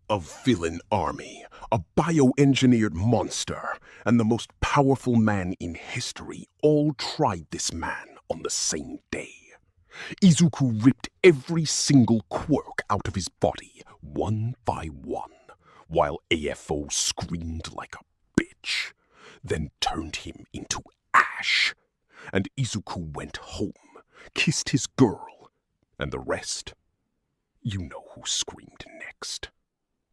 A villain army, a bioengineered monster, and the most powerful man in history all tried this man on the same day. Izuku ripped every single quirk out of his body, one by one, while AFO screamed like a bitch, then turned him into ash. And Izuku went home, kissed his girl, and the rest, you know who screamed next.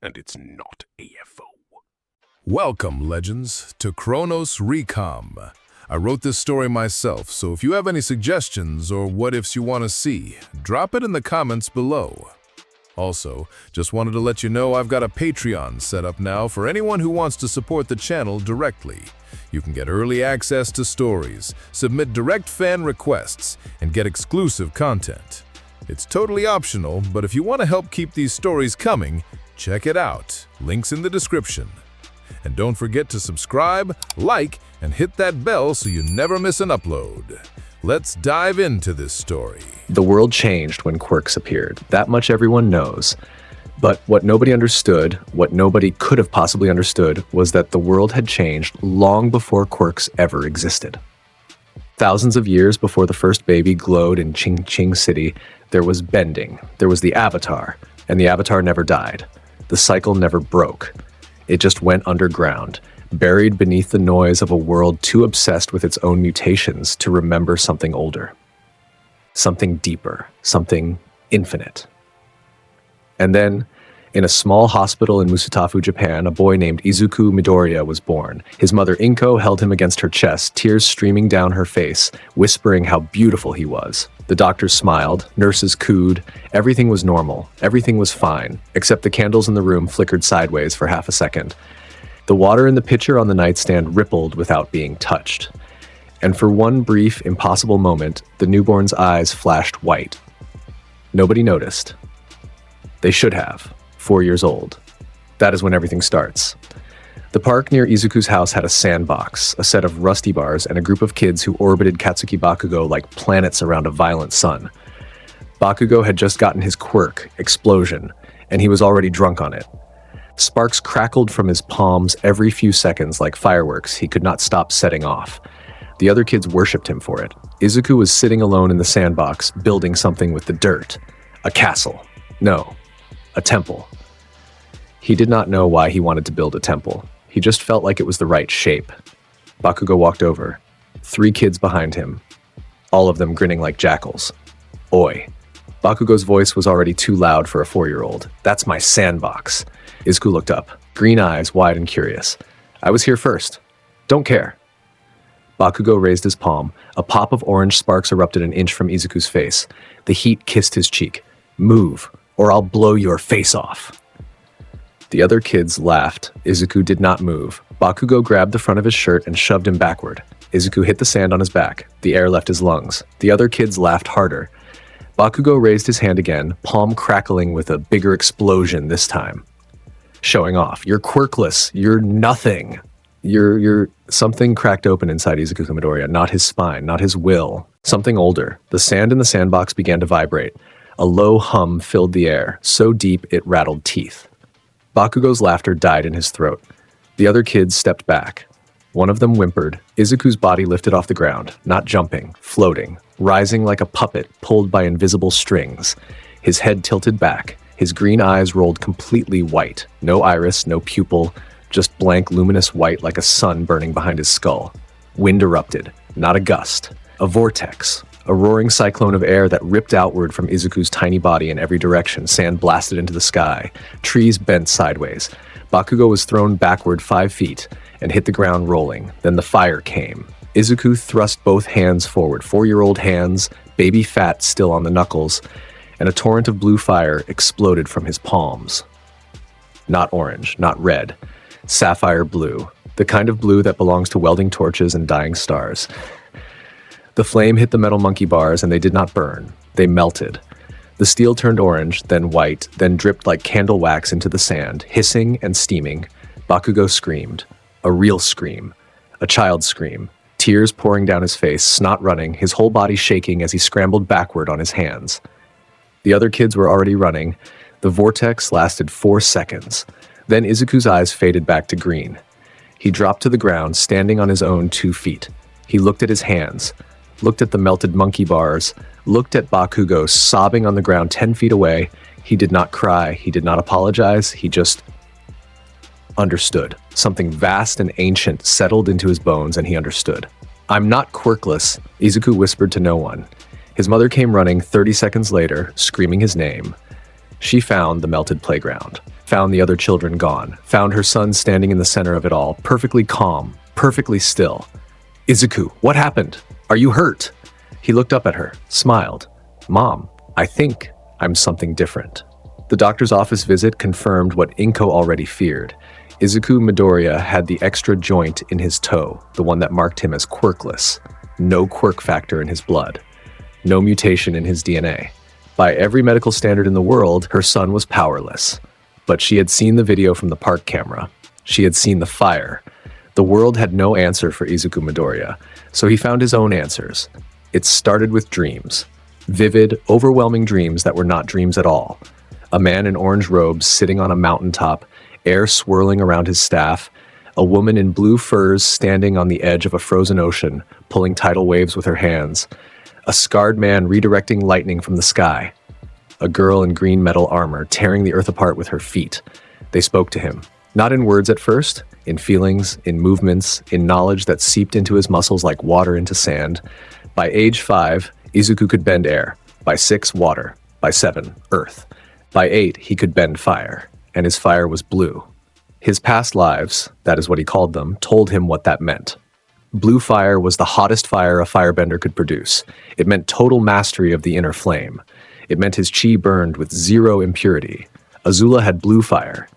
And it's not AFO. Welcome, legends, to Chronos Recom. I wrote this story myself, so if you have any suggestions or what-ifs you want to see, drop it in the comments below. Also, just wanted to let you know I've got a Patreon set up now for anyone who wants to support the channel directly. You can get early access to stories, submit direct fan requests, and get exclusive content. It's totally optional, but if you want to help keep these stories coming, check it out. Links in the description. And don't forget to subscribe, like, and hit that bell so you never miss an upload. Let's dive into this story. The world changed when quirks appeared. That much everyone knows. But what nobody understood, what nobody could have possibly understood, was that the world had changed long before quirks ever existed. Thousands of years before the first baby glowed in Ching Ching City, there was bending. There was the Avatar, and the Avatar never died. The cycle never broke. It just went underground, buried beneath the noise of a world too obsessed with its own mutations to remember something older. Something deeper, something infinite. And then, in a small hospital in Musutafu, Japan, a boy named Izuku Midoriya was born. His mother Inko held him against her chest, tears streaming down her face, whispering how beautiful he was. The doctors smiled, nurses cooed, everything was normal, everything was fine, except the candles in the room flickered sideways for half a second. The water in the pitcher on the nightstand rippled without being touched. And for one brief, impossible moment, the newborn's eyes flashed white. Nobody noticed. They should have. 4 years old. That is when everything starts. The park near Izuku's house had a sandbox, a set of rusty bars, and a group of kids who orbited Katsuki Bakugo like planets around a violent sun. Bakugo had just gotten his quirk, Explosion, and he was already drunk on it. Sparks crackled from his palms every few seconds like fireworks he could not stop setting off. The other kids worshipped him for it. Izuku was sitting alone in the sandbox, building something with the dirt. A castle. No, a temple. He did not know why he wanted to build a temple. He just felt like it was the right shape. Bakugo walked over. 3 kids behind him, all of them grinning like jackals. Oi. Bakugo's voice was already too loud for a 4-year-old. That's my sandbox. Izuku looked up, green eyes wide and curious. I was here first. Don't care. Bakugo raised his palm. A pop of orange sparks erupted an inch from Izuku's face. The heat kissed his cheek. Move, or I'll blow your face off. The other kids laughed. Izuku did not move. Bakugo grabbed the front of his shirt and shoved him backward. Izuku hit the sand on his back. The air left his lungs. The other kids laughed harder. Bakugo raised his hand again, palm crackling with a bigger explosion this time. Showing off. You're quirkless. You're nothing. You're... Something cracked open inside Izuku Midoriya, not his spine, not his will. Something older. The sand in the sandbox began to vibrate. A low hum filled the air, so deep it rattled teeth. Bakugo's laughter died in his throat. The other kids stepped back. One of them whimpered. Izuku's body lifted off the ground, not jumping, floating, rising like a puppet pulled by invisible strings. His head tilted back. His green eyes rolled completely white. No iris, no pupil, just blank luminous white like a sun burning behind his skull. Wind erupted. Not a gust. A vortex. A roaring cyclone of air that ripped outward from Izuku's tiny body in every direction. Sand blasted into the sky. Trees bent sideways. Bakugo was thrown backward 5 feet and hit the ground rolling. Then the fire came. Izuku thrust both hands forward. 4-year-old hands, baby fat still on the knuckles, and a torrent of blue fire exploded from his palms. Not orange, not red. Sapphire blue. The kind of blue that belongs to welding torches and dying stars. The flame hit the metal monkey bars and they did not burn. They melted. The steel turned orange, then white, then dripped like candle wax into the sand, hissing and steaming. Bakugo screamed. A real scream. A child's scream. Tears pouring down his face, snot running, his whole body shaking as he scrambled backward on his hands. The other kids were already running. The vortex lasted 4 seconds. Then Izuku's eyes faded back to green. He dropped to the ground, standing on his own 2 feet. He looked at his hands, looked at the melted monkey bars, looked at Bakugo sobbing on the ground 10 feet away. He did not cry. He did not apologize. He just understood. Something vast and ancient settled into his bones, and he understood. "I'm not Quirkless," Izuku whispered to no one. His mother came running 30 seconds later, screaming his name. She found the melted playground, found the other children gone, found her son standing in the center of it all, perfectly calm, perfectly still. "Izuku, what happened? Are you hurt?" He looked up at her, smiled. "Mom, I think I'm something different." The doctor's office visit confirmed what Inko already feared. Izuku Midoriya had the extra joint in his toe, the one that marked him as quirkless. No quirk factor in his blood. No mutation in his DNA. By every medical standard in the world, her son was powerless. But she had seen the video from the park camera. She had seen the fire. The world had no answer for Izuku Midoriya, so he found his own answers. It started with dreams. Vivid, overwhelming dreams that were not dreams at all. A man in orange robes sitting on a mountaintop, air swirling around his staff, a woman in blue furs standing on the edge of a frozen ocean, pulling tidal waves with her hands, a scarred man redirecting lightning from the sky, a girl in green metal armor tearing the earth apart with her feet. They spoke to him, not in words at first, in feelings, in movements, in knowledge that seeped into his muscles like water into sand. By age 5, Izuku could bend air. By 6, water. By 7, earth. By 8, he could bend fire, and his fire was blue. His past lives, that is what he called them, told him what that meant. Blue fire was the hottest fire a firebender could produce. It meant total mastery of the inner flame. It meant his chi burned with 0 impurity. Azula had blue fire.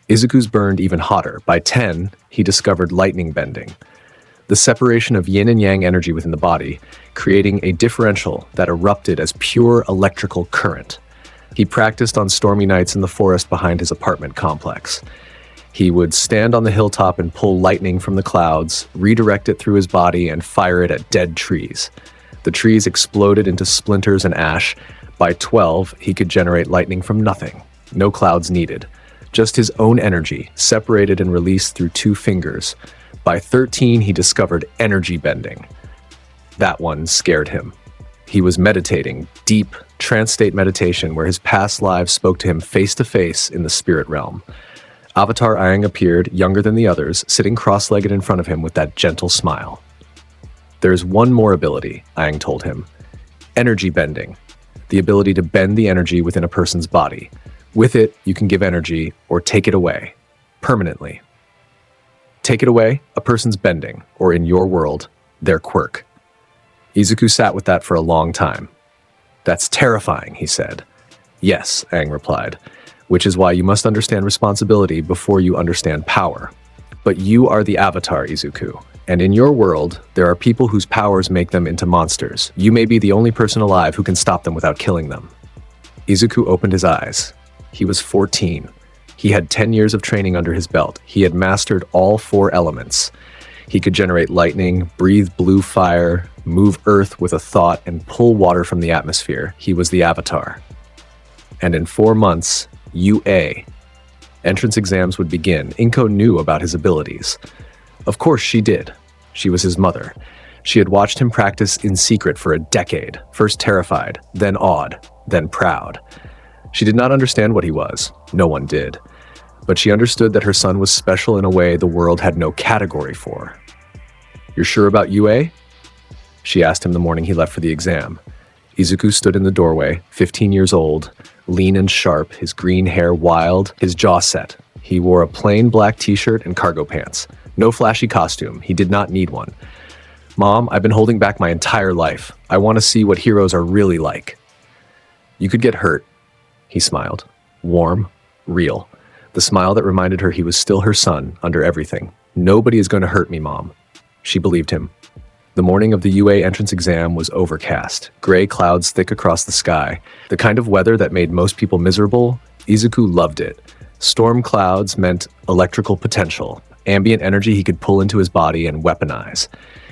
Izuku's burned even hotter. By 10, he discovered lightning bending. The separation of yin and yang energy within the body, creating a differential that erupted as pure electrical current. He practiced on stormy nights in the forest behind his apartment complex. He would stand on the hilltop and pull lightning from the clouds, redirect it through his body, and fire it at dead trees. The trees exploded into splinters and ash. By 12, he could generate lightning from nothing. No clouds needed. Just his own energy, separated and released through 2 fingers. By 13, he discovered energy bending. That one scared him. He was meditating, deep, trance-state meditation where his past lives spoke to him face-to-face in the spirit realm. Avatar Aang appeared, younger than the others, sitting cross-legged in front of him with that gentle smile. "There's one more ability," Aang told him. "Energy bending. The ability to bend the energy within a person's body. With it, you can give energy or take it away. Permanently. Take it away, a person's bending, or in your world, their quirk." Izuku sat with that for a long time. "That's terrifying," he said. "Yes," Aang replied, "which is why you must understand responsibility before you understand power. But you are the Avatar, Izuku, and in your world, there are people whose powers make them into monsters. You may be the only person alive who can stop them without killing them." Izuku opened his eyes. He was 14. He had 10 years of training under his belt. He had mastered all 4 elements. He could generate lightning, breathe blue fire, move earth with a thought, and pull water from the atmosphere. He was the Avatar. And in 4 months, UA. Entrance exams would begin. Inko knew about his abilities. Of course she did. She was his mother. She had watched him practice in secret for a decade, first terrified, then awed, then proud. She did not understand what he was. No one did. But she understood that her son was special in a way the world had no category for. "You're sure about UA?" She asked him the morning he left for the exam. Izuku stood in the doorway, 15 years old, lean and sharp, his green hair wild, his jaw set. He wore a plain black t-shirt and cargo pants. No flashy costume. He did not need one. "Mom, I've been holding back my entire life. I want to see what heroes are really like." "You could get hurt." He smiled. Warm, real. The smile that reminded her he was still her son, under everything. "Nobody is going to hurt me, Mom." She believed him. The morning of the UA entrance exam was overcast, gray clouds thick across the sky. The kind of weather that made most people miserable, Izuku loved it. Storm clouds meant electrical potential, ambient energy he could pull into his body and weaponize.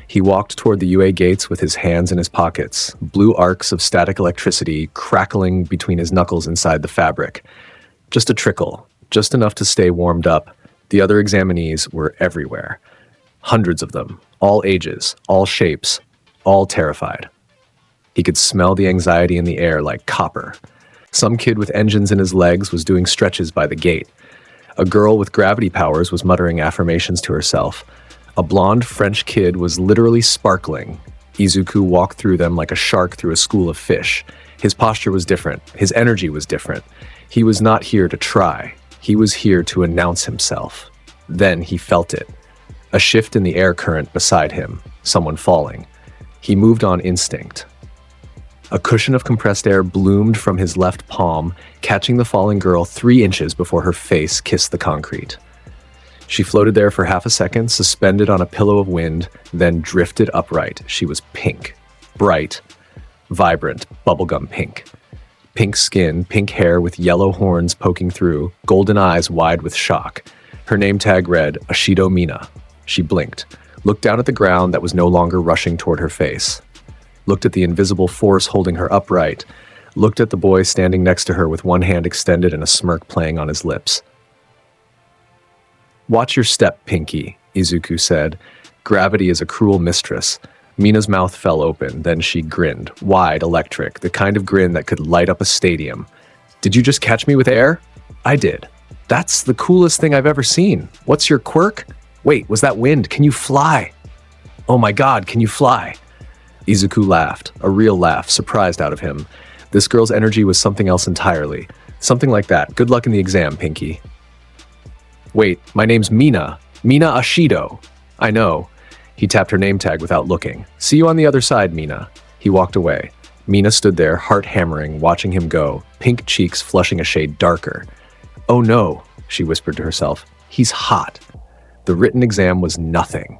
He walked toward the UA gates with his hands in his pockets, blue arcs of static electricity crackling between his knuckles inside the fabric. Just a trickle, just enough to stay warmed up. The other examinees were everywhere. Hundreds of them, all ages, all shapes, all terrified. He could smell the anxiety in the air like copper. Some kid with engines in his legs was doing stretches by the gate. A girl with gravity powers was muttering affirmations to herself. A blonde French kid was literally sparkling. Izuku walked through them like a shark through a school of fish. His posture was different. His energy was different. He was not here to try. He was here to announce himself. Then he felt it. A shift in the air current beside him. Someone falling. He moved on instinct. A cushion of compressed air bloomed from his left palm, catching the falling girl 3 inches before her face kissed the concrete. She floated there for half a second, suspended on a pillow of wind, then drifted upright. She was pink. Bright. Vibrant. Bubblegum pink. Pink skin, pink hair with yellow horns poking through, golden eyes wide with shock. Her name tag read, Ashido Mina. She blinked, looked down at the ground that was no longer rushing toward her face. Looked at the invisible force holding her upright, looked at the boy standing next to her with one hand extended and a smirk playing on his lips. "Watch your step, Pinky," Izuku said. "Gravity is a cruel mistress." Mina's mouth fell open, then she grinned, wide, electric, the kind of grin that could light up a stadium. "Did you just catch me with air?" "I did." "That's the coolest thing I've ever seen. What's your quirk?" "Wait, was that wind? Can you fly?" "Oh my god, can you fly?" Izuku laughed, a real laugh, surprised out of him. This girl's energy was something else entirely. Something like that. "Good luck in the exam, Pinky." "Wait, my name's Mina. Mina Ashido." "I know." He tapped her name tag without looking. "See you on the other side, Mina." He walked away. Mina stood there, heart hammering, watching him go, pink cheeks flushing a shade darker. "Oh no," she whispered to herself. "He's hot." The written exam was nothing.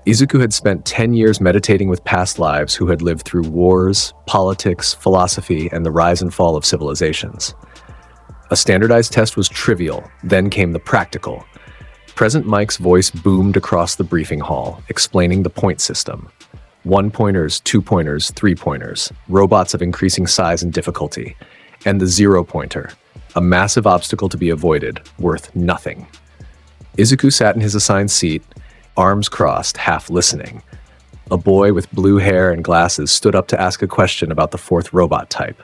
Izuku had spent 10 years meditating with past lives who had lived through wars, politics, philosophy, and the rise and fall of civilizations. A standardized test was trivial, then came the practical. Present Mike's voice boomed across the briefing hall, explaining the point system. 1-pointers, 2-pointers, 3-pointers, robots of increasing size and difficulty, and the 0-pointer, a massive obstacle to be avoided, worth nothing. Izuku sat in his assigned seat, arms crossed, half listening. A boy with blue hair and glasses stood up to ask a question about the 4th robot type.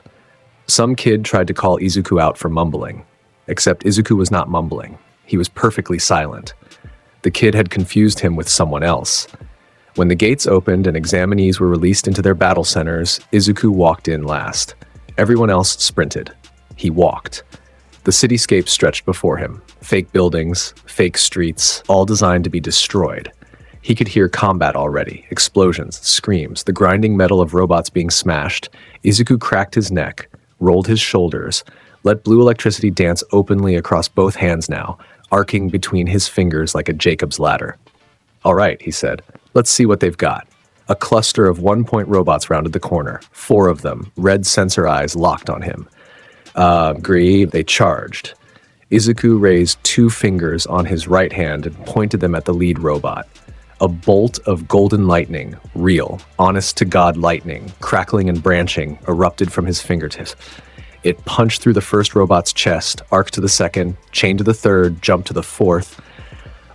Some kid tried to call Izuku out for mumbling, except Izuku was not mumbling. He was perfectly silent. The kid had confused him with someone else. When the gates opened and examinees were released into their battle centers, Izuku walked in last. Everyone else sprinted. He walked. The cityscape stretched before him. Fake buildings, fake streets, all designed to be destroyed. He could hear combat already, explosions, screams, the grinding metal of robots being smashed. Izuku cracked his neck, rolled his shoulders, let blue electricity dance openly across both hands now, arcing between his fingers like a Jacob's ladder. "All right," he said, "let's see what they've got." A cluster of 1-point robots rounded the corner, 4 of them, red sensor eyes locked on him. They charged. Izuku raised 2 fingers on his right hand and pointed them at the lead robot. A bolt of golden lightning, real, honest-to-God lightning, crackling and branching, erupted from his fingertips. It punched through the first robot's chest, arced to the second, chained to the third, jumped to the 4th.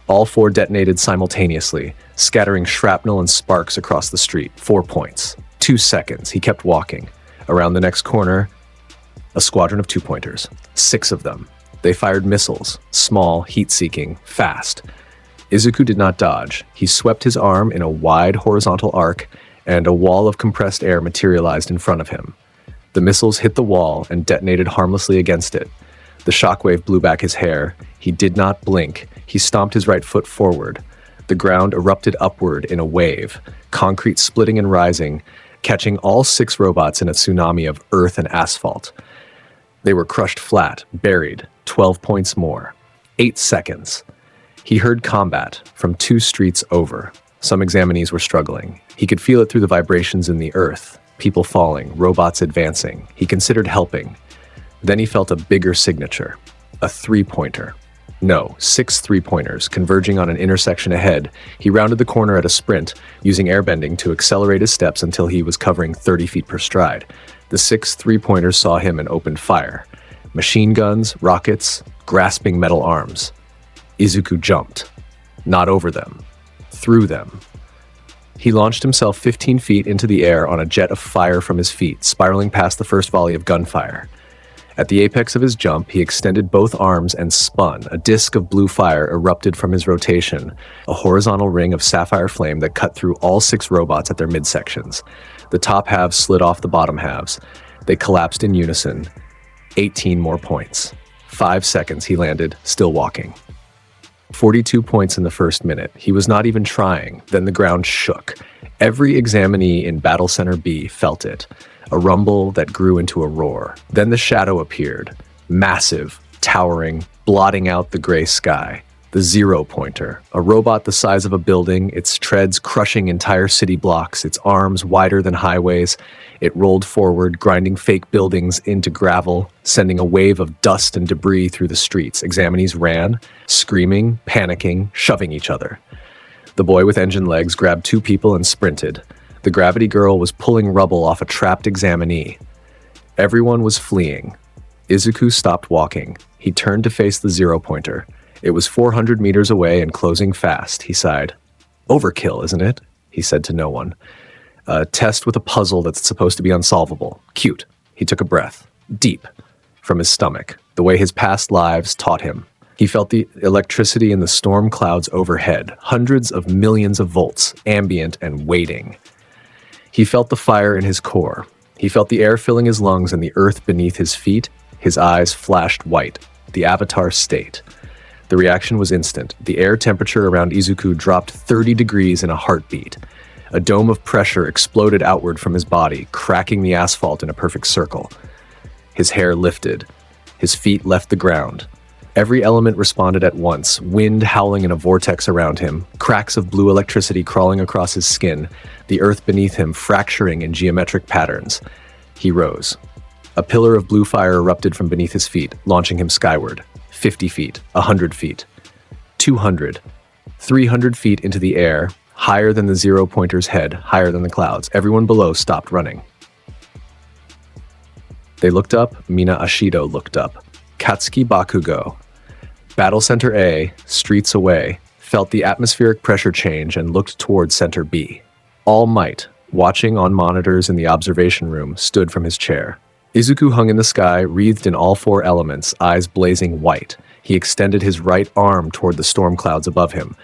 All 4 detonated simultaneously, scattering shrapnel and sparks across the street. 4 points. 2 seconds. He kept walking. Around the next corner, a squadron of 2-pointers. 6 of them. They fired missiles, small, heat-seeking, fast. Izuku did not dodge. He swept his arm in a wide horizontal arc, and a wall of compressed air materialized in front of him. The missiles hit the wall and detonated harmlessly against it. The shockwave blew back his hair. He did not blink. He stomped his right foot forward. The ground erupted upward in a wave, concrete splitting and rising, catching all 6 robots in a tsunami of earth and asphalt. They were crushed flat, buried, 12 points more. 8 seconds. He heard combat from 2 streets over. Some examinees were struggling. He could feel it through the vibrations in the earth. People falling, robots advancing. He considered helping. Then he felt a bigger signature. A 3-pointer. No, 6 3-pointers converging on an intersection ahead. He rounded the corner at a sprint, using airbending to accelerate his steps until he was covering 30 feet per stride. The 6 3-pointers saw him and opened fire. Machine guns, rockets, grasping metal arms. Izuku jumped. Not over them. Through them. He launched himself 15 feet into the air on a jet of fire from his feet, spiraling past the first volley of gunfire. At the apex of his jump, he extended both arms and spun. A disk of blue fire erupted from his rotation, a horizontal ring of sapphire flame that cut through all 6 robots at their midsections. The top halves slid off the bottom halves. They collapsed in unison. 18 more points. 5 seconds he landed, still walking. 42 points in the first minute. He was not even trying. Then the ground shook. Every examinee in Battle Center B felt it. A rumble that grew into a roar. Then the shadow appeared. Massive, towering, blotting out the gray sky. The Zero Pointer, a robot the size of a building, its treads crushing entire city blocks, its arms wider than highways. It rolled forward, grinding fake buildings into gravel, sending a wave of dust and debris through the streets. Examinees ran, screaming, panicking, shoving each other. The boy with engine legs grabbed 2 people and sprinted. The gravity girl was pulling rubble off a trapped examinee. Everyone was fleeing. Izuku stopped walking. He turned to face the Zero Pointer. It was 400 meters away and closing fast, he sighed. Overkill, isn't it? He said to no one. A test with a puzzle that's supposed to be unsolvable. Cute. He took a breath. Deep. From his stomach. The way his past lives taught him. He felt the electricity in the storm clouds overhead. Hundreds of millions of volts. Ambient and waiting. He felt the fire in his core. He felt the air filling his lungs and the earth beneath his feet. His eyes flashed white. The avatar state. The reaction was instant. The air temperature around Izuku dropped 30 degrees in a heartbeat. A dome of pressure exploded outward from his body, cracking the asphalt in a perfect circle. His hair lifted. His feet left the ground. Every element responded at once, wind howling in a vortex around him, cracks of blue electricity crawling across his skin, the earth beneath him fracturing in geometric patterns. He rose. A pillar of blue fire erupted from beneath his feet, launching him skyward. 50 feet, 100 feet, 200, 300 feet into the air, higher than the Zero Pointer's head, higher than the clouds. Everyone below stopped running. They looked up. Mina Ashido looked up. Katsuki Bakugo. Battle Center A, streets away, felt the atmospheric pressure change and looked toward Center B. All Might, watching on monitors in the observation room, stood from his chair. Izuku hung in the sky, wreathed in all 4 elements, eyes blazing white. He extended his right arm toward the storm clouds above him.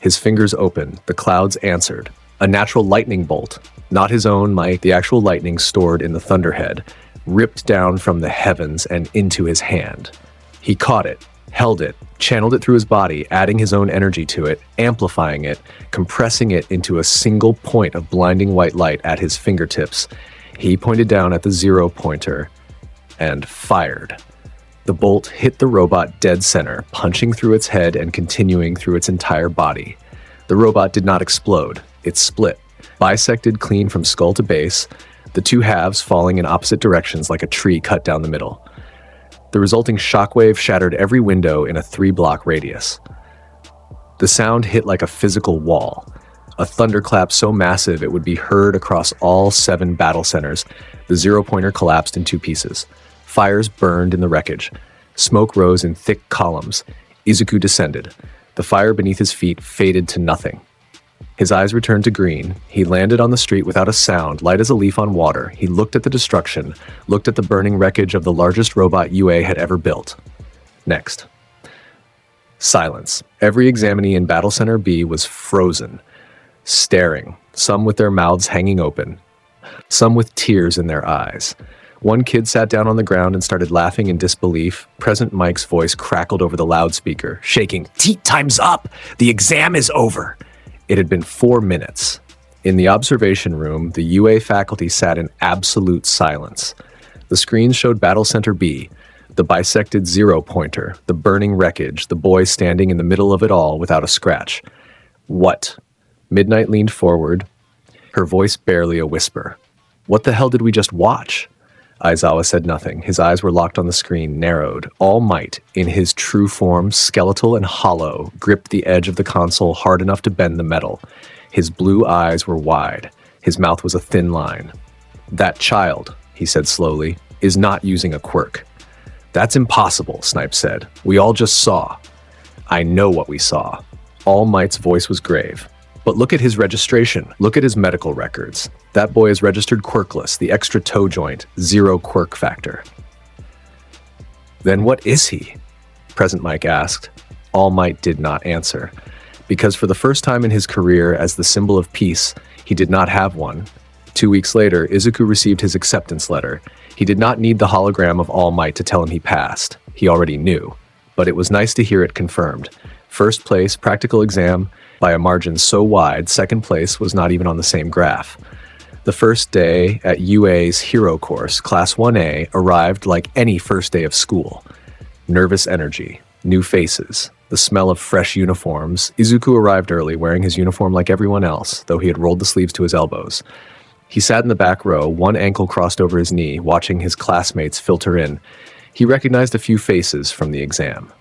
His fingers opened. The clouds answered. A natural lightning bolt, not his own might, the actual lightning stored in the thunderhead, ripped down from the heavens and into his hand. He caught it, held it, channeled it through his body, adding his own energy to it, amplifying it, compressing it into a single point of blinding white light at his fingertips. He pointed down at the Zero Pointer and fired. The bolt hit the robot dead center, punching through its head and continuing through its entire body. The robot did not explode. It split, bisected clean from skull to base, the 2 halves falling in opposite directions like a tree cut down the middle. The resulting shockwave shattered every window in a 3-block radius. The sound hit like a physical wall. A thunderclap so massive it would be heard across all 7 battle centers. The Zero Pointer collapsed in 2 pieces. Fires burned in the wreckage. Smoke rose in thick columns. Izuku descended. The fire beneath his feet faded to nothing. His eyes returned to green. He landed on the street without a sound, light as a leaf on water. He looked at the destruction, looked at the burning wreckage of the largest robot UA had ever built. Next. Silence. Every examinee in Battle Center B was frozen, staring, some with their mouths hanging open, some with tears in their eyes. One kid sat down on the ground and started laughing in disbelief. Present Mike's voice crackled over the loudspeaker, shaking, "Teat time's up! The exam is over!" It had been 4 minutes. In the observation room, the UA faculty sat in absolute silence. The screens showed Battle Center B, the bisected Zero Pointer, the burning wreckage, the boy standing in the middle of it all without a scratch. What? Midnight leaned forward, her voice barely a whisper. What the hell did we just watch? Aizawa said nothing. His eyes were locked on the screen, narrowed. All Might, in his true form, skeletal and hollow, gripped the edge of the console hard enough to bend the metal. His blue eyes were wide. His mouth was a thin line. "That child," he said slowly, "is not using a quirk. That's impossible, Snipe said. We all just saw. I know what we saw. All Might's voice was grave. But look at his registration. Look at his medical records. That boy is registered Quirkless, the extra toe joint, 0 quirk factor. Then what is he? Present Mike asked. All Might did not answer. Because for the first time in his career as the symbol of peace, he did not have one. 2 weeks later, Izuku received his acceptance letter. He did not need the hologram of All Might to tell him he passed. He already knew. But it was nice to hear it confirmed. First place, practical exam, by a margin so wide, second place was not even on the same graph. The first day at UA's Hero course, Class 1A, arrived like any first day of school. Nervous energy, new faces, the smell of fresh uniforms. Izuku arrived early, wearing his uniform like everyone else, though he had rolled the sleeves to his elbows. He sat in the back row, one ankle crossed over his knee, watching his classmates filter in. He recognized a few faces from the exam.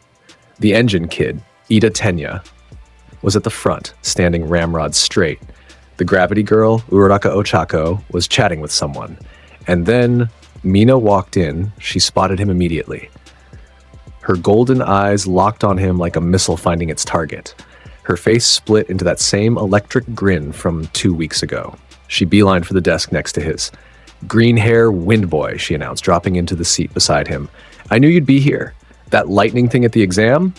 The engine kid, Ida Tenya, was at the front, standing ramrod straight. The gravity girl, Uraraka Ochako, was chatting with someone. And then Mina walked in. She spotted him immediately. Her golden eyes locked on him like a missile finding its target. Her face split into that same electric grin from 2 weeks ago. She beelined for the desk next to his. "Green hair wind boy," she announced, dropping into the seat beside him. "I knew you'd be here. That lightning thing at the exam?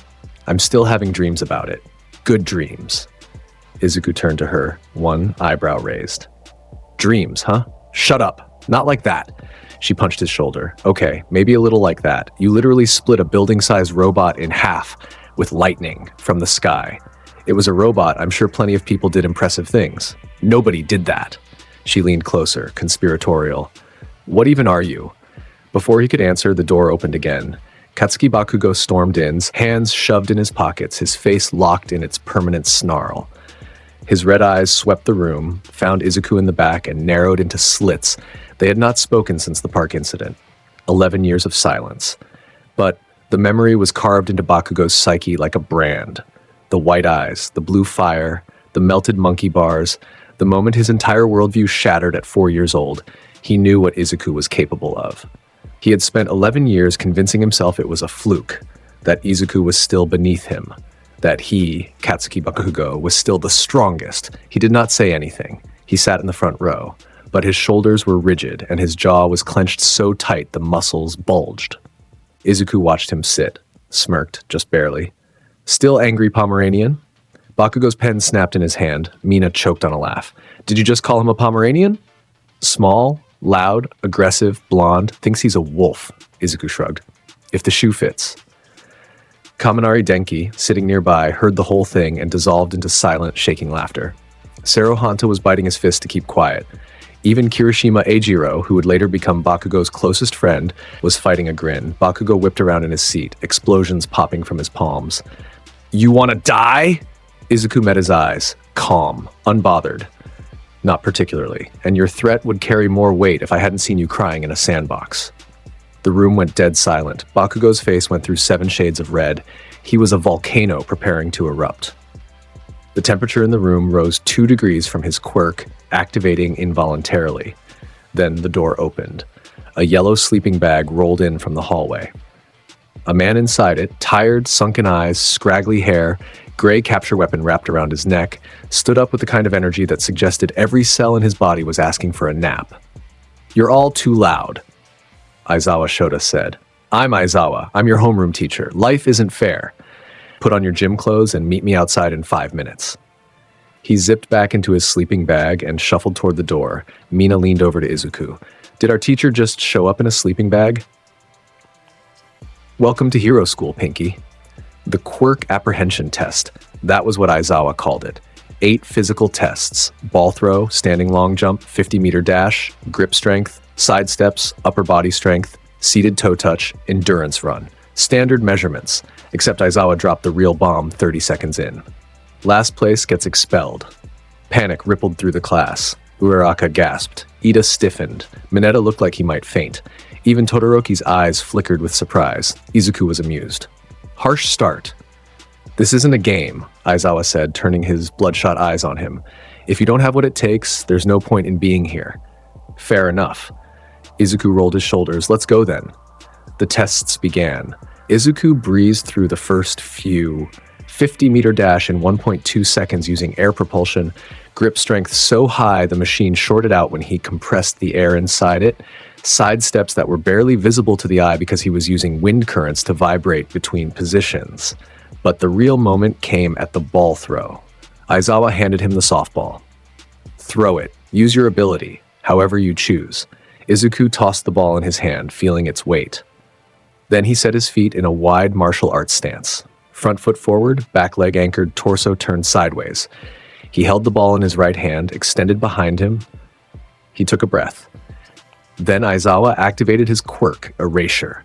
I'm still having dreams about it. Good dreams." Izuku turned to her, one eyebrow raised. "Dreams, huh? Shut up. Not like that." She punched his shoulder. "Okay, maybe a little like that. You literally split a building-sized robot in half with lightning from the sky. It was a robot. I'm sure plenty of people did impressive things. Nobody did that." She leaned closer, conspiratorial. "What even are you?" Before he could answer, the door opened again. Katsuki Bakugo stormed in, hands shoved in his pockets, his face locked in its permanent snarl. His red eyes swept the room, found Izuku in the back, and narrowed into slits. They had not spoken since the park incident. 11 years of silence. But the memory was carved into Bakugo's psyche like a brand. The white eyes, the blue fire, the melted monkey bars. The moment his entire worldview shattered at 4 years old, he knew what Izuku was capable of. He had spent 11 years convincing himself it was a fluke, that Izuku was still beneath him, that he, Katsuki Bakugo, was still the strongest. He did not say anything. He sat in the front row, but his shoulders were rigid and his jaw was clenched so tight the muscles bulged. Izuku watched him sit, smirked, just barely. "Still angry, Pomeranian?" Bakugo's pen snapped in his hand. Mina choked on a laugh. "Did you just call him a Pomeranian?" "Small, loud, aggressive, blonde, thinks he's a wolf," Izuku shrugged. "If the shoe fits." Kaminari Denki, sitting nearby, heard the whole thing and dissolved into silent, shaking laughter. Serohanta was biting his fist to keep quiet. Even Kirishima Eijiro, who would later become Bakugo's closest friend, was fighting a grin. Bakugo whipped around in his seat, explosions popping from his palms. "You want to die?" Izuku met his eyes, calm, unbothered. "Not particularly, and your threat would carry more weight if I hadn't seen you crying in a sandbox." The room went dead silent. Bakugo's face went through 7 shades of red. He was a volcano preparing to erupt. The temperature in the room rose 2 degrees from his quirk, activating involuntarily. Then the door opened. A yellow sleeping bag rolled in from the hallway. A man inside it, tired, sunken eyes, scraggly hair, gray capture weapon wrapped around his neck, stood up with the kind of energy that suggested every cell in his body was asking for a nap. "You're all too loud," Aizawa Shota said. "I'm Aizawa. I'm your homeroom teacher. Life isn't fair. Put on your gym clothes and meet me outside in 5 minutes." He zipped back into his sleeping bag and shuffled toward the door. Mina leaned over to Izuku. "Did our teacher just show up in a sleeping bag?" "Welcome to Hero School, Pinky." The quirk apprehension test. That was what Aizawa called it. 8 physical tests. Ball throw, standing long jump, 50-meter dash, grip strength, side steps, upper body strength, seated toe touch, endurance run. Standard measurements, except Aizawa dropped the real bomb 30 seconds in. Last place gets expelled. Panic rippled through the class. Uraraka gasped. Ida stiffened. Mineta looked like he might faint. Even Todoroki's eyes flickered with surprise. Izuku was amused. "Harsh start." "This isn't a game," Aizawa said, turning his bloodshot eyes on him. "If you don't have what it takes, there's no point in being here." "Fair enough." Izuku rolled his shoulders. "Let's go then." The tests began. Izuku breezed through the first few 50-meter dash in 1.2 seconds using air propulsion, grip strength so high the machine shorted out when he compressed the air inside it, side steps that were barely visible to the eye because he was using wind currents to vibrate between positions. But the real moment came at the ball throw. Aizawa handed him the softball. Throw it. Use your ability, however you choose. Izuku tossed the ball in his hand, feeling its weight. Then he set his feet in a wide martial arts stance. Front foot forward, back leg anchored, torso turned sideways. He held the ball in his right hand, extended behind him. He took a breath. Then Aizawa activated his quirk, Erasure.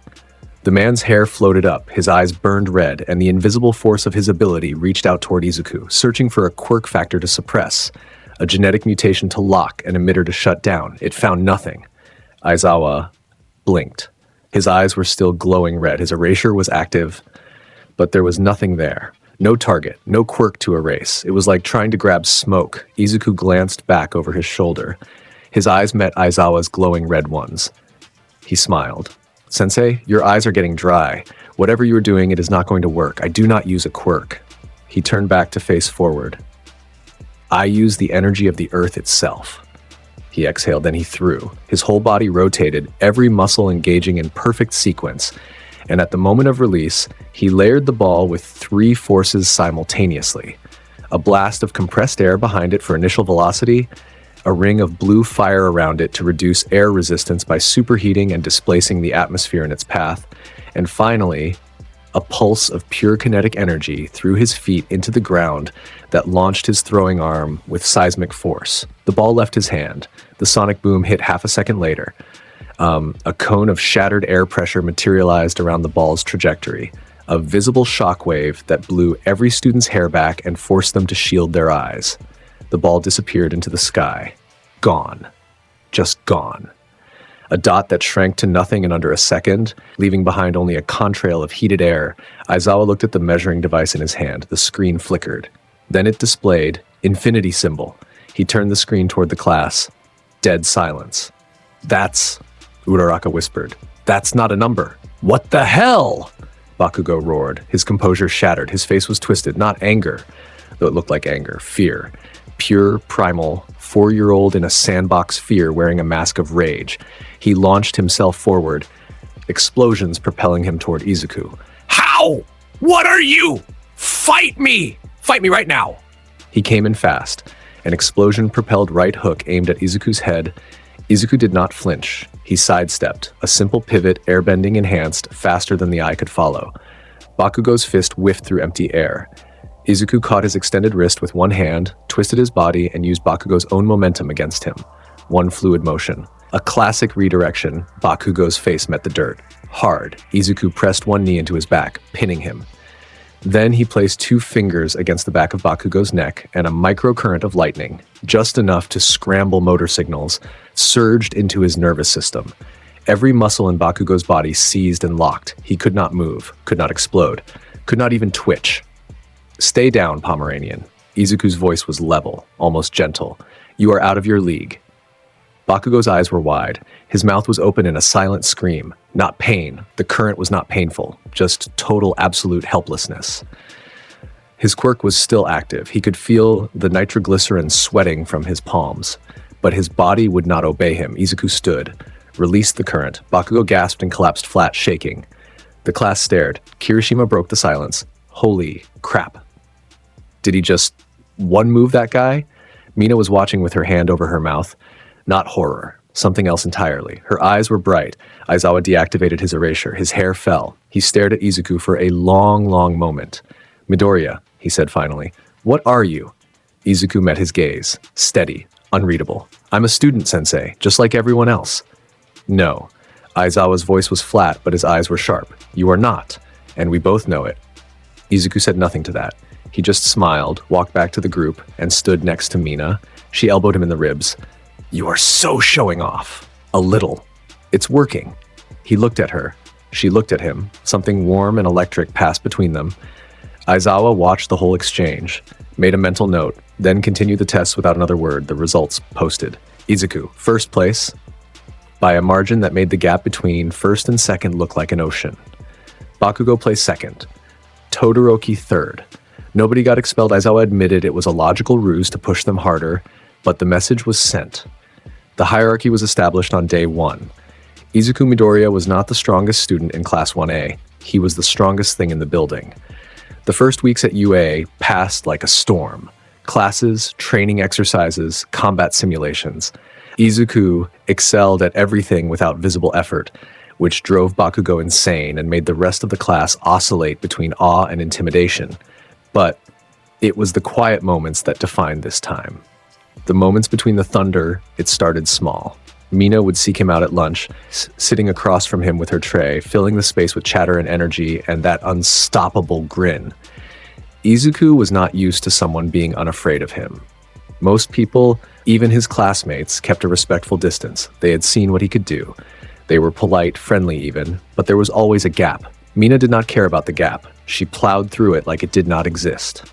The man's hair floated up, his eyes burned red, and the invisible force of his ability reached out toward Izuku, searching for a quirk factor to suppress, a genetic mutation to lock, an emitter to shut down. It found nothing. Aizawa blinked. His eyes were still glowing red. His erasure was active, but there was nothing there. No target, no quirk to erase. It was like trying to grab smoke. Izuku glanced back over his shoulder. His eyes met Aizawa's glowing red ones. He smiled. Sensei, your eyes are getting dry. Whatever you are doing, it is not going to work. I do not use a quirk. He turned back to face forward. I use the energy of the earth itself. He exhaled, then he threw. His whole body rotated, every muscle engaging in perfect sequence. And at the moment of release, he layered the ball with 3 forces simultaneously. A blast of compressed air behind it for initial velocity, a ring of blue fire around it to reduce air resistance by superheating and displacing the atmosphere in its path, and finally, a pulse of pure kinetic energy through his feet into the ground that launched his throwing arm with seismic force. The ball left his hand. The sonic boom hit half a second later. A cone of shattered air pressure materialized around the ball's trajectory, a visible shockwave that blew every student's hair back and forced them to shield their eyes. The ball disappeared into the sky. Gone. Just gone. A dot that shrank to nothing in under a second, leaving behind only a contrail of heated air. Aizawa looked at the measuring device in his hand. The screen flickered. Then it displayed infinity symbol. He turned the screen toward the class. Dead silence. That's... Uraraka whispered. That's not a number. What the hell? Bakugo roared. His composure shattered. His face was twisted, not anger, though it looked like anger, fear. Pure, primal, 4-year-old in a sandbox fear wearing a mask of rage. He launched himself forward, explosions propelling him toward Izuku. How? What are you? Fight me! Fight me right now! He came in fast. An explosion-propelled right hook aimed at Izuku's head. Izuku did not flinch. He sidestepped, a simple pivot, airbending enhanced, faster than the eye could follow. Bakugo's fist whiffed through empty air. Izuku caught his extended wrist with one hand, twisted his body, and used Bakugo's own momentum against him. One fluid motion. A classic redirection. Bakugo's face met the dirt. Hard. Izuku pressed one knee into his back, pinning him. Then he placed 2 fingers against the back of Bakugo's neck, and a microcurrent of lightning, just enough to scramble motor signals, surged into his nervous system. Every muscle in Bakugo's body seized and locked. He could not move, could not explode, could not even twitch. Stay down, Pomeranian. Izuku's voice was level, almost gentle. You are out of your league. Bakugo's eyes were wide. His mouth was open in a silent scream. Not pain. The current was not painful. Just total, absolute helplessness. His quirk was still active. He could feel the nitroglycerin sweating from his palms. But his body would not obey him. Izuku stood, released the current. Bakugo gasped and collapsed flat, shaking. The class stared. Kirishima broke the silence. Holy crap. Did he just one-move that guy? Mina was watching with her hand over her mouth. Not horror. Something else entirely. Her eyes were bright. Aizawa deactivated his erasure. His hair fell. He stared at Izuku for a long, long moment. Midoriya, he said finally. What are you? Izuku met his gaze. Steady. Unreadable. I'm a student, Sensei, just like everyone else. No. Aizawa's voice was flat, but his eyes were sharp. You are not. And we both know it. Izuku said nothing to that. He just smiled, walked back to the group, and stood next to Mina. She elbowed him in the ribs. You are so showing off. A little. It's working. He looked at her. She looked at him. Something warm and electric passed between them. Aizawa watched the whole exchange, made a mental note, then continued the tests without another word. The results posted. Izuku, first place. by a margin that made the gap between first and second look like an ocean. Bakugo placed second, Todoroki third. Nobody got expelled. Aizawa admitted it was a logical ruse to push them harder, but the message was sent. The hierarchy was established on day 1. Izuku Midoriya was not the strongest student in Class 1A. He was the strongest thing in the building. The first weeks at UA passed like a storm. Classes, training exercises, combat simulations. Izuku excelled at everything without visible effort, which drove Bakugo insane and made the rest of the class oscillate between awe and intimidation. But it was the quiet moments that defined this time. The moments between the thunder, it started small. Mina would seek him out at lunch, sitting across from him with her tray, filling the space with chatter and energy and that unstoppable grin. Izuku was not used to someone being unafraid of him. Most people, even his classmates, kept a respectful distance. They had seen what he could do. They were polite, friendly even, but there was always a gap. Mina did not care about the gap. She plowed through it like it did not exist.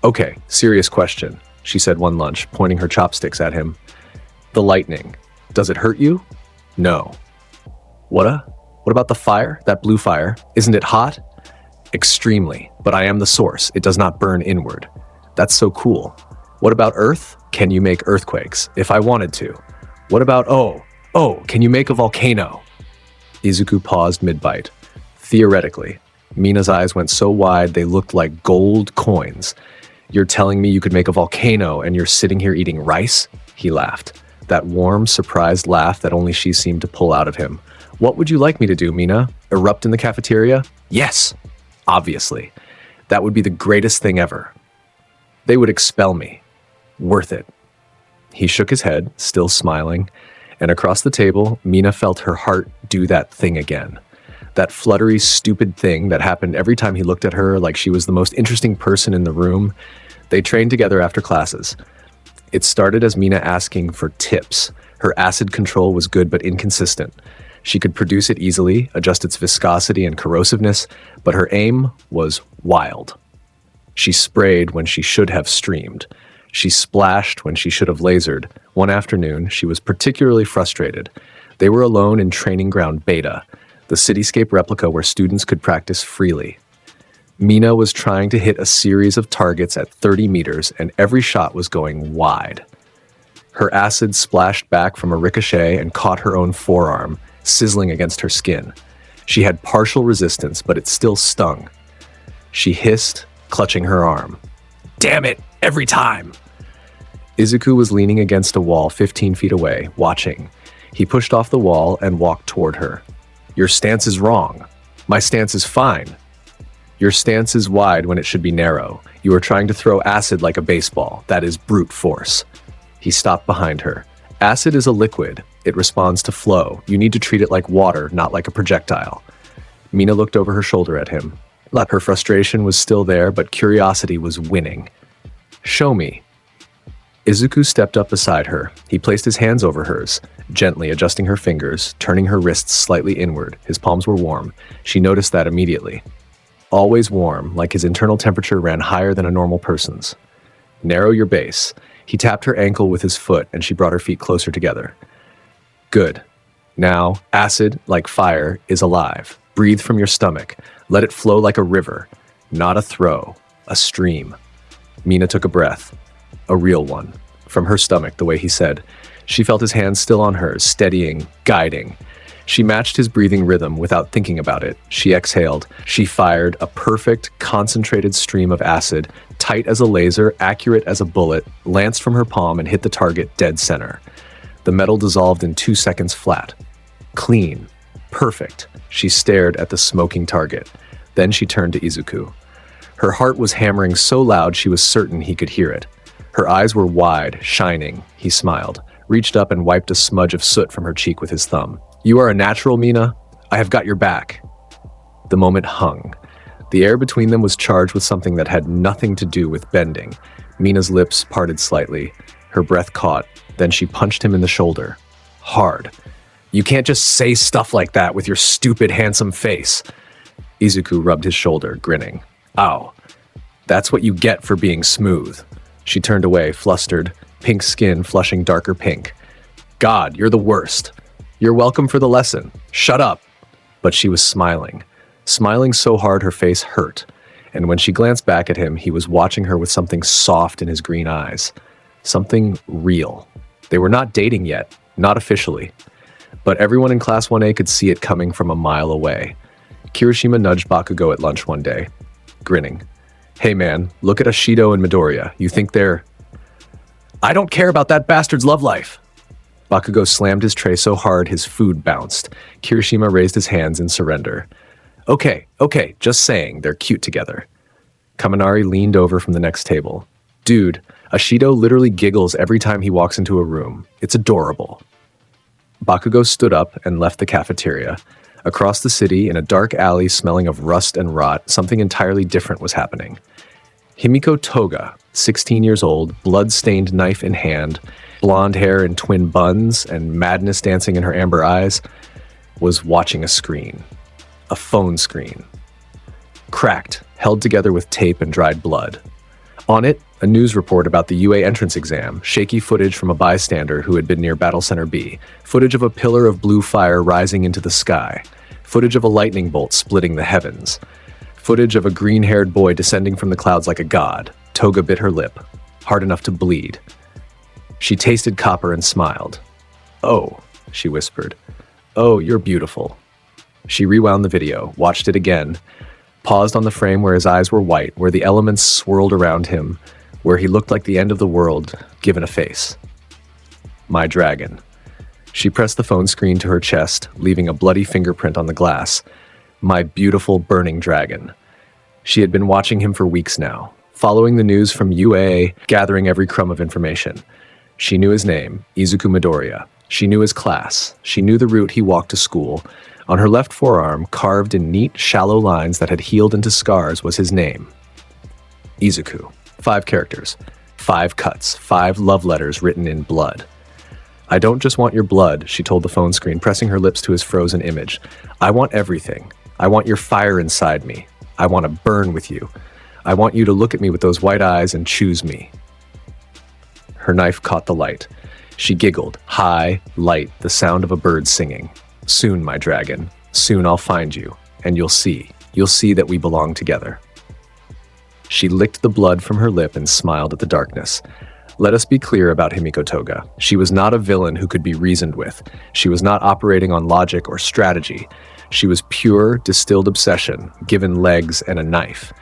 "Okay, serious question," she said one lunch, pointing her chopsticks at him. "The lightning. Does it hurt you?" "No." What about the fire? That blue fire? Isn't it hot?" "Extremely, but I am the source. It does not burn inward." "That's so cool." "What about earth? Can you make earthquakes?" "If I wanted to." "What about, can you make a volcano?" Izuku paused mid-bite. "Theoretically." Mina's eyes went so wide they looked like gold coins. "You're telling me you could make a volcano and you're sitting here eating rice?" He laughed. That warm, surprised laugh that only she seemed to pull out of him. "What would you like me to do, Mina? Erupt in the cafeteria?" "Yes, obviously. That would be the greatest thing ever." "They would expel me." "Worth it." He shook his head, still smiling, and across the table, Mina felt her heart do that thing again. That fluttery, stupid thing that happened every time he looked at her like she was the most interesting person in the room. They trained together after classes. It started as Mina asking for tips. Her acid control was good but inconsistent. She could produce it easily, adjust its viscosity and corrosiveness, but her aim was wild. She sprayed when she should have streamed. She splashed when she should have lasered. One afternoon, she was particularly frustrated. They were alone in Training Ground Beta, the cityscape replica where students could practice freely. Mina was trying to hit a series of targets at 30 meters, and every shot was going wide. Her acid splashed back from a ricochet and caught her own forearm, sizzling against her skin. She had partial resistance, but it still stung. She hissed, clutching her arm. "Damn it, every time!" Izuku was leaning against a wall 15 feet away, watching. He pushed off the wall and walked toward her. "Your stance is wrong." "My stance is fine." "Your stance is wide when it should be narrow. You are trying to throw acid like a baseball. That is brute force." He stopped behind her. "Acid is a liquid. It responds to flow. You need to treat it like water, not like a projectile." Mina looked over her shoulder at him. Her frustration was still there, but curiosity was winning. "Show me." Izuku stepped up beside her. He placed his hands over hers, gently adjusting her fingers, turning her wrists slightly inward. His palms were warm. She noticed that immediately. Always warm, like his internal temperature ran higher than a normal person's. "Narrow your base." He tapped her ankle with his foot, and she brought her feet closer together. "Good. Now, acid, like fire, is alive. Breathe from your stomach. Let it flow like a river. Not a throw. A stream." Mina took a breath. A real one. From her stomach, the way he said. She felt his hands still on hers, steadying, guiding. She matched his breathing rhythm without thinking about it. She exhaled. She fired a perfect, concentrated stream of acid, tight as a laser, accurate as a bullet, lanced from her palm and hit the target dead center. The metal dissolved in 2 seconds flat. Clean. Perfect. She stared at the smoking target. Then she turned to Izuku. Her heart was hammering so loud she was certain he could hear it. Her eyes were wide, shining. He smiled, reached up and wiped a smudge of soot from her cheek with his thumb. "You are a natural, Mina. I have got your back." The moment hung. The air between them was charged with something that had nothing to do with bending. Mina's lips parted slightly. Her breath caught. Then she punched him in the shoulder. Hard. "You can't just say stuff like that with your stupid, handsome face." Izuku rubbed his shoulder, grinning. "Ow. That's what you get for being smooth." She turned away, flustered, pink skin flushing darker pink. "God, you're the worst. You're welcome for the lesson. Shut up. But she was smiling. Smiling so hard her face hurt. And when she glanced back at him, he was watching her with something soft in his green eyes. Something real. They were not dating yet, not officially. But everyone in Class 1A could see it coming from a mile away. Kirishima nudged Bakugo at lunch one day, grinning. Hey man, look at Ashido and Midoriya. You think they're... I don't care about that bastard's love life. Bakugo slammed his tray so hard his food bounced. Kirishima raised his hands in surrender. Okay, just saying, they're cute together. Kaminari leaned over from the next table. Dude, Ashido literally giggles every time he walks into a room. It's adorable. Bakugo stood up and left the cafeteria. Across the city, in a dark alley smelling of rust and rot, something entirely different was happening. Himiko Toga, 16 years old, blood-stained knife in hand, blonde hair in twin buns, and madness dancing in her amber eyes, was watching a screen. A phone screen. Cracked, held together with tape and dried blood. On it, a news report about the UA entrance exam, shaky footage from a bystander who had been near Battle Center B, footage of a pillar of blue fire rising into the sky, footage of a lightning bolt splitting the heavens, footage of a green-haired boy descending from the clouds like a god. Toga bit her lip, hard enough to bleed. She tasted copper and smiled. Oh, she whispered. Oh, you're beautiful. She rewound the video, watched it again, paused on the frame where his eyes were white, where the elements swirled around him, where he looked like the end of the world, given a face. My dragon. She pressed the phone screen to her chest, leaving a bloody fingerprint on the glass. My beautiful burning dragon. She had been watching him for weeks now, following the news from UA, gathering every crumb of information. She knew his name, Izuku Midoriya. She knew his class. She knew the route he walked to school. On her left forearm, carved in neat, shallow lines that had healed into scars, was his name. Izuku. 5 characters. 5 cuts. 5 love letters written in blood. I don't just want your blood, she told the phone screen, pressing her lips to his frozen image. I want everything. I want your fire inside me. I want to burn with you. I want you to look at me with those white eyes and choose me. Her knife caught the light. She giggled, high, light, the sound of a bird singing. Soon, my dragon. Soon I'll find you, and you'll see. You'll see that we belong together. She licked the blood from her lip and smiled at the darkness. Let us be clear about Himiko Toga. She was not a villain who could be reasoned with. She was not operating on logic or strategy. She was pure, distilled obsession, given legs and a knife.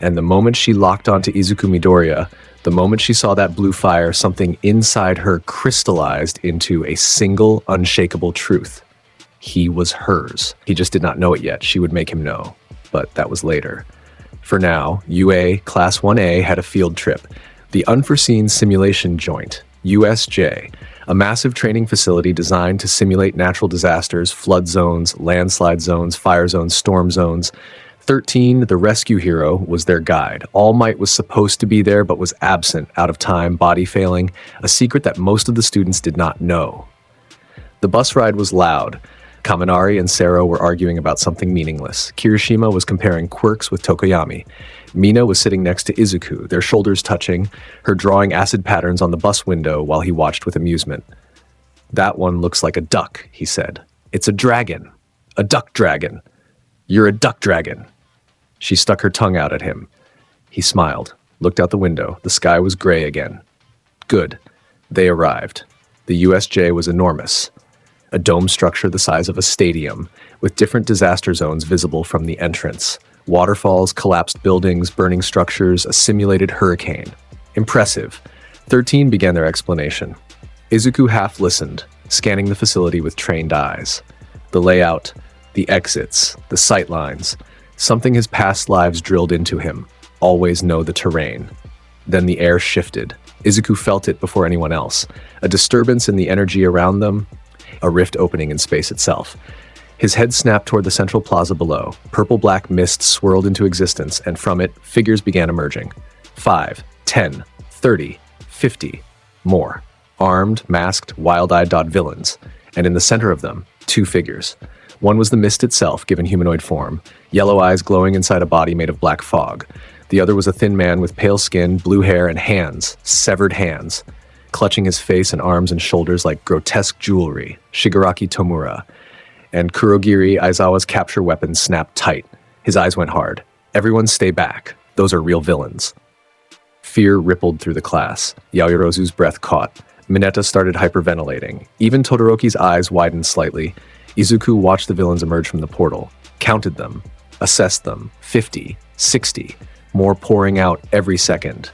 And the moment she locked onto Izuku Midoriya, the moment she saw that blue fire, something inside her crystallized into a single, unshakable truth. He was hers. He just did not know it yet. She would make him know. But that was later. For now, UA Class 1A had a field trip. The Unforeseen Simulation Joint, USJ, a massive training facility designed to simulate natural disasters, flood zones, landslide zones, fire zones, storm zones. 13, the rescue hero, was their guide. All Might was supposed to be there but was absent, out of time, body failing, a secret that most of the students did not know. The bus ride was loud. Kaminari and Sero were arguing about something meaningless. Kirishima was comparing quirks with Tokoyami. Mina was sitting next to Izuku, their shoulders touching, her drawing acid patterns on the bus window while he watched with amusement. That one looks like a duck, he said. It's a dragon. A duck dragon. You're a duck dragon. She stuck her tongue out at him. He smiled, looked out the window. The sky was gray again. Good. They arrived. The USJ was enormous. A dome structure the size of a stadium, with different disaster zones visible from the entrance. Waterfalls, collapsed buildings, burning structures, a simulated hurricane. Impressive. 13 began their explanation. Izuku half listened, scanning the facility with trained eyes. The layout, the exits, the sightlines. Something his past lives drilled into him. Always know the terrain. Then the air shifted. Izuku felt it before anyone else. A disturbance in the energy around them, a rift opening in space itself. His head snapped toward the central plaza below. Purple-black mist swirled into existence, and from it, figures began emerging. 5, 10, 30, 50, more. Armed, masked, wild-eyed villains. And in the center of them, 2 figures. One was the mist itself, given humanoid form, yellow eyes glowing inside a body made of black fog. The other was a thin man with pale skin, blue hair, and hands, severed hands. clutching his face and arms and shoulders like grotesque jewelry, Shigaraki Tomura. And Kurogiri Aizawa's capture weapon snapped tight. His eyes went hard. Everyone stay back. Those are real villains. Fear rippled through the class. Yaoyorozu's breath caught. Mineta started hyperventilating. Even Todoroki's eyes widened slightly. Izuku watched the villains emerge from the portal, counted them, assessed them. 50, 60, more pouring out every second.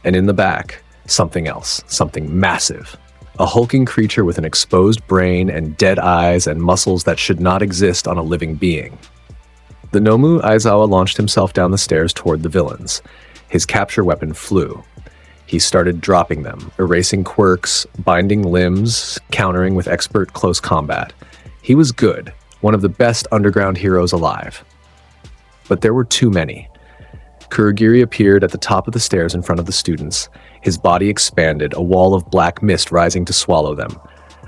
And in the back, something else, something massive. A hulking creature with an exposed brain and dead eyes and muscles that should not exist on a living being. The Nomu Aizawa launched himself down the stairs toward the villains. His capture weapon flew. He started dropping them, erasing quirks, binding limbs, countering with expert close combat. He was good, one of the best underground heroes alive. But there were too many. Kurogiri appeared at the top of the stairs in front of the students. His body expanded, a wall of black mist rising to swallow them.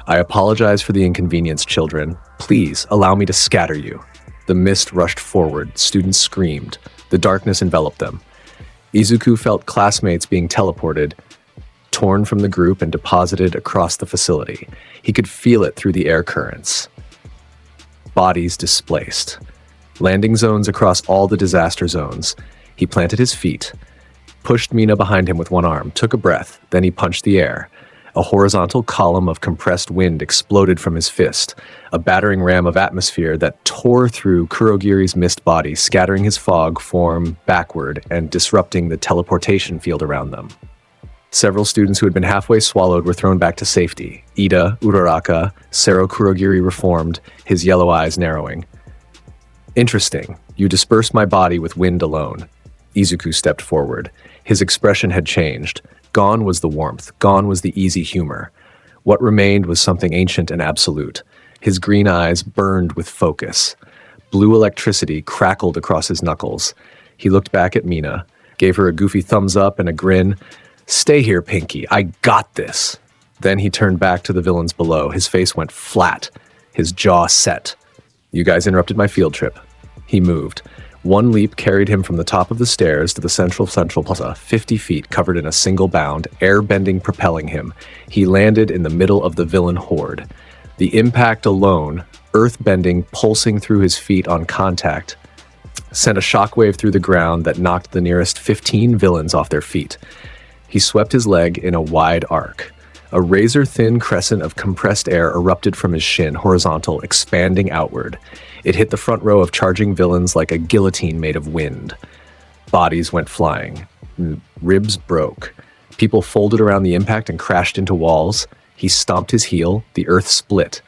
I apologize for the inconvenience, children. Please, allow me to scatter you. The mist rushed forward, students screamed. The darkness enveloped them. Izuku felt classmates being teleported, torn from the group and deposited across the facility. He could feel it through the air currents. Bodies displaced. Landing zones across all the disaster zones. He planted his feet, pushed Mina behind him with one arm, took a breath, then he punched the air. A horizontal column of compressed wind exploded from his fist, a battering ram of atmosphere that tore through Kurogiri's mist body, scattering his fog form backward and disrupting the teleportation field around them. Several students who had been halfway swallowed were thrown back to safety. Ida, Uraraka, Sero Kurogiri reformed, his yellow eyes narrowing. Interesting. You dispersed my body with wind alone. Izuku stepped forward. His expression had changed. Gone was the warmth. Gone was the easy humor. What remained was something ancient and absolute. His green eyes burned with focus. Blue electricity crackled across his knuckles. He looked back at Mina, gave her a goofy thumbs up and a grin. Stay here, Pinky. I got this. Then he turned back to the villains below. His face went flat. His jaw set. You guys interrupted my field trip. He moved. One leap carried him from the top of the stairs to the central plaza, 50 feet covered in a single bound, air-bending propelling him. He landed in the middle of the villain horde. The impact alone, earth-bending, pulsing through his feet on contact, sent a shockwave through the ground that knocked the nearest 15 villains off their feet. He swept his leg in a wide arc. A razor-thin crescent of compressed air erupted from his shin, horizontal, expanding outward. It hit the front row of charging villains like a guillotine made of wind. Bodies went flying. Ribs broke. People folded around the impact and crashed into walls. He stomped his heel. The earth split.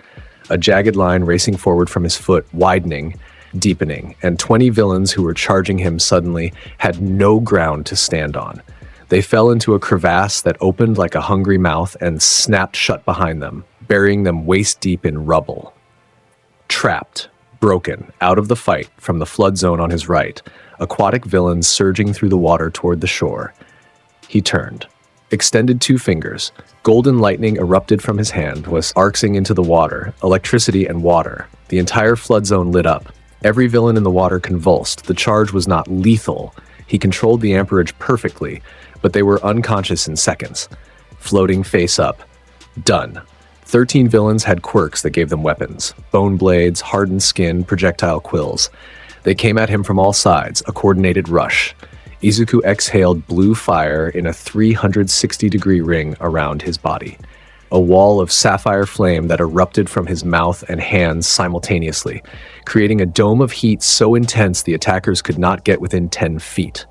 A jagged line racing forward from his foot, widening, deepening, and 20 villains who were charging him suddenly had no ground to stand on. They fell into a crevasse that opened like a hungry mouth and snapped shut behind them, burying them waist-deep in rubble. Trapped, broken, out of the fight from the flood zone on his right, aquatic villains surging through the water toward the shore. He turned, extended 2 fingers. Golden lightning erupted from his hand, was arcing into the water, electricity and water. The entire flood zone lit up. Every villain in the water convulsed. The charge was not lethal. He controlled the amperage perfectly, but they were unconscious in seconds. Floating face up. Done. 13 villains had quirks that gave them weapons. Bone blades, hardened skin, projectile quills. They came at him from all sides, a coordinated rush. Izuku exhaled blue fire in a 360-degree ring around his body. A wall of sapphire flame that erupted from his mouth and hands simultaneously, creating a dome of heat so intense the attackers could not get within 10 feet.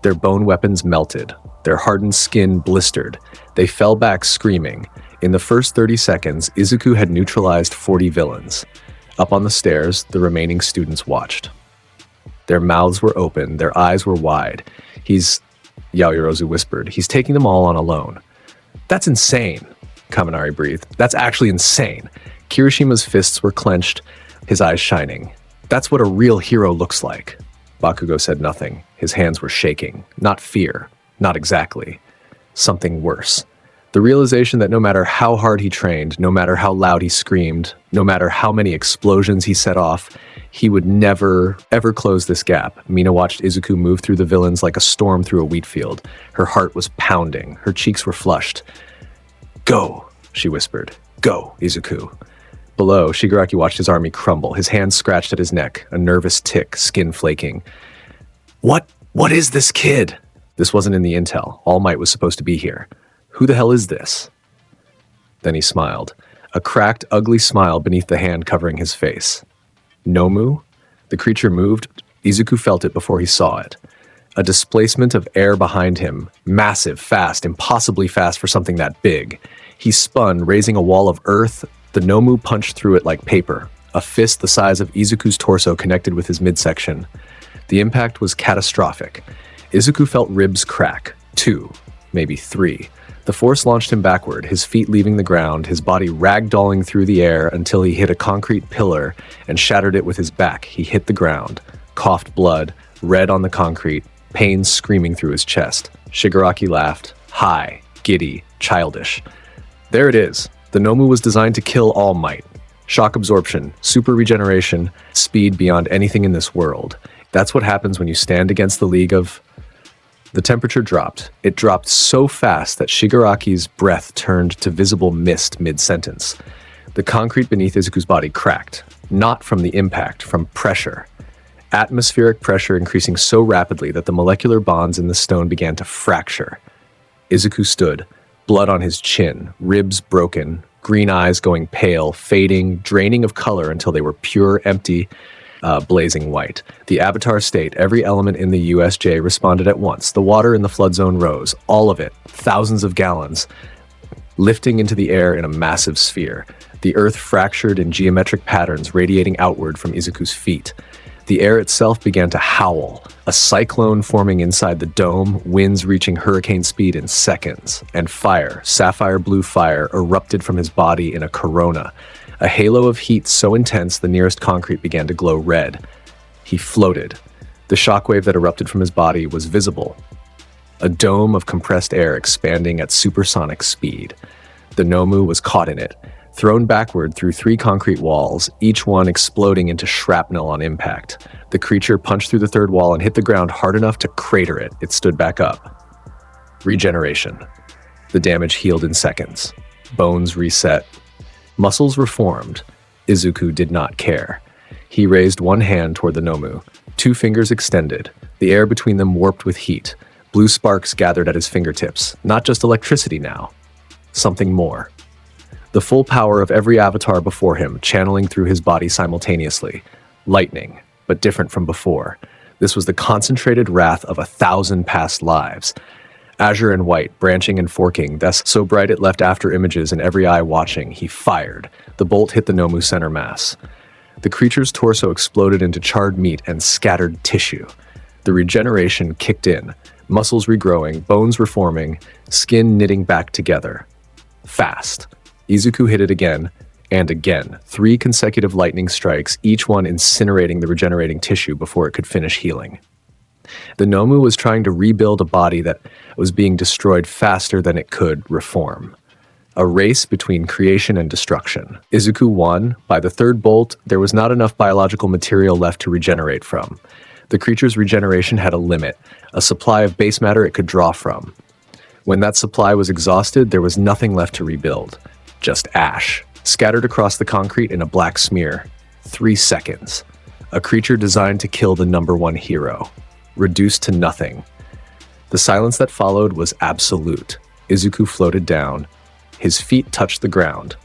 Their bone weapons melted. Their hardened skin blistered. They fell back screaming. In the first 30 seconds, Izuku had neutralized 40 villains. Up on the stairs, the remaining students watched. Their mouths were open, their eyes were wide. Yaoyorozu whispered, he's taking them all on alone. That's insane, Kaminari breathed. That's actually insane. Kirishima's fists were clenched, his eyes shining. That's what a real hero looks like. Bakugo said nothing. His hands were shaking. Not fear. Not exactly. Something worse. The realization that no matter how hard he trained, no matter how loud he screamed, no matter how many explosions he set off, he would never, ever close this gap. Mina watched Izuku move through the villains like a storm through a wheat field. Her heart was pounding. Her cheeks were flushed. "Go," she whispered. "Go, Izuku." Below, Shigaraki watched his army crumble, his hands scratched at his neck, a nervous tick, skin flaking. What is this kid? This wasn't in the intel. All Might was supposed to be here. Who the hell is this? Then he smiled. A cracked, ugly smile beneath the hand covering his face. Nomu? The creature moved. Izuku felt it before he saw it. A displacement of air behind him. Massive, fast, impossibly fast for something that big. He spun, raising a wall of earth. The Nomu punched through it like paper. A fist the size of Izuku's torso connected with his midsection. The impact was catastrophic. Izuku felt ribs crack. 2, maybe 3. The force launched him backward, his feet leaving the ground, his body ragdolling through the air until he hit a concrete pillar and shattered it with his back. He hit the ground, coughed blood, red on the concrete, pain screaming through his chest. Shigaraki laughed, high, giddy, childish. There it is. The Nomu was designed to kill All Might. Shock absorption, super regeneration, speed beyond anything in this world. That's what happens when you stand against the League of... The temperature dropped. It dropped so fast that Shigaraki's breath turned to visible mist mid-sentence. The concrete beneath Izuku's body cracked, not from the impact, from pressure. Atmospheric pressure increasing so rapidly that the molecular bonds in the stone began to fracture. Izuku stood, blood on his chin, ribs broken, green eyes going pale, fading, draining of color until they were pure, empty, blazing white. The avatar state, every element in the USJ responded at once. The water in the flood zone rose, all of it, thousands of gallons, lifting into the air in a massive sphere. The earth fractured in geometric patterns radiating outward from Izuku's feet. The air itself began to howl, a cyclone forming inside the dome, winds reaching hurricane speed in seconds, and fire, sapphire blue fire, erupted from his body in a corona. A halo of heat so intense the nearest concrete began to glow red. He floated. The shockwave that erupted from his body was visible. A dome of compressed air expanding at supersonic speed. The Nomu was caught in it, thrown backward through 3 concrete walls, each one exploding into shrapnel on impact. The creature punched through the 3rd wall and hit the ground hard enough to crater it. It stood back up. Regeneration. The damage healed in seconds. Bones reset. Muscles reformed. Izuku did not care. He raised one hand toward the Nomu, 2 fingers extended, the air between them warped with heat. Blue sparks gathered at his fingertips. Not just electricity now. Something more. The full power of every avatar before him, channeling through his body simultaneously. Lightning, but different from before. This was the concentrated wrath of 1,000 past lives. Azure and white, branching and forking, thus so bright it left after images in every eye watching. He fired. The bolt hit the Nomu center mass. The creature's torso exploded into charred meat and scattered tissue. The regeneration kicked in, muscles regrowing, bones reforming, skin knitting back together. Fast. Izuku hit it again, and again. 3 consecutive lightning strikes, each one incinerating the regenerating tissue before it could finish healing. The Nomu was trying to rebuild a body that was being destroyed faster than it could reform. A race between creation and destruction. Izuku won. By the 3rd bolt, there was not enough biological material left to regenerate from. The creature's regeneration had a limit, a supply of base matter it could draw from. When that supply was exhausted, there was nothing left to rebuild. Just ash, scattered across the concrete in a black smear. 3 seconds. A creature designed to kill the #1 hero. Reduced to nothing. The silence that followed was absolute. Izuku floated down. His feet touched the ground.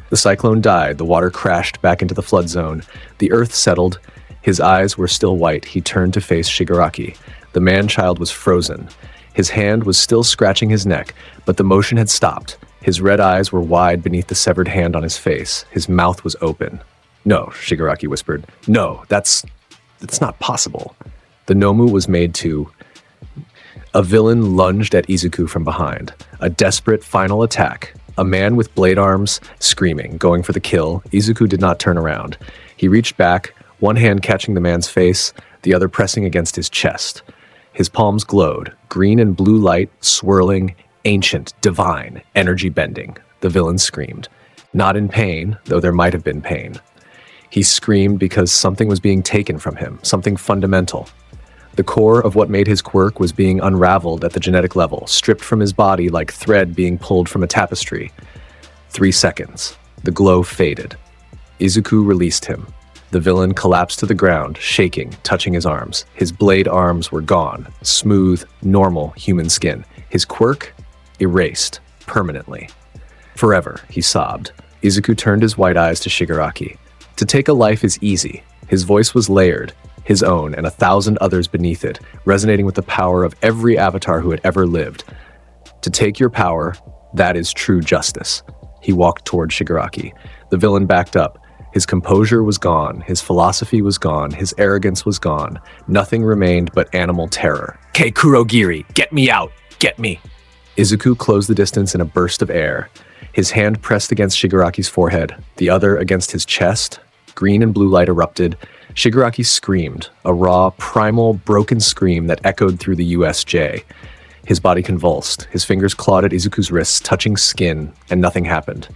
The cyclone died, the water crashed back into the flood zone. The earth settled. His eyes were still white. He turned to face Shigaraki. The man-child was frozen. His hand was still scratching his neck, but the motion had stopped. His red eyes were wide beneath the severed hand on his face. His mouth was open. "No," Shigaraki whispered. "No, that's not possible." The Nomu was made to... A villain lunged at Izuku from behind. A desperate final attack. A man with blade arms, screaming, going for the kill. Izuku did not turn around. He reached back, one hand catching the man's face, the other pressing against his chest. His palms glowed, green and blue light, swirling, ancient, divine, energy bending. The villain screamed. Not in pain, though there might have been pain. He screamed because something was being taken from him, something fundamental. The core of what made his quirk was being unraveled at the genetic level, stripped from his body like thread being pulled from a tapestry. 3 seconds. The glow faded. Izuku released him. The villain collapsed to the ground, shaking, touching his arms. His blade arms were gone. Smooth, normal human skin. His quirk? Erased. Permanently. Forever, he sobbed. Izuku turned his white eyes to Shigaraki. To take a life is easy. His voice was layered, his own and 1,000 others beneath it, resonating with the power of every avatar who had ever lived. To take your power, that is true justice. He walked toward Shigaraki. The villain backed up. His composure was gone, his philosophy was gone, his arrogance was gone. Nothing remained but animal terror. "Kei Kurogiri, get me out! Get me!" Izuku closed the distance in a burst of air. His hand pressed against Shigaraki's forehead, the other against his chest. Green and blue light erupted. Shigaraki screamed, a raw, primal, broken scream that echoed through the USJ. His body convulsed, his fingers clawed at Izuku's wrists, touching skin, and nothing happened.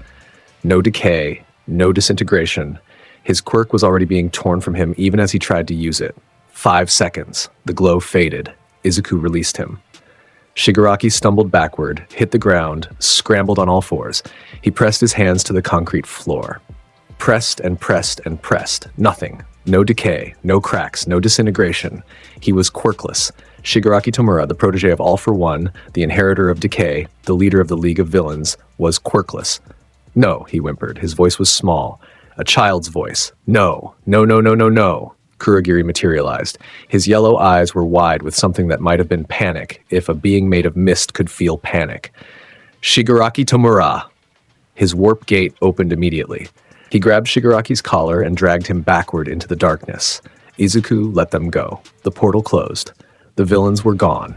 No decay, no disintegration. His quirk was already being torn from him even as he tried to use it. 5 seconds. The glow faded. Izuku released him. Shigaraki stumbled backward, hit the ground, scrambled on all fours. He pressed his hands to the concrete floor. Pressed and pressed and pressed. Nothing. No decay, no cracks, no disintegration. He was quirkless. Shigaraki Tomura, the protege of All for One, the inheritor of decay, the leader of the League of Villains, was quirkless. "No," he whimpered. His voice was small. A child's voice. "No, no, no, no, no, no." Kurogiri materialized. His yellow eyes were wide with something that might have been panic, if a being made of mist could feel panic. "Shigaraki Tomura." His warp gate opened immediately. He grabbed Shigaraki's collar and dragged him backward into the darkness. Izuku let them go. The portal closed. The villains were gone.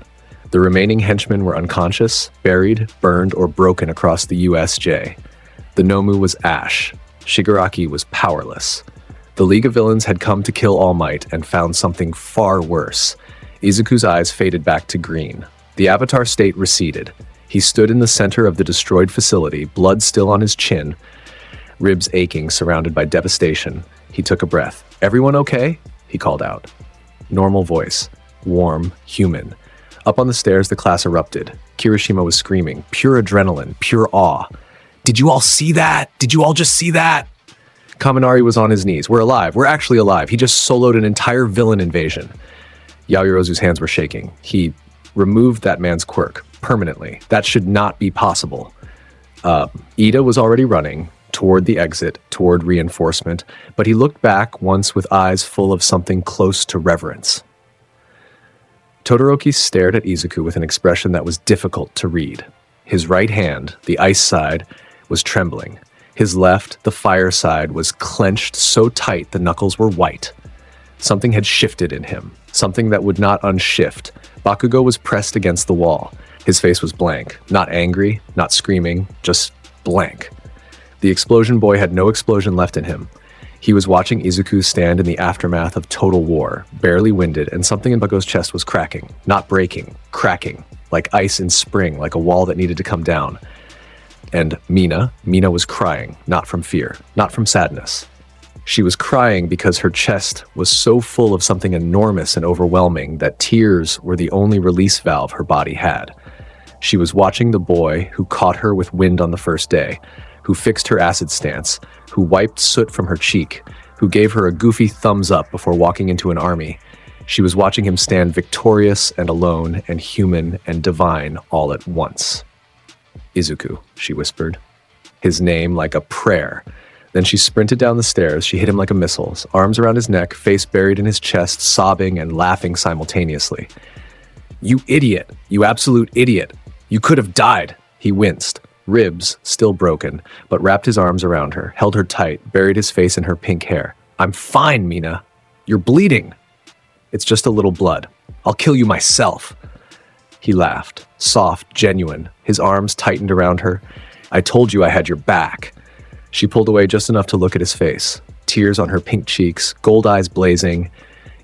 The remaining henchmen were unconscious, buried, burned, or broken across the USJ. The Nomu was ash. Shigaraki was powerless. The League of Villains had come to kill All Might and found something far worse. Izuku's eyes faded back to green. The avatar state receded. He stood in the center of the destroyed facility, blood still on his chin, ribs aching, surrounded by devastation. He took a breath. "Everyone okay?" he called out. Normal voice. Warm, human. Up on the stairs, the class erupted. Kirishima was screaming. Pure adrenaline, pure awe. "Did you all see that? Did you all just see that?" Kaminari was on his knees. "We're alive. We're actually alive. He just soloed an entire villain invasion." Yaoyorozu's hands were shaking. He removed that man's quirk permanently. That should not be possible. Ida was already running toward the exit, toward reinforcement, but he looked back once with eyes full of something close to reverence. Todoroki stared at Izuku with an expression that was difficult to read. His right hand, the ice side, was trembling. His left, the fire side, was clenched so tight the knuckles were white. Something had shifted in him, something that would not unshift. Bakugo was pressed against the wall. His face was blank, not angry, not screaming, just blank. The explosion boy had no explosion left in him. He was watching Izuku stand in the aftermath of total war, barely winded, and something in Bakugo's chest was cracking, not breaking, cracking, like ice in spring, like a wall that needed to come down. And Mina was crying, not from fear, not from sadness. She was crying because her chest was so full of something enormous and overwhelming that tears were the only release valve her body had. She was watching the boy who caught her with wind on the first day, who fixed her acid stance, who wiped soot from her cheek, who gave her a goofy thumbs up before walking into an army. She was watching him stand victorious and alone and human and divine all at once. "Izuku," she whispered. His name like a prayer. Then she sprinted down the stairs. She hit him like a missile, arms around his neck, face buried in his chest, sobbing and laughing simultaneously. "You idiot! You absolute idiot! You could have died!" He winced, ribs still broken, but wrapped his arms around her, held her tight, buried his face in her pink hair. "I'm fine, Mina. You're bleeding. It's just a little blood. I'll kill you myself." He laughed, soft, genuine. His arms tightened around her. "I told you I had your back." She pulled away just enough to look at his face. Tears on her pink cheeks, gold eyes blazing.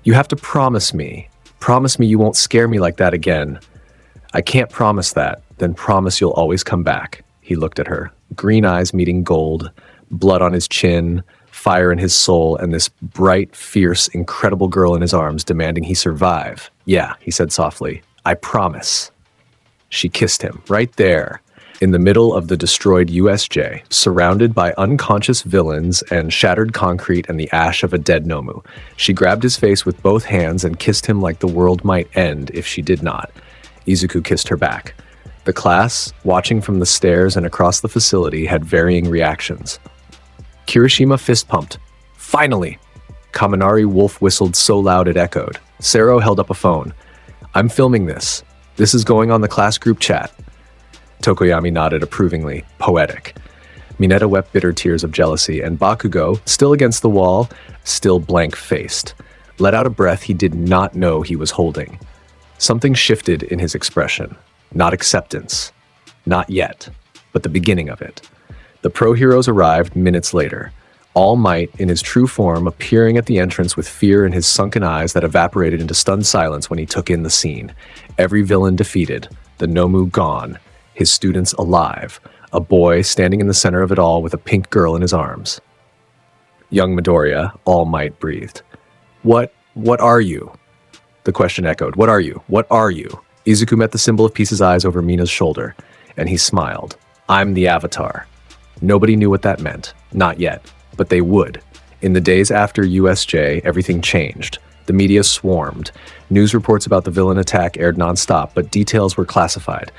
"You have to promise me. Promise me you won't scare me like that again." "I can't promise that. Then promise you'll always come back." He looked at her, green eyes meeting gold, blood on his chin, fire in his soul, and this bright, fierce, incredible girl in his arms demanding he survive. "Yeah," he said softly, "I promise." She kissed him, right there, in the middle of the destroyed USJ, surrounded by unconscious villains and shattered concrete and the ash of a dead Nomu. She grabbed his face with both hands and kissed him like the world might end if she did not. Izuku kissed her back. The class, watching from the stairs and across the facility, had varying reactions. Kirishima fist-pumped. "Finally!" Kaminari wolf whistled so loud it echoed. Sero held up a phone. "I'm filming this. This is going on the class group chat." Tokoyami nodded approvingly. Poetic. Mineta wept bitter tears of jealousy, and Bakugo, still against the wall, still blank-faced, let out a breath he did not know he was holding. Something shifted in his expression. Not acceptance. Not yet, but the beginning of it. The pro-heroes arrived minutes later. All Might, in his true form, appearing at the entrance with fear in his sunken eyes that evaporated into stunned silence when he took in the scene. Every villain defeated, the Nomu gone, his students alive, a boy standing in the center of it all with a pink girl in his arms. Young Midoriya, All Might breathed. What are you?" The question echoed. "What are you? What are you?" Izuku met the symbol of peace's eyes over Mina's shoulder, and he smiled. "I'm the Avatar." Nobody knew what that meant. Not yet. But they would. In the days after USJ, everything changed. The media swarmed. News reports about the villain attack aired nonstop, but details were classified.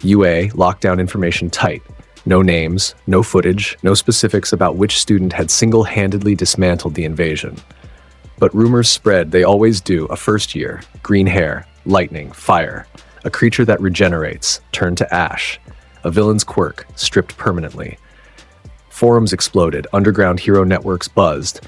UA locked down information tight. No names, no footage, no specifics about which student had single-handedly dismantled the invasion. But rumors spread, they always do, a first year, green hair, lightning, fire, a creature that regenerates, turned to ash, a villain's quirk, stripped permanently. Forums exploded, underground hero networks buzzed.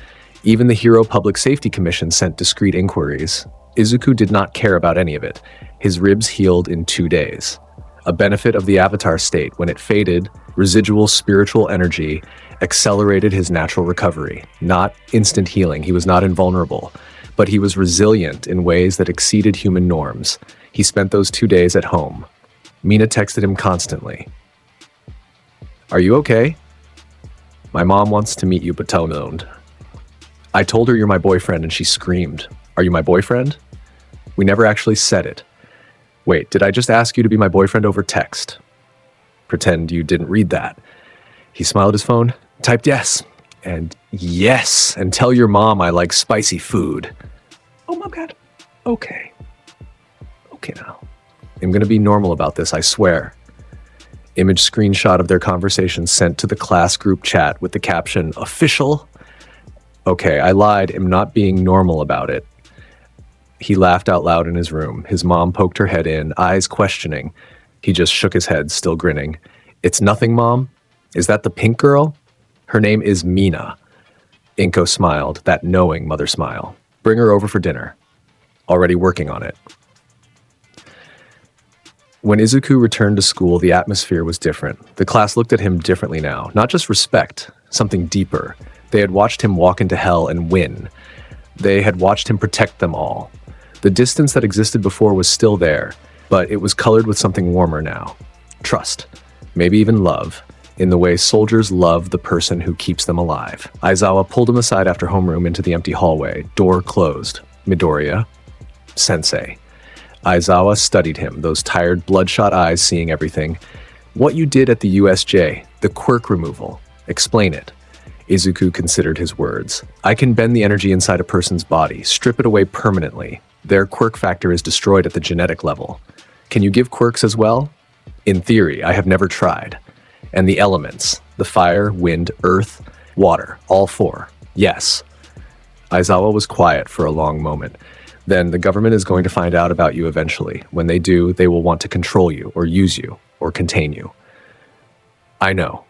Even the Hero Public Safety Commission sent discreet inquiries. Izuku did not care about any of it. His ribs healed in 2 days. A benefit of the Avatar state. When it faded, residual spiritual energy accelerated his natural recovery. Not instant healing, he was not invulnerable, but he was resilient in ways that exceeded human norms. He spent those 2 days at home. Mina texted him constantly. "Are you okay?" "My mom wants to meet you, but telephoned." "I told her you're my boyfriend and she screamed. Are you my boyfriend?" "We never actually said it." "Wait, did I just ask you to be my boyfriend over text?" "Pretend you didn't read that." He smiled at his phone, typed yes, and yes, and tell your mom I like spicy food. "Oh my God. Okay. Okay now. I'm gonna be normal about this, I swear." Image screenshot of their conversation sent to the class group chat with the caption, "Official." "Okay, I lied, am not being normal about it." He laughed out loud in his room. His mom poked her head in, eyes questioning. He just shook his head, still grinning. "It's nothing, Mom. Is that the pink girl?" "Her name is Mina." Inko smiled, that knowing mother smile. "Bring her over for dinner." "Already working on it." When Izuku returned to school, the atmosphere was different. The class looked at him differently now. Not just respect, something deeper. They had watched him walk into hell and win. They had watched him protect them all. The distance that existed before was still there, but it was colored with something warmer now. Trust. Maybe even love. In the way soldiers love the person who keeps them alive. Aizawa pulled him aside after homeroom into the empty hallway. Door closed. "Midoriya." "Sensei." Aizawa studied him, those tired, bloodshot eyes seeing everything. "What you did at the USJ, the quirk removal. Explain it." Izuku considered his words. "I can bend the energy inside a person's body, strip it away permanently. Their quirk factor is destroyed at the genetic level. Can you give quirks as well?" "In theory, I have never tried." "And the elements, the fire, wind, earth, water, all 4. "Yes." Aizawa was quiet for a long moment. "Then the government is going to find out about you eventually. When they do, they will want to control you, or use you, or contain you." "I know."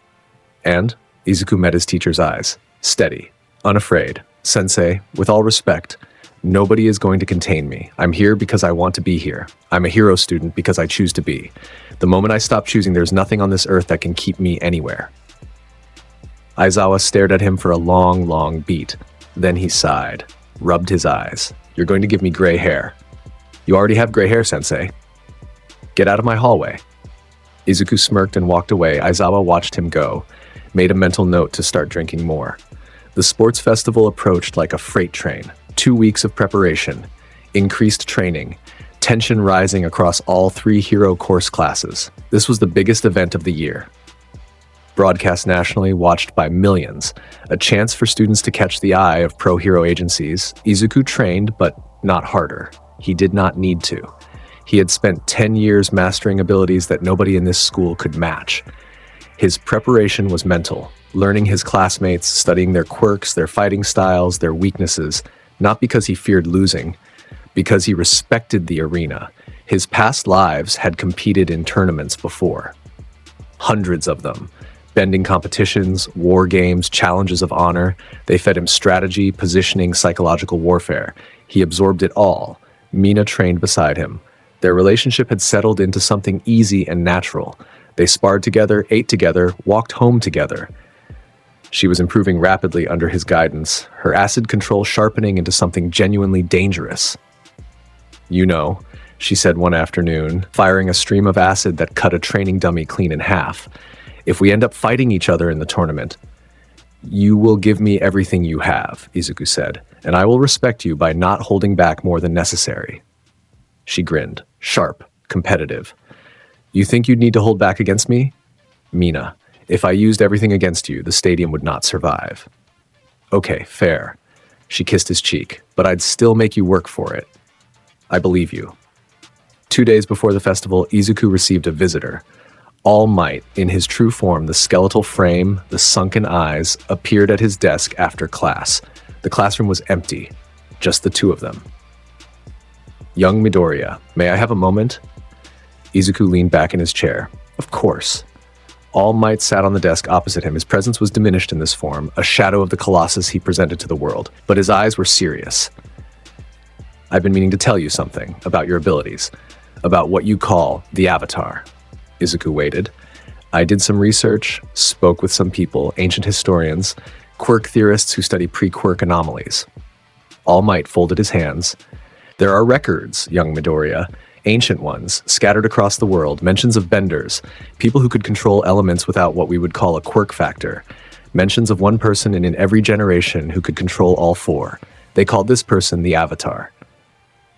"And?" Izuku met his teacher's eyes. Steady, unafraid. "Sensei, with all respect, nobody is going to contain me. I'm here because I want to be here. I'm a hero student because I choose to be. The moment I stop choosing, there's nothing on this earth that can keep me anywhere." Aizawa stared at him for a long, long beat. Then he sighed, rubbed his eyes. "You're going to give me gray hair." "You already have gray hair, Sensei." "Get out of my hallway." Izuku smirked and walked away. Aizawa watched him go, made a mental note to start drinking more. The sports festival approached like a freight train. 2 weeks of preparation, increased training, tension rising across all 3 hero course classes. This was the biggest event of the year. Broadcast nationally, watched by millions, a chance for students to catch the eye of pro-hero agencies. Izuku trained, but not harder. He did not need to. He had spent 10 years mastering abilities that nobody in this school could match. His preparation was mental, learning his classmates, studying their quirks, their fighting styles, their weaknesses, not because he feared losing, because he respected the arena. His past lives had competed in tournaments before. Hundreds of them. Bending competitions, war games, challenges of honor. They fed him strategy, positioning, psychological warfare. He absorbed it all. Mina trained beside him. Their relationship had settled into something easy and natural. They sparred together, ate together, walked home together. She was improving rapidly under his guidance, her acid control sharpening into something genuinely dangerous. "You know," she said one afternoon, firing a stream of acid that cut a training dummy clean in half. "If we end up fighting each other in the tournament, you will give me everything you have," Izuku said, "and I will respect you by not holding back more than necessary." She grinned, sharp, competitive. "You think you'd need to hold back against me?" "Mina, if I used everything against you, the stadium would not survive." "Okay, fair." She kissed his cheek, "But I'd still make you work for it." "I believe you." 2 days before the festival, Izuku received a visitor. All Might, in his true form, the skeletal frame, the sunken eyes, appeared at his desk after class. The classroom was empty, just the two of them. "Young Midoriya, may I have a moment?" Izuku leaned back in his chair. "Of course." All Might sat on the desk opposite him. His presence was diminished in this form, a shadow of the colossus he presented to the world, but his eyes were serious. "I've been meaning to tell you something about your abilities, about what you call the Avatar." Izuku waited. "I did some research, spoke with some people, ancient historians, quirk theorists who study pre-quirk anomalies." All Might folded his hands. "There are records, young Midoriya, ancient ones, scattered across the world, mentions of benders, people who could control elements without what we would call a quirk factor, mentions of one person in every generation who could control all 4. They called this person the Avatar."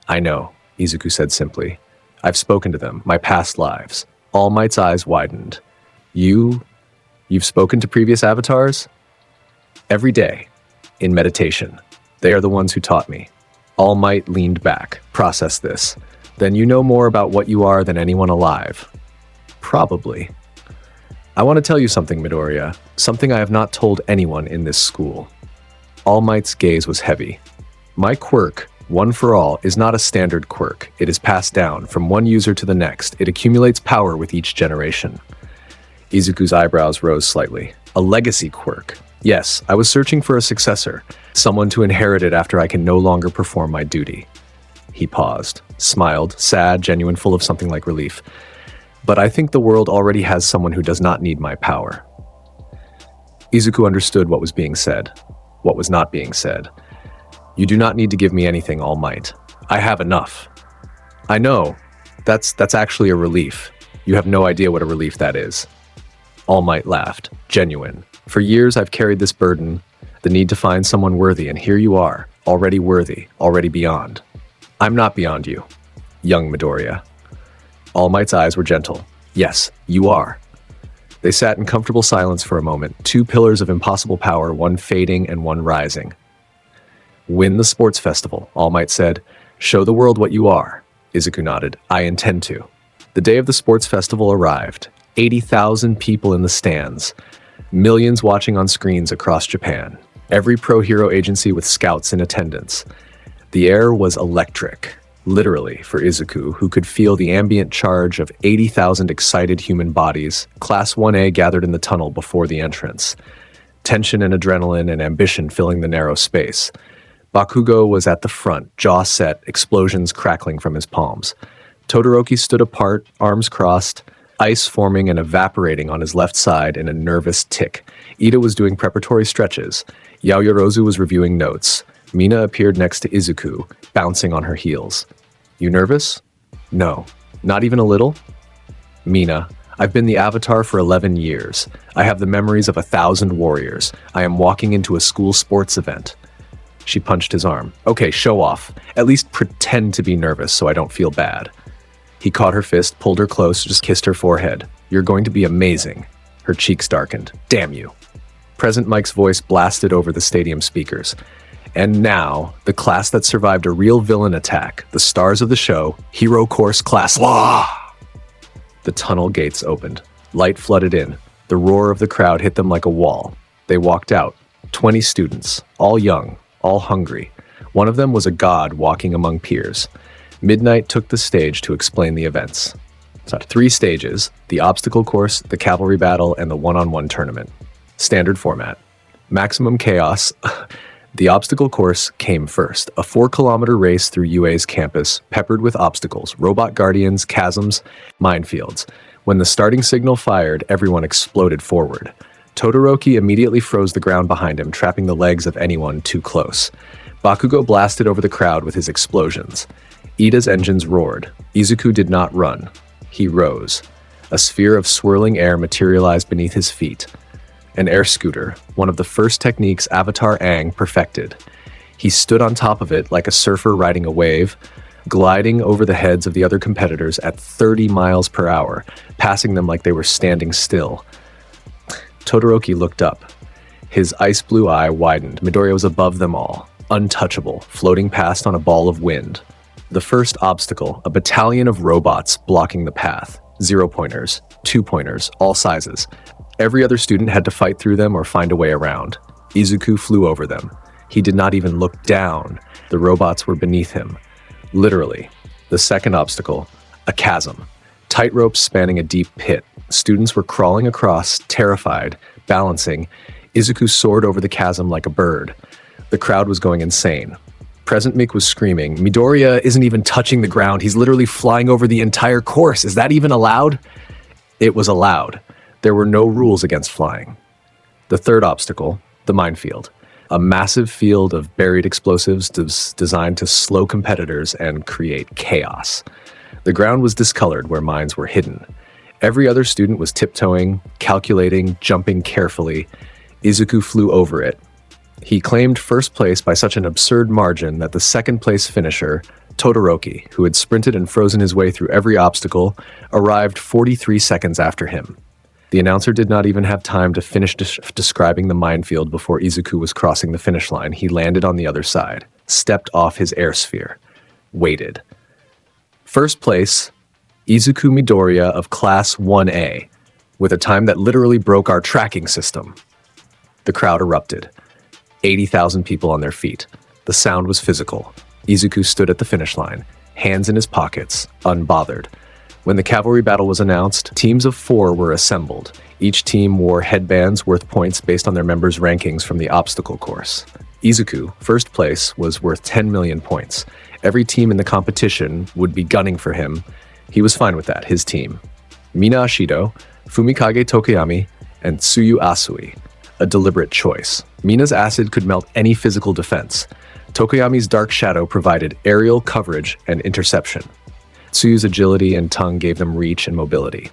"I know," Izuku said simply. "I've spoken to them, my past lives." All Might's eyes widened. You've spoken to previous avatars?" "Every day, in meditation. They are the ones who taught me." All Might leaned back. "Process this. Then you know more about what you are than anyone alive." "Probably." "I want to tell you something, Midoriya. Something I have not told anyone in this school." All Might's gaze was heavy. "My quirk, One for All, is not a standard quirk. It is passed down from one user to the next. It accumulates power with each generation." Izuku's eyebrows rose slightly. "A legacy quirk. Yes, I was searching for a successor, someone to inherit it after I can no longer perform my duty." He paused, smiled, sad, genuine, full of something like relief. "But I think the world already has someone who does not need my power." Izuku understood what was being said, what was not being said. "You do not need to give me anything, All Might. I have enough." "I know. That's actually a relief. You have no idea what a relief that is." All Might laughed, genuine. "For years I've carried this burden, the need to find someone worthy, and here you are, already worthy, already beyond." "I'm not beyond you, young Midoriya." All Might's eyes were gentle. "Yes, you are." They sat in comfortable silence for a moment, 2 pillars of impossible power, one fading and one rising. "Win the sports festival," All Might said. "Show the world what you are." Izuku nodded. "I intend to." The day of the sports festival arrived. 80,000 people in the stands. Millions watching on screens across Japan. Every pro-hero agency with scouts in attendance. The air was electric, literally, for Izuku, who could feel the ambient charge of 80,000 excited human bodies. Class 1A gathered in the tunnel before the entrance. Tension and adrenaline and ambition filling the narrow space. Bakugo was at the front, jaw set, explosions crackling from his palms. Todoroki stood apart, arms crossed, ice forming and evaporating on his left side in a nervous tick. Ida was doing preparatory stretches. Yaoyorozu was reviewing notes. Mina appeared next to Izuku, bouncing on her heels. "You nervous?" "No. Not even a little?" "Mina, I've been the avatar for 11 years. I have the memories of 1,000 warriors. I am walking into a school sports event. She punched his arm. Okay, show off. At least pretend to be nervous so I don't feel bad. He caught her fist, pulled her close, just kissed her forehead. You're going to be amazing. Her cheeks darkened. Damn you. Present Mike's voice blasted over the stadium speakers. And now, the class that survived a real villain attack, the stars of the show, Hero Course Class. Wah! The tunnel gates opened. Light flooded in. The roar of the crowd hit them like a wall. They walked out. 20 students, all young, all hungry. One of them was a god walking among peers. Midnight took the stage to explain the events. So 3 stages: the obstacle course, the cavalry battle, and the one-on-one tournament. Standard format. Maximum chaos. The obstacle course came first, a 4-kilometer race through UA's campus, peppered with obstacles, robot guardians, chasms, minefields. When the starting signal fired, everyone exploded forward. Todoroki immediately froze the ground behind him, trapping the legs of anyone too close. Bakugo blasted over the crowd with his explosions. Ida's engines roared. Izuku did not run. He rose. A sphere of swirling air materialized beneath his feet. An air scooter, one of the first techniques Avatar Aang perfected. He stood on top of it like a surfer riding a wave, gliding over the heads of the other competitors at 30 miles per hour, passing them like they were standing still. Todoroki looked up. His ice blue eye widened. Midoriya was above them all, untouchable, floating past on a ball of wind. The first obstacle, a battalion of robots blocking the path. 0-pointers, 2-pointers, all sizes. Every other student had to fight through them or find a way around. Izuku flew over them. He did not even look down. The robots were beneath him. Literally. The second obstacle, a chasm. Tight ropes spanning a deep pit. Students were crawling across, terrified, balancing. Izuku soared over the chasm like a bird. The crowd was going insane. Present Mick was screaming, Midoriya isn't even touching the ground. He's literally flying over the entire course. Is that even allowed? It was allowed. There were no rules against flying. The third obstacle, the minefield. A massive field of buried explosives designed to slow competitors and create chaos. The ground was discolored where mines were hidden. Every other student was tiptoeing, calculating, jumping carefully. Izuku flew over it. He claimed first place by such an absurd margin that the second-place finisher, Todoroki, who had sprinted and frozen his way through every obstacle, arrived 43 seconds after him. The announcer did not even have time to finish describing the minefield before Izuku was crossing the finish line. He landed on the other side, stepped off his air sphere, waited. First place, Izuku Midoriya of Class 1A, with a time that literally broke our tracking system. The crowd erupted. 80,000 people on their feet. The sound was physical. Izuku stood at the finish line, hands in his pockets, unbothered. When the cavalry battle was announced, teams of 4 were assembled. Each team wore headbands worth points based on their members' rankings from the obstacle course. Izuku, first place, was worth 10 million points. Every team in the competition would be gunning for him. He was fine with that, his team. Mina Ashido, Fumikage Tokoyami, and Tsuyu Asui. A deliberate choice. Mina's acid could melt any physical defense. Tokoyami's dark shadow provided aerial coverage and interception. Tsuyu's agility and tongue gave them reach and mobility.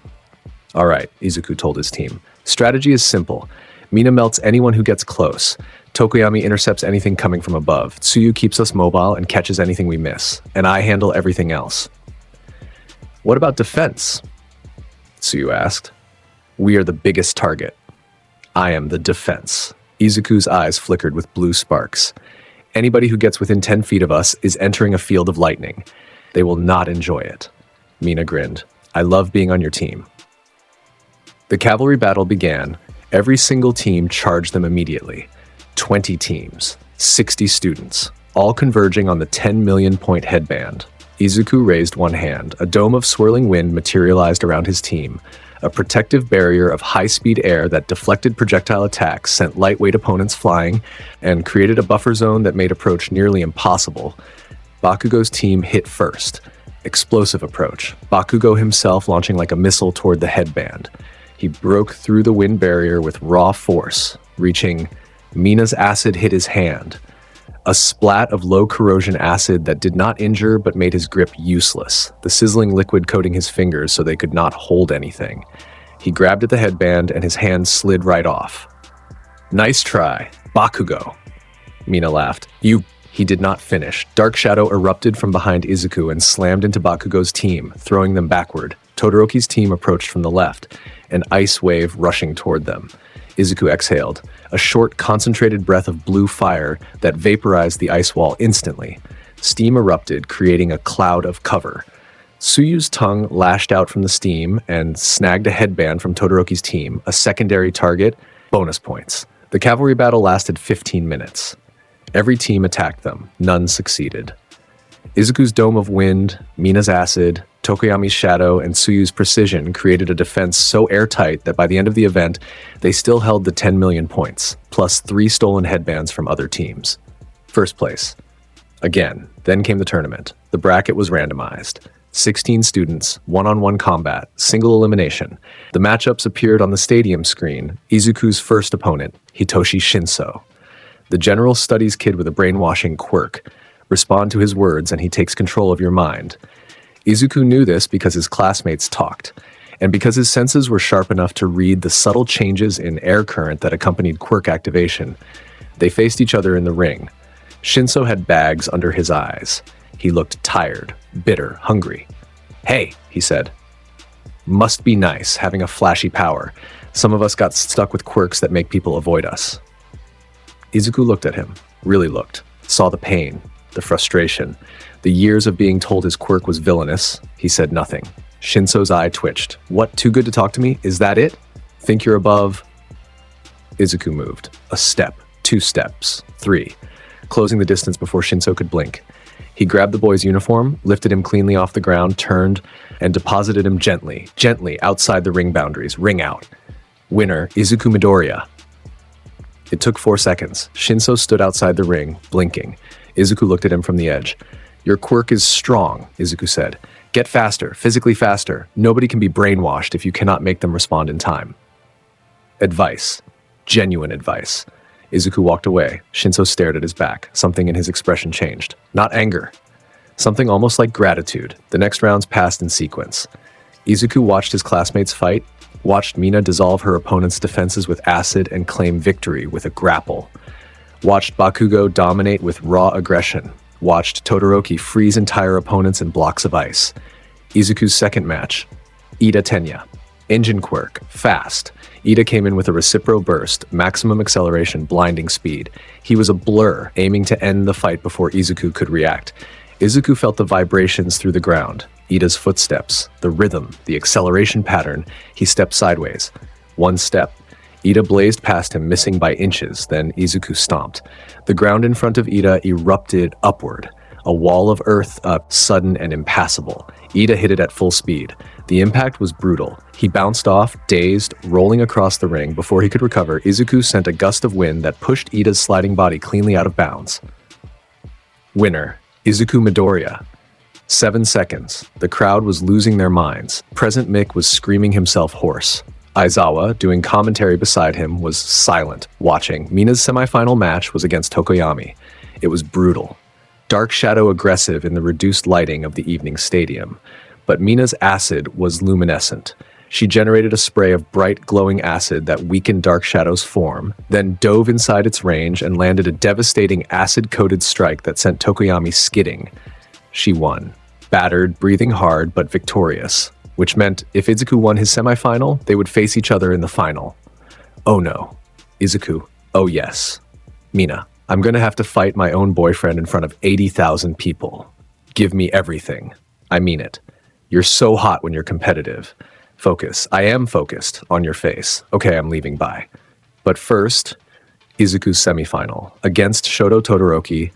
All right, Izuku told his team. Strategy is simple. Mina melts anyone who gets close. Tokoyami intercepts anything coming from above. Tsuyu keeps us mobile and catches anything we miss. And I handle everything else. What about defense? Tsuyu asked. We are the biggest target. I am the defense. Izuku's eyes flickered with blue sparks. Anybody who gets within 10 feet of us is entering a field of lightning. They will not enjoy it. Mina grinned. I love being on your team. The cavalry battle began. Every single team charged them immediately. 20 teams, 60 students, all converging on the 10 million point headband. Izuku raised one hand. A dome of swirling wind materialized around his team. A protective barrier of high-speed air that deflected projectile attacks, sent lightweight opponents flying, and created a buffer zone that made approach nearly impossible. Bakugo's team hit first. Explosive approach. Bakugo himself launching like a missile toward the headband. He broke through the wind barrier with raw force, reaching. Mina's acid hit his hand. A splat of low corrosion acid that did not injure but made his grip useless, the sizzling liquid coating his fingers so they could not hold anything. He grabbed at the headband and his hand slid right off. Nice try, Bakugo. Mina laughed. He did not finish. Dark Shadow erupted from behind Izuku and slammed into Bakugo's team, throwing them backward. Todoroki's team approached from the left, an ice wave rushing toward them. Izuku exhaled, a short, concentrated breath of blue fire that vaporized the ice wall instantly. Steam erupted, creating a cloud of cover. Tsuyu's tongue lashed out from the steam and snagged a headband from Todoroki's team, a secondary target, bonus points. The cavalry battle lasted 15 minutes. Every team attacked them. None succeeded. Izuku's Dome of Wind, Mina's Acid, Tokoyami's Shadow, and Tsuyu's Precision created a defense so airtight that by the end of the event, they still held the 10 million points, plus 3 stolen headbands from other teams. First place. Again, then came the tournament. The bracket was randomized. 16 students, one-on-one combat, single elimination. The matchups appeared on the stadium screen. Izuku's first opponent, Hitoshi Shinso. The general studies kid with a brainwashing quirk. Respond to his words and he takes control of your mind. Izuku knew this because his classmates talked, and because his senses were sharp enough to read the subtle changes in air current that accompanied quirk activation. They faced each other in the ring. Shinso had bags under his eyes. He looked tired, bitter, hungry. "Hey," he said. "Must be nice, having a flashy power. Some of us got stuck with quirks that make people avoid us." Izuku looked at him, really looked, saw the pain, the frustration, the years of being told his quirk was villainous. He said nothing. Shinso's eye twitched. "What, too good to talk to me? Is that it? Think you're above?" Izuku moved. A step, 2 steps, 3, closing the distance before Shinso could blink. He grabbed the boy's uniform, lifted him cleanly off the ground, turned, and deposited him gently outside the ring boundaries. Ring out. Winner, Izuku Midoriya. It took 4 seconds. Shinso stood outside the ring, blinking. Izuku looked at him from the edge. "Your quirk is strong," Izuku said. "Get faster, physically faster. Nobody can be brainwashed if you cannot make them respond in time." Advice. Genuine advice. Izuku walked away. Shinso stared at his back. Something in his expression changed. Not anger. Something almost like gratitude. The next rounds passed in sequence. Izuku watched his classmates fight, watched Mina dissolve her opponent's defenses with acid and claim victory with a grapple. Watched Bakugo dominate with raw aggression. Watched Todoroki freeze entire opponents in blocks of ice. Izuku's second match. Ida Tenya. Engine quirk. Fast. Ida came in with a recipro burst, maximum acceleration, blinding speed. He was a blur, aiming to end the fight before Izuku could react. Izuku felt the vibrations through the ground. Ida's footsteps, the rhythm, the acceleration pattern. He stepped sideways. 1 step. Ida blazed past him, missing by inches, then Izuku stomped. The ground in front of Ida erupted upward. A wall of earth up, sudden and impassable. Ida hit it at full speed. The impact was brutal. He bounced off, dazed, rolling across the ring. Before he could recover, Izuku sent a gust of wind that pushed Ida's sliding body cleanly out of bounds. Winner, Izuku Midoriya. 7 seconds. The crowd was losing their minds. Present Mick was screaming himself hoarse. Aizawa, doing commentary beside him, was silent, watching. Mina's semifinal match was against Tokoyami. It was brutal. Dark Shadow aggressive in the reduced lighting of the evening stadium. But Mina's acid was luminescent. She generated a spray of bright, glowing acid that weakened Dark Shadow's form, then dove inside its range and landed a devastating acid-coated strike that sent Tokoyami skidding. She won. Battered, breathing hard, but victorious. Which meant if Izuku won his semifinal, they would face each other in the final. Oh no. Izuku. Oh yes. Mina. I'm gonna have to fight my own boyfriend in front of 80,000 people. Give me everything. I mean it. You're so hot when you're competitive. Focus. I am focused on your face. Okay, I'm leaving. Bye. But first, Izuku's semifinal. Against Shoto Todoroki,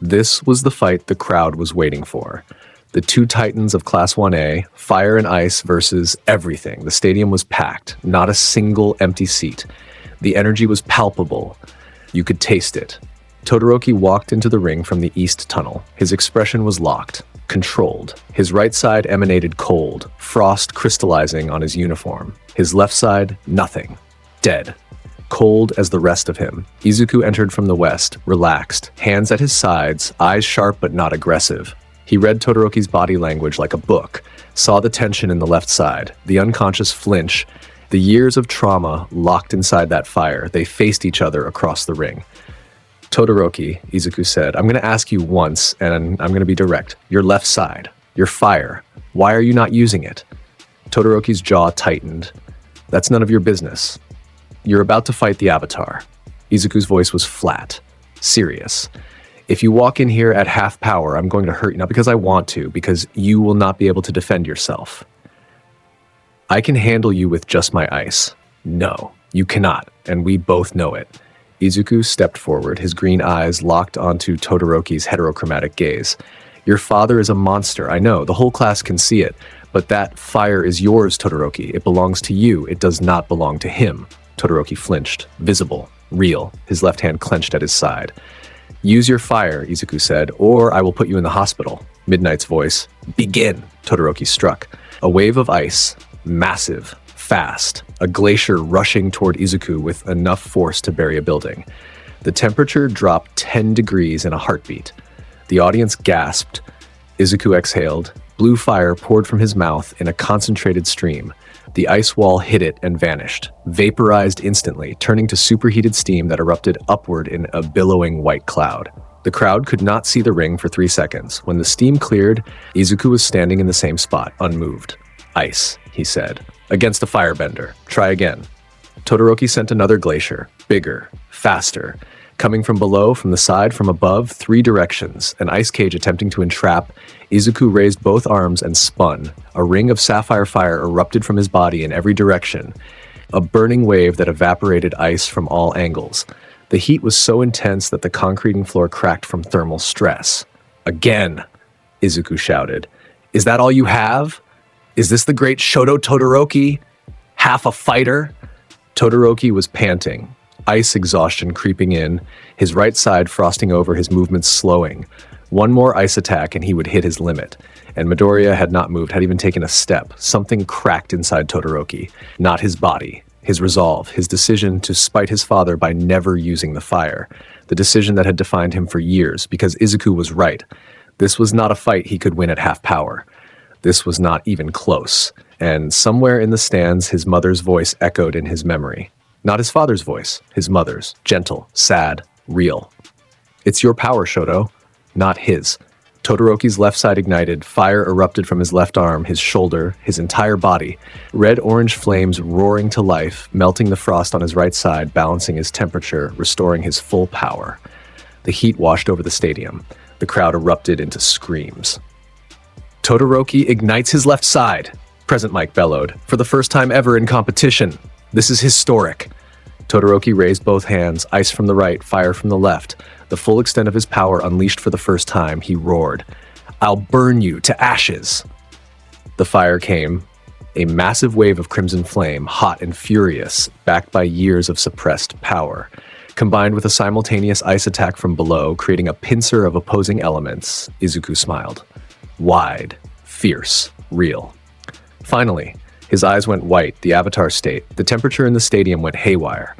this was the fight the crowd was waiting for. The 2 titans of Class 1A, fire and ice versus everything. The stadium was packed, not a single empty seat. The energy was palpable. You could taste it. Todoroki walked into the ring from the east tunnel. His expression was locked, controlled. His right side emanated cold, frost crystallizing on his uniform. His left side, nothing. Dead. Cold as the rest of him. Izuku entered from the west, relaxed, hands at his sides, eyes sharp but not aggressive. He read Todoroki's body language like a book, saw the tension in the left side, the unconscious flinch, The years of trauma locked inside that fire, they faced each other across the ring. "Todoroki," Izuku said, "I'm going to ask you once, and I'm going to be direct. Your left side, your fire, why are you not using it?" Todoroki's jaw tightened. "That's none of your business. You're about to fight the Avatar." Izuku's voice was flat, serious. "If you walk in here at half power, I'm going to hurt you, not because I want to, because you will not be able to defend yourself. I can handle you with just my ice." "No, you cannot, and we both know it." Izuku stepped forward, his green eyes locked onto Todoroki's heterochromatic gaze. "Your father is a monster, I know, the whole class can see it, but that fire is yours, Todoroki. It belongs to you, it does not belong to him." Todoroki flinched, visible, real, his left hand clenched at his side. "Use your fire," Izuku said, "or I will put you in the hospital." Midnight's voice. "Begin," Todoroki struck. A wave of ice, massive, fast, a glacier rushing toward Izuku with enough force to bury a building. The temperature dropped 10 degrees in a heartbeat. The audience gasped. Izuku exhaled. Blue fire poured from his mouth in a concentrated stream. The ice wall hit it and vanished, vaporized instantly, turning to superheated steam that erupted upward in a billowing white cloud. The crowd could not see the ring for 3 seconds. When the steam cleared, Izuku was standing in the same spot, unmoved. "Ice," he said. "Against a firebender. Try again." Todoroki sent another glacier, bigger, faster. Coming from below, from the side, from above, 3 directions, an ice cage attempting to entrap, Izuku raised both arms and spun. A ring of sapphire fire erupted from his body in every direction, a burning wave that evaporated ice from all angles. The heat was so intense that the concreting floor cracked from thermal stress. "Again!" Izuku shouted. "Is that all you have? Is this the great Shoto Todoroki? Half a fighter?" Todoroki was panting, ice exhaustion creeping in, his right side frosting over, his movements slowing. One more ice attack and he would hit his limit. And Midoriya had not moved, had even taken a step. Something cracked inside Todoroki. Not his body, his resolve, his decision to spite his father by never using the fire. The decision that had defined him for years, because Izuku was right. This was not a fight he could win at half power. This was not even close. And somewhere in the stands, his mother's voice echoed in his memory. Not his father's voice, his mother's, gentle, sad, real. "It's your power, Shoto." Not his. Todoroki's left side ignited, fire erupted from his left arm, his shoulder, his entire body. Red-orange flames roaring to life, melting the frost on his right side, balancing his temperature, restoring his full power. The heat washed over the stadium. The crowd erupted into screams. "Todoroki ignites his left side," Present Mike bellowed, "for the first time ever in competition. This is historic." Todoroki raised both hands, ice from the right, fire from the left. The full extent of his power unleashed for the first time, he roared, "I'll burn you to ashes." The fire came, a massive wave of crimson flame, hot and furious, backed by years of suppressed power. Combined with a simultaneous ice attack from below, creating a pincer of opposing elements, Izuku smiled. Wide, fierce, real. Finally, his eyes went white, the avatar state. The temperature in the stadium went haywire.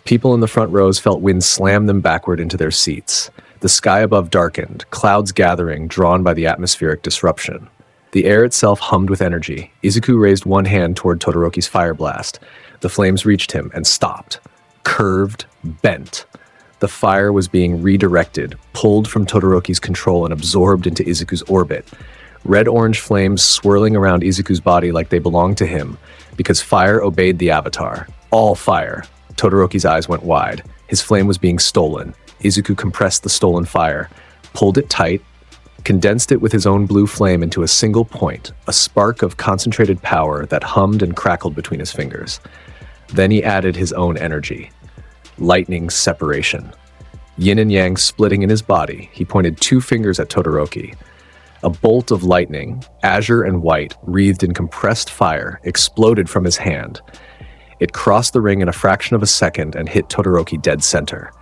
People in the front rows felt wind slam them backward into their seats. The sky above darkened, clouds gathering, drawn by the atmospheric disruption. The air itself hummed with energy. Izuku raised one hand toward Todoroki's fire blast. The flames reached him and stopped. Curved, bent. The fire was being redirected, pulled from Todoroki's control and absorbed into Izuku's orbit. Red-orange flames swirling around Izuku's body like they belonged to him, because fire obeyed the avatar. All fire. Todoroki's eyes went wide. His flame was being stolen. Izuku compressed the stolen fire, pulled it tight, condensed it with his own blue flame into a single point, a spark of concentrated power that hummed and crackled between his fingers. Then he added his own energy. Lightning separation. Yin and yang splitting in his body, he pointed two fingers at Todoroki. A bolt of lightning, azure and white, wreathed in compressed fire, exploded from his hand. It crossed the ring in a fraction of a second and hit Todoroki dead center.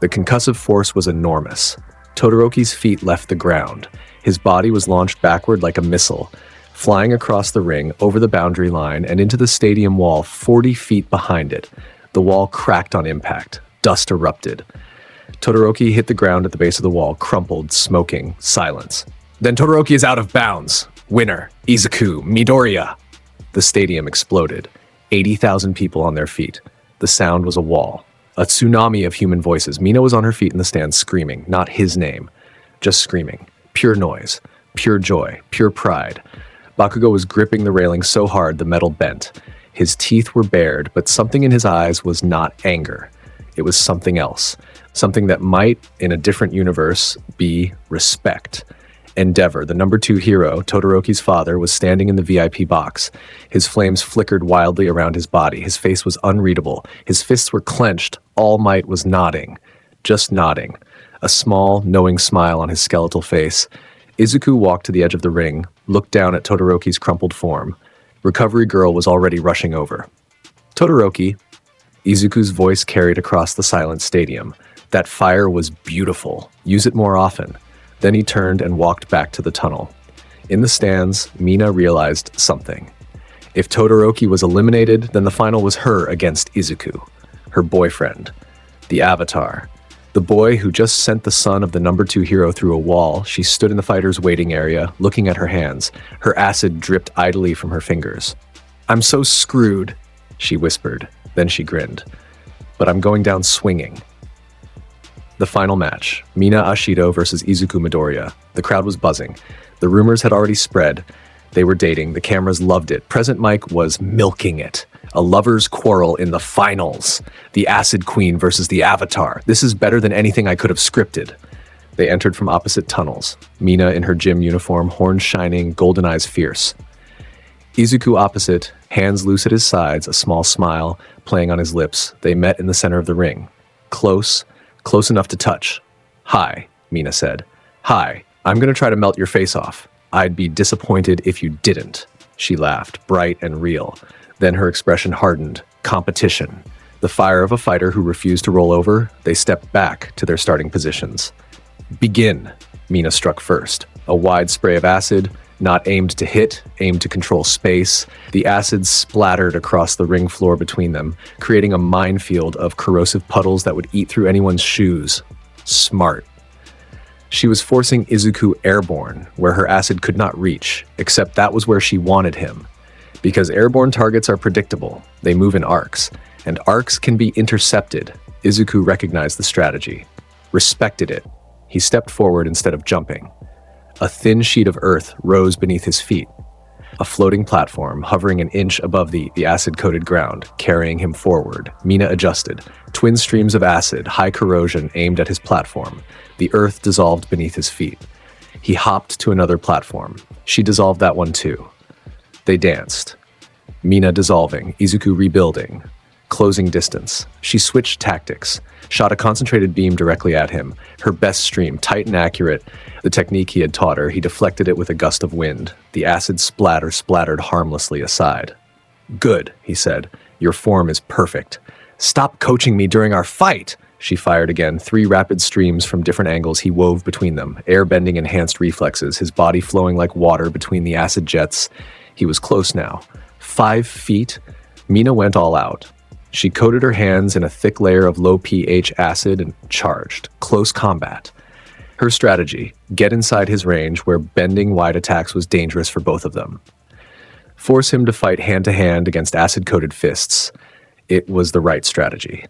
The concussive force was enormous. Todoroki's feet left the ground. His body was launched backward like a missile, flying across the ring, over the boundary line, and into the stadium wall 40 feet behind it. The wall cracked on impact. Dust erupted. Todoroki hit the ground at the base of the wall, crumpled, smoking, silence. Then Todoroki is out of bounds. Winner, Izuku Midoriya. The stadium exploded. 80,000 people on their feet. The sound was a wall. A tsunami of human voices. Mina was on her feet in the stands screaming, not his name, just screaming. Pure noise, pure joy, pure pride. Bakugo was gripping the railing so hard the metal bent. His teeth were bared, but something in his eyes was not anger. It was something else. Something that might, in a different universe, be respect. Endeavor, the number 2 hero, Todoroki's father, was standing in the VIP box. His flames flickered wildly around his body. His face was unreadable. His fists were clenched. All Might was nodding. Just nodding. A small, knowing smile on his skeletal face. Izuku walked to the edge of the ring, looked down at Todoroki's crumpled form. Recovery Girl was already rushing over. Todoroki, Izuku's voice carried across the silent stadium. That fire was beautiful. Use it more often. Then he turned and walked back to the tunnel. In the stands, Mina realized something. If Todoroki was eliminated, then the final was her against Izuku, her boyfriend, the Avatar. The boy who just sent the son of the number 2 hero through a wall. She stood in the fighter's waiting area, looking at her hands. Her acid dripped idly from her fingers. "I'm so screwed," she whispered. Then she grinned. "But I'm going down swinging." The final match, Mina Ashido versus Izuku Midoriya. The crowd was buzzing. The rumors had already spread. They were dating. The cameras loved it. Present Mike was milking it. A lover's quarrel in the finals. The Acid Queen versus the Avatar. This is better than anything I could have scripted. They entered from opposite tunnels. Mina in her gym uniform, horns shining, golden eyes fierce. Izuku opposite, hands loose at his sides, a small smile playing on his lips. They met in the center of the ring. Close enough to touch. "Hi," Mina said. "Hi, I'm gonna try to melt your face off. I'd be disappointed if you didn't." She laughed, bright and real. Then her expression hardened. Competition. The fire of a fighter who refused to roll over. They stepped back to their starting positions. "Begin," Mina struck first. A wide spray of acid, not aimed to hit, aimed to control space. The acid splattered across the ring floor between them, creating a minefield of corrosive puddles that would eat through anyone's shoes. Smart. She was forcing Izuku airborne, where her acid could not reach, except that was where she wanted him. Because airborne targets are predictable, they move in arcs, and arcs can be intercepted. Izuku recognized the strategy, respected it. He stepped forward instead of jumping. A thin sheet of earth rose beneath his feet. A floating platform hovering an inch above the acid-coated ground, carrying him forward. Mina adjusted. Twin streams of acid, high corrosion aimed at his platform. The earth dissolved beneath his feet. He hopped to another platform. She dissolved that one too. They danced. Mina dissolving, Izuku rebuilding. Closing distance. She switched tactics. Shot a concentrated beam directly at him. Her best stream, tight and accurate. The technique he had taught her, he deflected it with a gust of wind. The acid splattered harmlessly aside. "Good," he said. "Your form is perfect." "Stop coaching me during our fight!" She fired again, 3 rapid streams from different angles he wove between them, air-bending enhanced reflexes, his body flowing like water between the acid jets. He was close now. 5 feet. Mina went all out. She coated her hands in a thick layer of low pH acid and charged. Close combat. Her strategy, get inside his range where bending wide attacks was dangerous for both of them. Force him to fight hand-to-hand against acid-coated fists. It was the right strategy.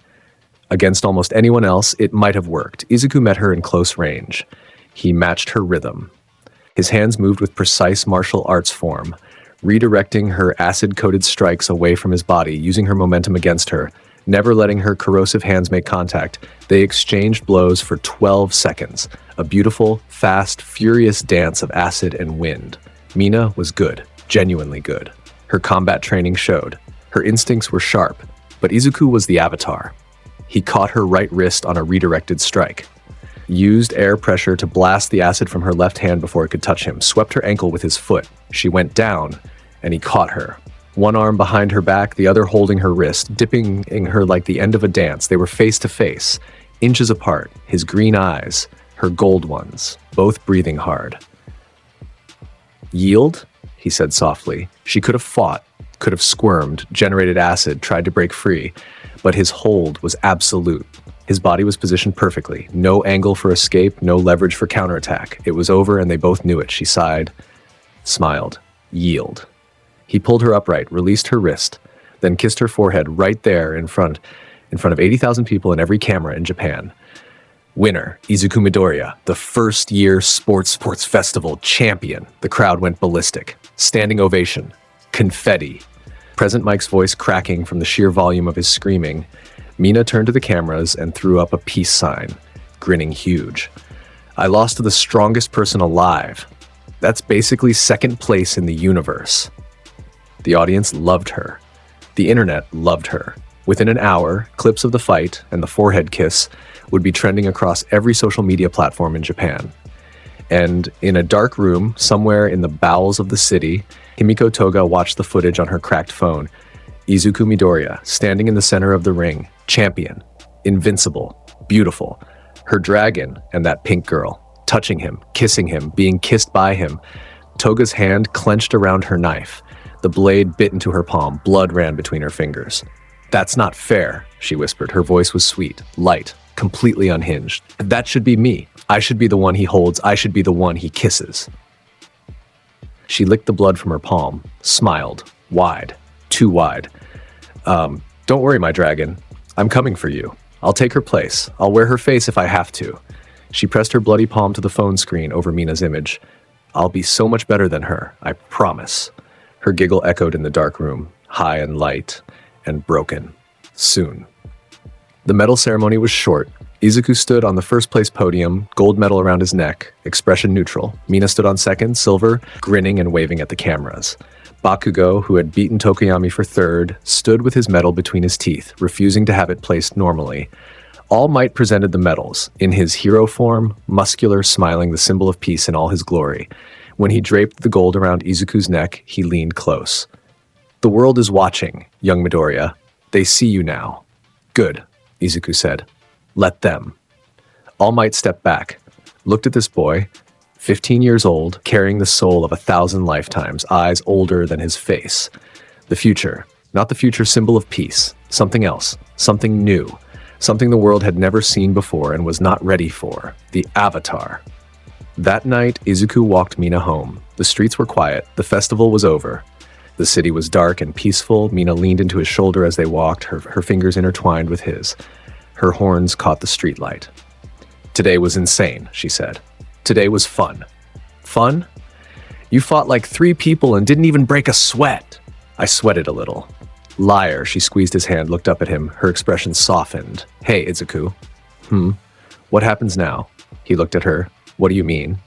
Against almost anyone else, it might have worked. Izuku met her in close range. He matched her rhythm. His hands moved with precise martial arts form, redirecting her acid-coated strikes away from his body, using her momentum against her, never letting her corrosive hands make contact. They exchanged blows for 12 seconds, a beautiful, fast, furious dance of acid and wind. Mina was good, genuinely good. Her combat training showed. Her instincts were sharp, but Izuku was the Avatar. He caught her right wrist on a redirected strike. Used air pressure to blast the acid from her left hand before it could touch him, swept her ankle with his foot. She went down, and he caught her. One arm behind her back, the other holding her wrist, dipping her like the end of a dance. They were face to face, inches apart, his green eyes, her gold ones, both breathing hard. "Yield?" he said softly. She could have fought, could have squirmed, generated acid, tried to break free, but his hold was absolute. His body was positioned perfectly. No angle for escape, no leverage for counterattack. It was over and they both knew it. She sighed, smiled. "Yield." He pulled her upright, released her wrist. then kissed her forehead right there in front of 80,000 people and every camera in Japan. Winner, Izuku Midoriya, the first-year sports festival champion. The crowd went ballistic. Standing ovation. Confetti. Present Mike's voice cracking from the sheer volume of his screaming. Mina turned to the cameras and threw up a peace sign, grinning huge. I lost to the strongest person alive. That's basically second place in the universe. The audience loved her. The internet loved her. Within an hour, clips of the fight and the forehead kiss would be trending across every social media platform in Japan. And in a dark room, somewhere in the bowels of the city, Himiko Toga watched the footage on her cracked phone. Izuku Midoriya, standing in the center of the ring, champion, invincible, beautiful. Her dragon and that pink girl, touching him, kissing him, being kissed by him. Toga's hand clenched around her knife. The blade bit into her palm, blood ran between her fingers. "That's not fair," she whispered. Her voice was sweet, light, completely unhinged. "That should be me. I should be the one he holds. I should be the one he kisses." She licked the blood from her palm, smiled, wide, too wide. Don't worry, my dragon. I'm coming for you. I'll take her place. I'll wear her face if I have to." She pressed her bloody palm to the phone screen over Mina's image. "I'll be so much better than her, I promise." Her giggle echoed in the dark room, high and light and broken. Soon. The medal ceremony was short. Izuku stood on the first place podium, gold medal around his neck, expression neutral. Mina stood on second, silver, grinning and waving at the cameras. Bakugo, who had beaten Tokoyami for third, stood with his medal between his teeth, refusing to have it placed normally. All Might presented the medals, in his hero form, muscular, smiling, the symbol of peace in all his glory. When he draped the gold around Izuku's neck, he leaned close. "The world is watching, young Midoriya. They see you now." "Good," Izuku said. "Let them." All Might stepped back, looked at this boy, 15 years old, carrying the soul of 1,000 lifetimes, eyes older than his face. The future, not the future symbol of peace, something else, something new, something the world had never seen before and was not ready for, the Avatar. That night, Izuku walked Mina home. The streets were quiet, the festival was over. The city was dark and peaceful. Mina leaned into his shoulder as they walked, her fingers intertwined with his. Her horns caught the streetlight. "Today was insane," she said. "Today was fun." "Fun? You fought like 3 people and didn't even break a sweat." I sweated a little. "Liar," she squeezed his hand, looked up at him. Her expression softened. "Hey, Izuku." What happens now?" He looked at her. "What do you mean?"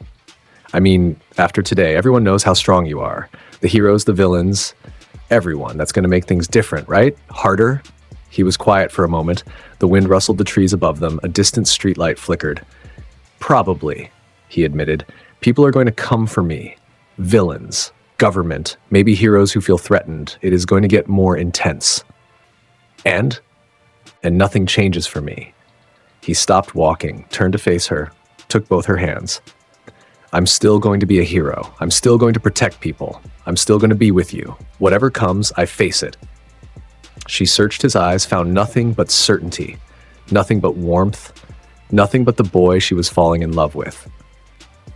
"I mean, after today, everyone knows how strong you are. The heroes, the villains, everyone. That's going to make things different, right? Harder?" He was quiet for a moment. The wind rustled the trees above them. A distant streetlight flickered. "Probably," he admitted. "People are going to come for me. Villains, government, maybe heroes who feel threatened. It is going to get more intense. And nothing changes for me." He stopped walking, turned to face her, took both her hands. "I'm still going to be a hero. I'm still going to protect people. I'm still going to be with you. Whatever comes, I face it." She searched his eyes, found nothing but certainty, nothing but warmth, nothing but the boy she was falling in love with.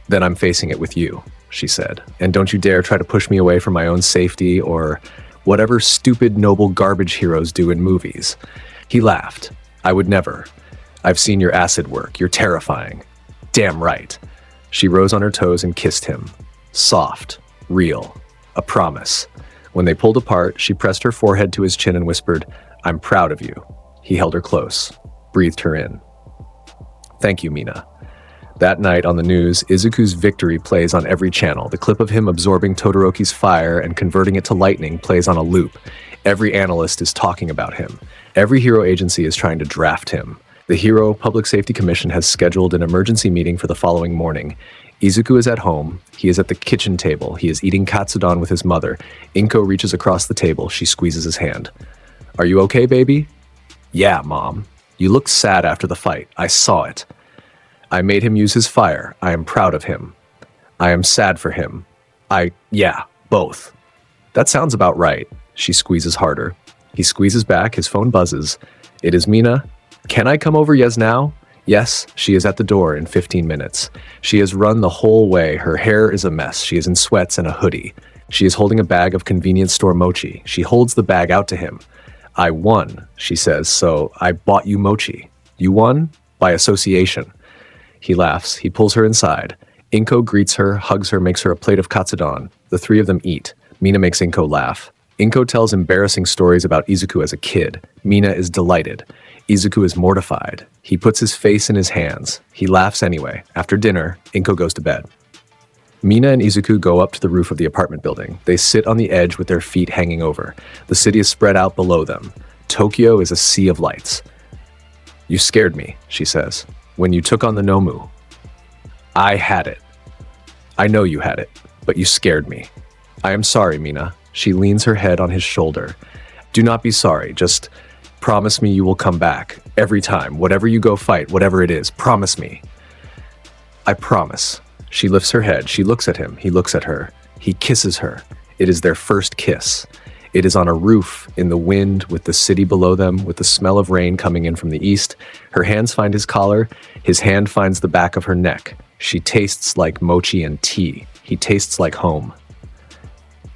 "Then I'm facing it with you," she said. "And don't you dare try to push me away from my own safety or whatever stupid, noble garbage heroes do in movies." He laughed. "I would never. I've seen your acid work. You're terrifying." "Damn right." She rose on her toes and kissed him. Soft, real, a promise. When they pulled apart, she pressed her forehead to his chin and whispered, "I'm proud of you." He held her close, breathed her in. "Thank you, Mina." That night on the news, Izuku's victory plays on every channel. The clip of him absorbing Todoroki's fire and converting it to lightning plays on a loop. Every analyst is talking about him. Every hero agency is trying to draft him. The Hero Public Safety Commission has scheduled an emergency meeting for the following morning. Izuku is at home. He is at the kitchen table. He is eating katsudon with his mother. Inko reaches across the table. She squeezes his hand. "Are you okay, baby?" "Yeah, Mom." "You looked sad after the fight. I saw it." "I made him use his fire. I am proud of him." "I am sad for him." Yeah, both." "That sounds about right." She squeezes harder. He squeezes back. His phone buzzes. It is Mina. "Can I come over now?" Yes, she is at the door in 15 minutes. She has run the whole way. Her hair is a mess. She is in sweats and a hoodie. She is holding a bag of convenience store mochi. She holds the bag out to him. I won, she says, so I bought you mochi. You won? By association. He laughs. He pulls her inside. Inko greets her, hugs her, makes her a plate of katsudon. The three of them eat. Mina makes Inko laugh. Inko tells embarrassing stories about Izuku as a kid. Mina is delighted. Izuku is mortified. He puts his face in his hands. He laughs anyway. After dinner, Inko goes to bed. Mina and Izuku go up to the roof of the apartment building. They sit on the edge with their feet hanging over. The city is spread out below them. Tokyo is a sea of lights. You scared me, she says, when you took on the Nomu. I had it. I know you had it, but you scared me. I am sorry, Mina. She leans her head on his shoulder. Do not be sorry. Just promise me you will come back. Every time. Whatever you go fight, whatever it is. Promise me. I promise. She lifts her head. She looks at him. He looks at her. He kisses her. It is their first kiss. It is on a roof, in the wind, with the city below them, with the smell of rain coming in from the east. Her hands find his collar. His hand finds the back of her neck. She tastes like mochi and tea. He tastes like home.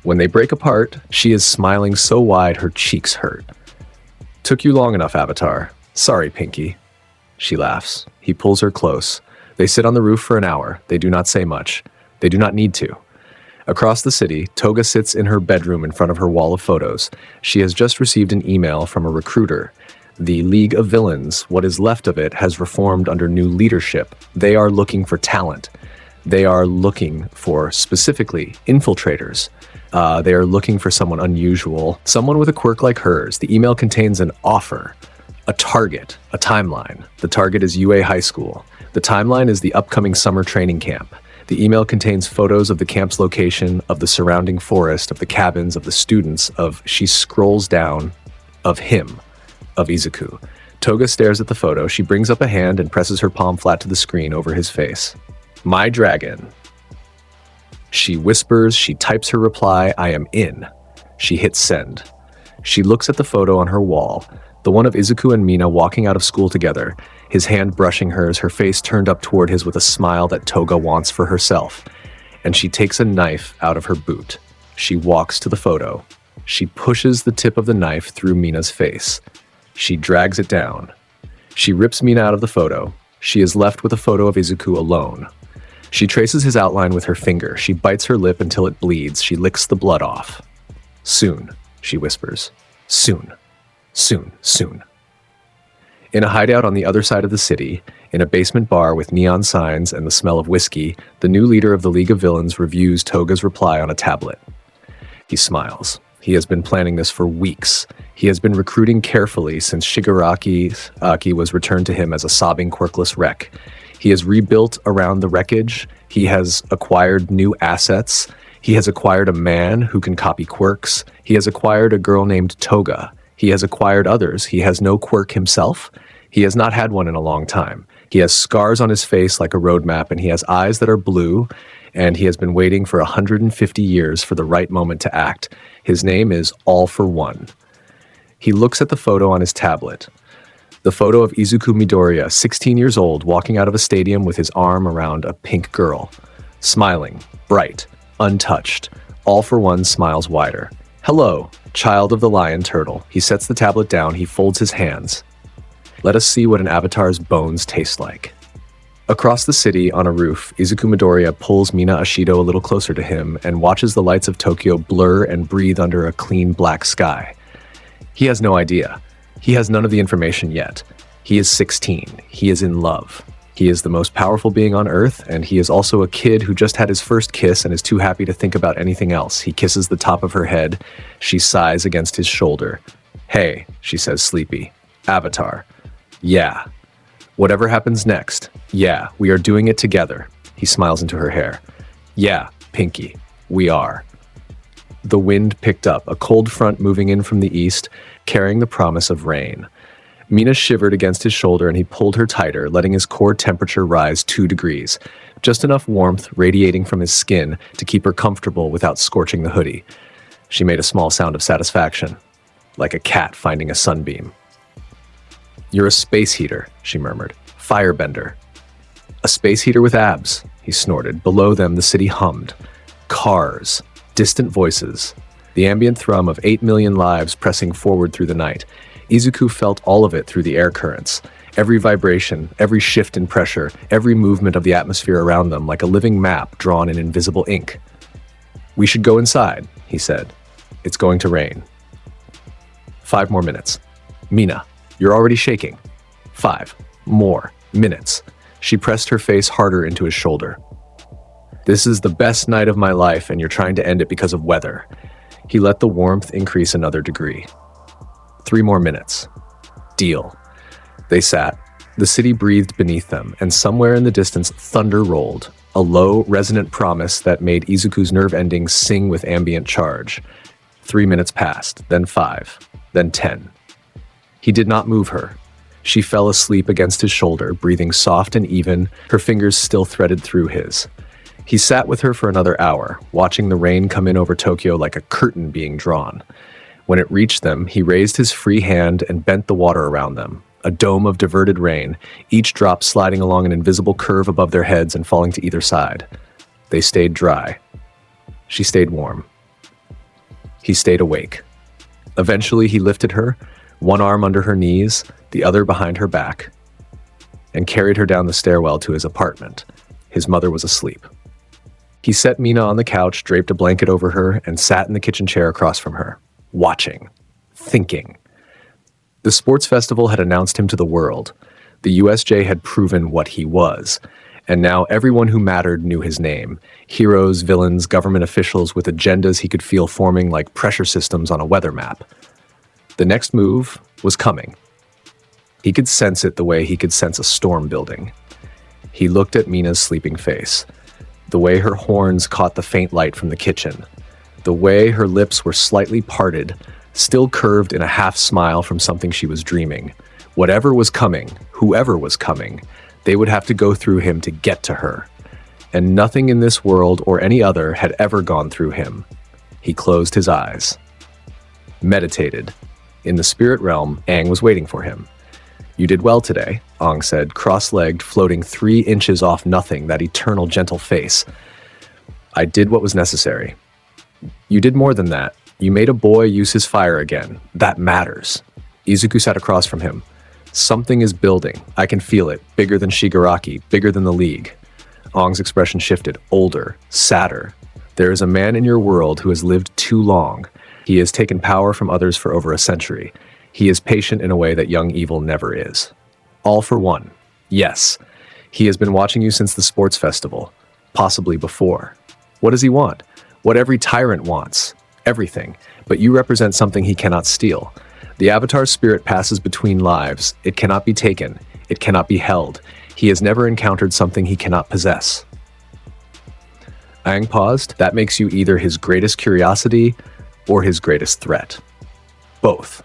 When they break apart, she is smiling so wide her cheeks hurt. Took you long enough, Avatar. Sorry, Pinky. She laughs. He pulls her close. They sit on the roof for an hour. They do not say much. They do not need to. Across the city, Toga sits in her bedroom in front of her wall of photos. She has just received an email from a recruiter. The League of Villains, what is left of it, has reformed under new leadership. They are looking for talent. They are looking for, specifically, infiltrators. They are looking for someone unusual, someone with a quirk like hers. The email contains an offer, a target, a timeline. The target is UA High School. The timeline is the upcoming summer training camp. The email contains photos of the camp's location, of the surrounding forest, of the cabins, of the students, she scrolls down, of him, of Izuku. Toga stares at the photo. She brings up a hand and presses her palm flat to the screen over his face. My dragon. She whispers, she types her reply, I am in. She hits send. She looks at the photo on her wall, the one of Izuku and Mina walking out of school together, his hand brushing hers, her face turned up toward his with a smile that Toga wants for herself. And she takes a knife out of her boot. She walks to the photo. She pushes the tip of the knife through Mina's face. She drags it down. She rips Mina out of the photo. She is left with a photo of Izuku alone. She traces his outline with her finger. She bites her lip until it bleeds. She licks the blood off. Soon, she whispers. Soon. Soon, soon. In a hideout on the other side of the city, in a basement bar with neon signs and the smell of whiskey, the new leader of the League of Villains reviews Toga's reply on a tablet. He smiles. He has been planning this for weeks. He has been recruiting carefully since Shigaraki was returned to him as a sobbing, quirkless wreck. He has rebuilt around the wreckage. He has acquired new assets. He has acquired a man who can copy quirks. He has acquired a girl named Toga. He has acquired others. He has no quirk himself. He has not had one in a long time. He has scars on his face like a roadmap, and he has eyes that are blue, and he has been waiting for 150 years for the right moment to act. His name is All for One. He looks at the photo on his tablet. The photo of Izuku Midoriya, 16 years old, walking out of a stadium with his arm around a pink girl. Smiling, bright, untouched. All for One smiles wider. Hello, child of the lion turtle. He sets the tablet down. He folds his hands. Let us see what an avatar's bones taste like. Across the city, on a roof, Izuku Midoriya pulls Mina Ashido a little closer to him and watches the lights of Tokyo blur and breathe under a clean black sky. He has no idea. He has none of the information yet. He is 16. He is in love. He is the most powerful being on Earth, and he is also a kid who just had his first kiss and is too happy to think about anything else. He kisses the top of her head. She sighs against his shoulder. Hey, she says sleepy. Avatar. Yeah. Whatever happens next. Yeah, we are doing it together. He smiles into her hair. Yeah, Pinky. We are. The wind picked up, a cold front moving in from the east, carrying the promise of rain. Mina shivered against his shoulder and he pulled her tighter, letting his core temperature rise 2 degrees. Just enough warmth radiating from his skin to keep her comfortable without scorching the hoodie. She made a small sound of satisfaction, like a cat finding a sunbeam. You're a space heater, she murmured. Firebender. A space heater with abs, he snorted. Below them, the city hummed. Cars. Distant voices. The ambient thrum of 8 million lives pressing forward through the night. Izuku felt all of it through the air currents. Every vibration, every shift in pressure, every movement of the atmosphere around them like a living map drawn in invisible ink. "We should go inside," he said. "It's going to rain." 5 more minutes. "Mina, you're already shaking." 5 more minutes. She pressed her face harder into his shoulder. "This is the best night of my life, and you're trying to end it because of weather." He let the warmth increase another degree. 3 more minutes. "Deal." They sat. The city breathed beneath them, and somewhere in the distance, thunder rolled. A low, resonant promise that made Izuku's nerve endings sing with ambient charge. 3 minutes passed, then 5, then 10. He did not move her. She fell asleep against his shoulder, breathing soft and even, her fingers still threaded through his. He sat with her for another hour, watching the rain come in over Tokyo like a curtain being drawn. When it reached them, he raised his free hand and bent the water around them. A dome of diverted rain, each drop sliding along an invisible curve above their heads and falling to either side. They stayed dry. She stayed warm. He stayed awake. Eventually, he lifted her, one arm under her knees, the other behind her back, and carried her down the stairwell to his apartment. His mother was asleep. He set Mina on the couch, draped a blanket over her, and sat in the kitchen chair across from her, watching, thinking. The sports festival had announced him to the world. The USJ had proven what he was. And now everyone who mattered knew his name. Heroes, villains, government officials with agendas he could feel forming like pressure systems on a weather map. The next move was coming. He could sense it the way he could sense a storm building. He looked at Mina's sleeping face. The way her horns caught the faint light from the kitchen. The way her lips were slightly parted, still curved in a half smile from something she was dreaming. Whatever was coming, whoever was coming, they would have to go through him to get to her. And nothing in this world or any other had ever gone through him. He closed his eyes. Meditated. In the spirit realm, Aang was waiting for him. "You did well today," Aang said, cross-legged, floating 3 inches off nothing, that eternal gentle face. "I did what was necessary." "You did more than that. You made a boy use his fire again. That matters." Izuku sat across from him. "Something is building. I can feel it. Bigger than Shigaraki, bigger than the League." Aang's expression shifted, older, sadder. "There is a man in your world who has lived too long. He has taken power from others for over a century. He is patient in a way that young evil never is. All for one. Yes, he has been watching you since the sports festival, possibly before. What does he want? What every tyrant wants. Everything. But you represent something he cannot steal. The Avatar's spirit passes between lives. It cannot be taken. It cannot be held. He has never encountered something he cannot possess." Aang paused. "That makes you either his greatest curiosity or his greatest threat." "Both."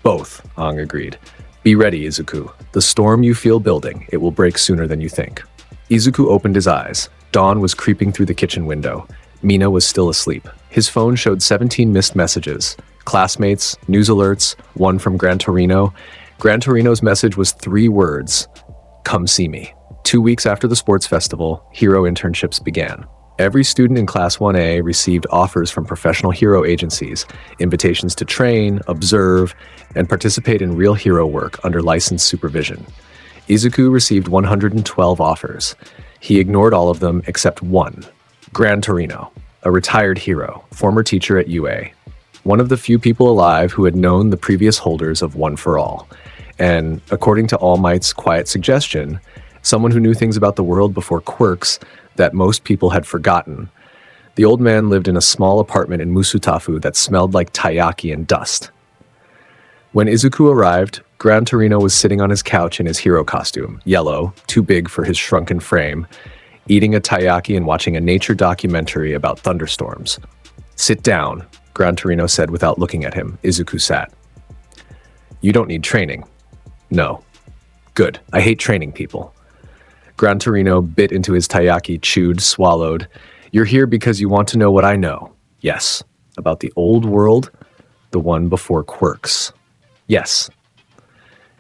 "Both," Aang agreed. "Be ready, Izuku. The storm you feel building, it will break sooner than you think." Izuku opened his eyes. Dawn was creeping through the kitchen window. Mina was still asleep. His phone showed 17 missed messages. Classmates, news alerts, one from Gran Torino. Gran Torino's message was 3 words. "Come see me." 2 weeks after the sports festival, hero internships began. Every student in Class 1A received offers from professional hero agencies, invitations to train, observe, and participate in real hero work under licensed supervision. Izuku received 112 offers. He ignored all of them except one. Gran Torino, a retired hero, former teacher at UA. One of the few people alive who had known the previous holders of One for All. And, according to All Might's quiet suggestion, someone who knew things about the world before quirks that most people had forgotten. The old man lived in a small apartment in Musutafu that smelled like taiyaki and dust. When Izuku arrived, Gran Torino was sitting on his couch in his hero costume, yellow, too big for his shrunken frame, eating a taiyaki and watching a nature documentary about thunderstorms. "Sit down," Gran Torino said without looking at him. Izuku sat. "You don't need training." "No." "Good. I hate training people." Gran Torino bit into his taiyaki, chewed, swallowed. "You're here because you want to know what I know." "Yes." "About the old world? The one before quirks?" "Yes."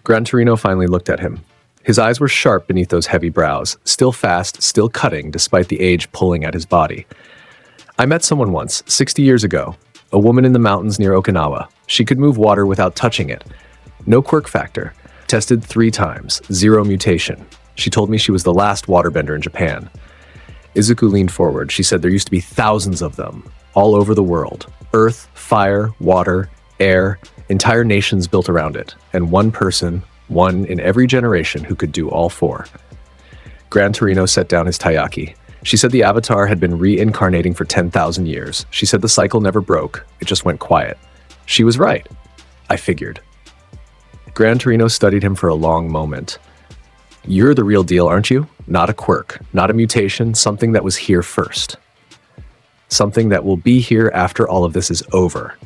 Gran Torino finally looked at him. His eyes were sharp beneath those heavy brows, still fast, still cutting despite the age pulling at his body. I met someone once, 60 years ago. A woman in the mountains near Okinawa. She could move water without touching it. No quirk factor. Tested 3 times. 0 mutation. She told me she was the last waterbender in Japan. Izuku leaned forward. She said there used to be thousands of them, all over the world. Earth, fire, water, air, entire nations built around it. And one person, one in every generation who could do all 4. Gran Torino set down his taiyaki. She said the avatar had been reincarnating for 10,000 years. She said the cycle never broke, it just went quiet. She was right. I figured. Gran Torino studied him for a long moment. You're the real deal, aren't you? Not a quirk, not a mutation, something that was here first. Something that will be here after all of this is over.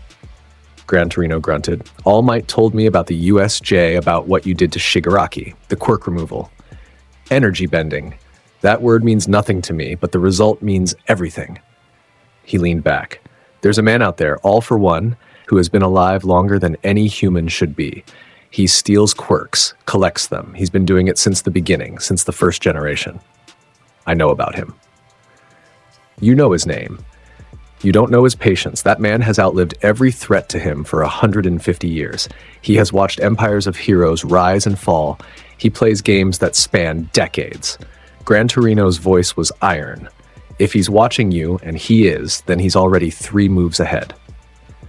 Gran Torino grunted. All Might told me about the USJ, about what you did to Shigaraki, the quirk removal. Energy bending. That word means nothing to me, but the result means everything. He leaned back. There's a man out there, all for one, who has been alive longer than any human should be. He steals quirks, collects them. He's been doing it since the beginning, since the first generation. I know about him. You know his name. You don't know his patience. That man has outlived every threat to him for 150 years. He has watched empires of heroes rise and fall. He plays games that span decades. Gran Torino's voice was iron. If he's watching you, and he is, then he's already 3 moves ahead.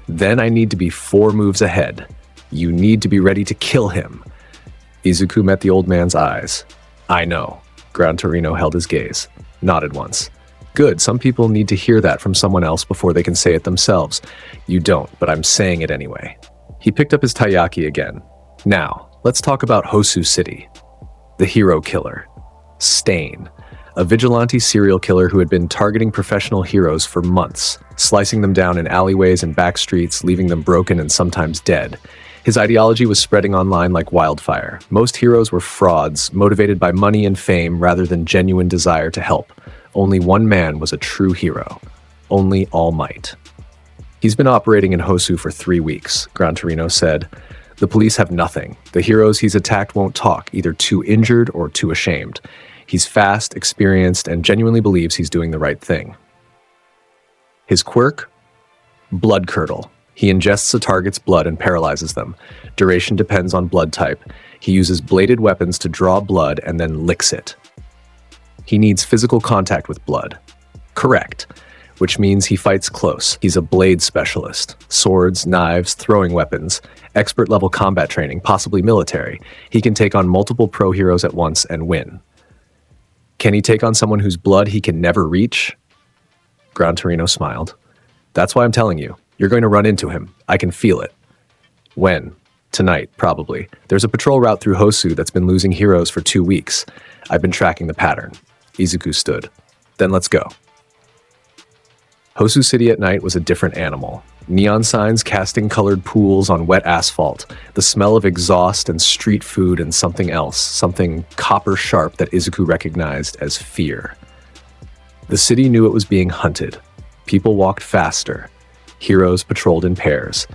Then I need to be 4 moves ahead. You need to be ready to kill him. Izuku met the old man's eyes. I know. Gran Torino held his gaze. Nodded once. Good, some people need to hear that from someone else before they can say it themselves. You don't, but I'm saying it anyway. He picked up his taiyaki again. Now, let's talk about Hosu City. The hero killer. Stain, a vigilante serial killer who had been targeting professional heroes for months, slicing them down in alleyways and back streets, leaving them broken and sometimes dead. His ideology was spreading online like wildfire. Most heroes were frauds, motivated by money and fame rather than genuine desire to help. Only one man was a true hero. Only All Might. He's been operating in Hosu for 3 weeks, Gran Torino said. The police have nothing. The heroes he's attacked won't talk, either too injured or too ashamed. He's fast, experienced, and genuinely believes he's doing the right thing. His quirk? Blood Curdle. He ingests a target's blood and paralyzes them. Duration depends on blood type. He uses bladed weapons to draw blood and then licks it. He needs physical contact with blood. Correct. Which means he fights close. He's a blade specialist. Swords, knives, throwing weapons, expert-level combat training, possibly military. He can take on multiple pro heroes at once and win. Can he take on someone whose blood he can never reach? Gran Torino smiled. That's why I'm telling you. You're going to run into him. I can feel it. When? Tonight, probably. There's a patrol route through Hosu that's been losing heroes for 2 weeks. I've been tracking the pattern. Izuku stood. Then let's go. Hosu City at night was a different animal. Neon signs casting colored pools on wet asphalt, the smell of exhaust and street food and something else, something copper sharp that Izuku recognized as fear. The city knew it was being hunted. People walked faster. Heroes patrolled in pairs.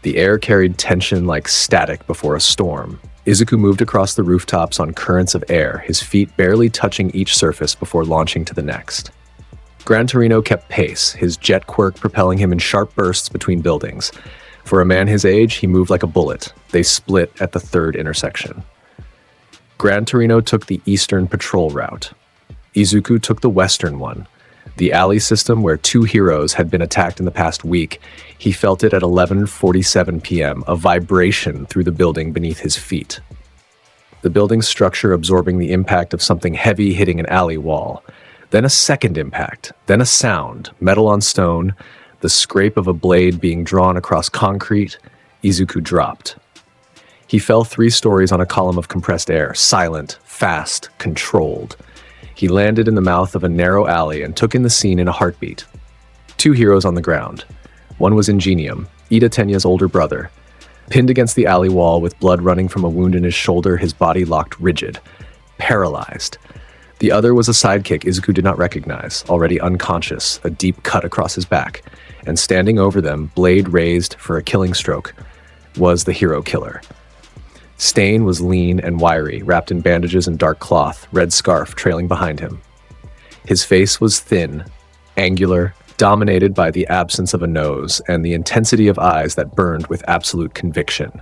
The air carried tension like static before a storm. Izuku moved across the rooftops on currents of air, his feet barely touching each surface before launching to the next. Gran Torino kept pace, his jet quirk propelling him in sharp bursts between buildings. For a man his age, he moved like a bullet. They split at the 3rd intersection. Gran Torino took the eastern patrol route. Izuku took the western one. The alley system where 2 heroes had been attacked in the past week. He felt it at 11:47 p.m., a vibration through the building beneath his feet. The building's structure absorbing the impact of something heavy hitting an alley wall. Then a second impact, then a sound, metal on stone, the scrape of a blade being drawn across concrete. Izuku dropped. He fell 3 stories on a column of compressed air, silent, fast, controlled. He landed in the mouth of a narrow alley and took in the scene in a heartbeat. 2 heroes on the ground. One was Ingenium, Ida Tenya's older brother. Pinned against the alley wall with blood running from a wound in his shoulder, his body locked rigid. Paralyzed. The other was a sidekick Izuku did not recognize, already unconscious, a deep cut across his back. And standing over them, blade raised for a killing stroke, was the hero killer. Stain was lean and wiry, wrapped in bandages and dark cloth, red scarf trailing behind him. His face was thin, angular, dominated by the absence of a nose and the intensity of eyes that burned with absolute conviction.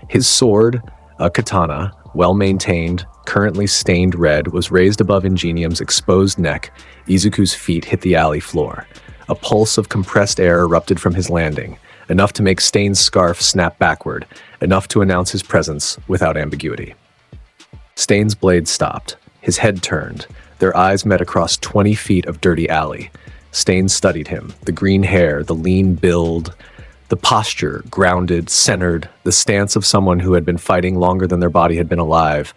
His sword, a katana, well-maintained, currently stained red, was raised above Ingenium's exposed neck. Izuku's feet hit the alley floor. A pulse of compressed air erupted from his landing, enough to make Stain's scarf snap backward, enough to announce his presence without ambiguity. Stain's blade stopped. His head turned. Their eyes met across 20 feet of dirty alley. Stain studied him, the green hair, the lean build, the posture, grounded, centered, the stance of someone who had been fighting longer than their body had been alive.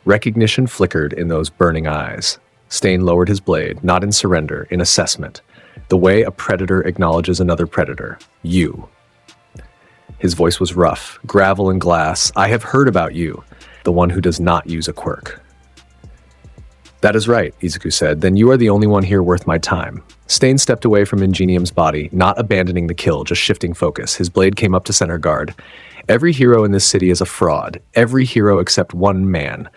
Recognition flickered in those burning eyes. Stain lowered his blade, not in surrender, in assessment. The way a predator acknowledges another predator. You. His voice was rough, gravel and glass. I have heard about you, the one who does not use a quirk. That is right, Izuku said. Then you are the only one here worth my time. Stain stepped away from Ingenium's body, not abandoning the kill, just shifting focus. His blade came up to center guard. Every hero in this city is a fraud. Every hero except one man.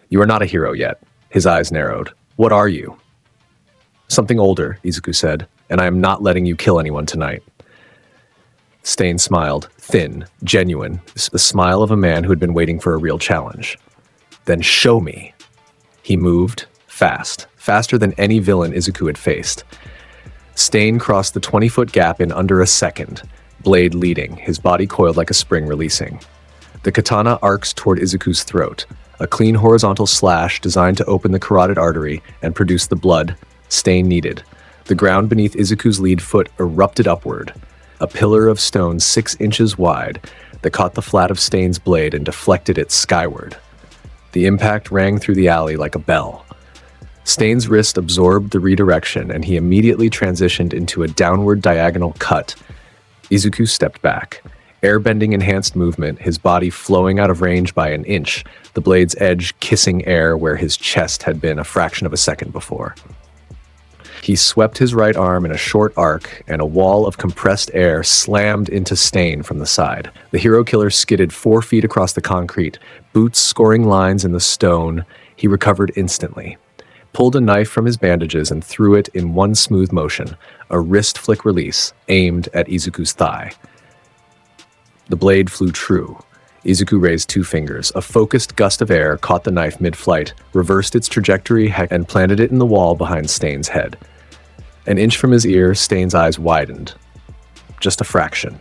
You are not a hero yet. His eyes narrowed. What are you? Something older, Izuku said, and I am not letting you kill anyone tonight. Stain smiled, thin, genuine, the smile of a man who had been waiting for a real challenge. Then show me. He moved, fast, faster than any villain Izuku had faced. Stain crossed the 20-foot gap in under a second, blade leading, his body coiled like a spring releasing. The katana arcs toward Izuku's throat, a clean horizontal slash designed to open the carotid artery and produce the blood Stain needed. The ground beneath Izuku's lead foot erupted upward, a pillar of stone 6 inches wide that caught the flat of Stain's blade and deflected it skyward. The impact rang through the alley like a bell. Stain's wrist absorbed the redirection, and he immediately transitioned into a downward diagonal cut. Izuku stepped back. Airbending enhanced movement, his body flowing out of range by an inch, the blade's edge kissing air where his chest had been a fraction of a second before. He swept his right arm in a short arc, and a wall of compressed air slammed into Stain from the side. The hero killer skidded 4 feet across the concrete, boots scoring lines in the stone. He recovered instantly, pulled a knife from his bandages and threw it in one smooth motion, a wrist flick release, aimed at Izuku's thigh. The blade flew true. Izuku raised 2 fingers. A focused gust of air caught the knife mid-flight, reversed its trajectory, and planted it in the wall behind Stain's head. An inch from his ear, Stain's eyes widened. Just a fraction.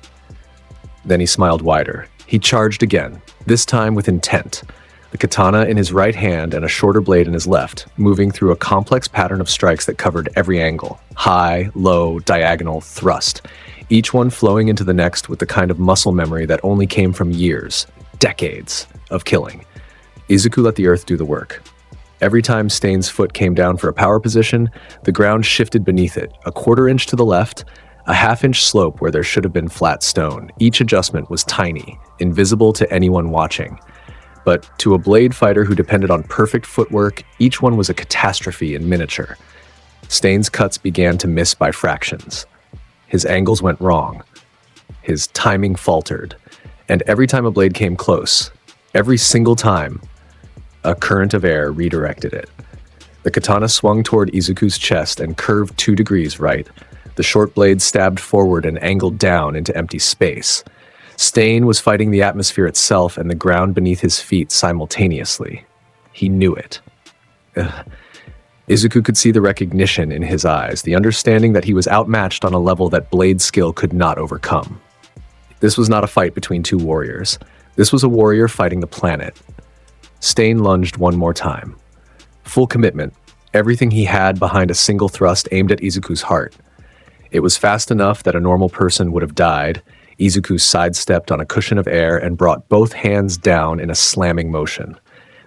Then he smiled wider. He charged again, this time with intent. The katana in his right hand and a shorter blade in his left, moving through a complex pattern of strikes that covered every angle. High, low, diagonal, thrust. Each one flowing into the next with the kind of muscle memory that only came from years, decades, of killing. Izuku let the earth do the work. Every time Stain's foot came down for a power position, the ground shifted beneath it, a 1/4 inch to the left, a 1/2 inch slope where there should have been flat stone. Each adjustment was tiny, invisible to anyone watching. But to a blade fighter who depended on perfect footwork, each one was a catastrophe in miniature. Stain's cuts began to miss by fractions. His angles went wrong. His timing faltered. And every time a blade came close, every single time, a current of air redirected it. The katana swung toward Izuku's chest and curved 2 degrees right. The short blade stabbed forward and angled down into empty space. Stain was fighting the atmosphere itself and the ground beneath his feet simultaneously. He knew it. Izuku could see the recognition in his eyes, the understanding that he was outmatched on a level that blade skill could not overcome. This was not a fight between 2 warriors. This was a warrior fighting the planet. Stain lunged one more time. Full commitment, everything he had behind a single thrust aimed at Izuku's heart. It was fast enough that a normal person would have died. Izuku sidestepped on a cushion of air and brought both hands down in a slamming motion.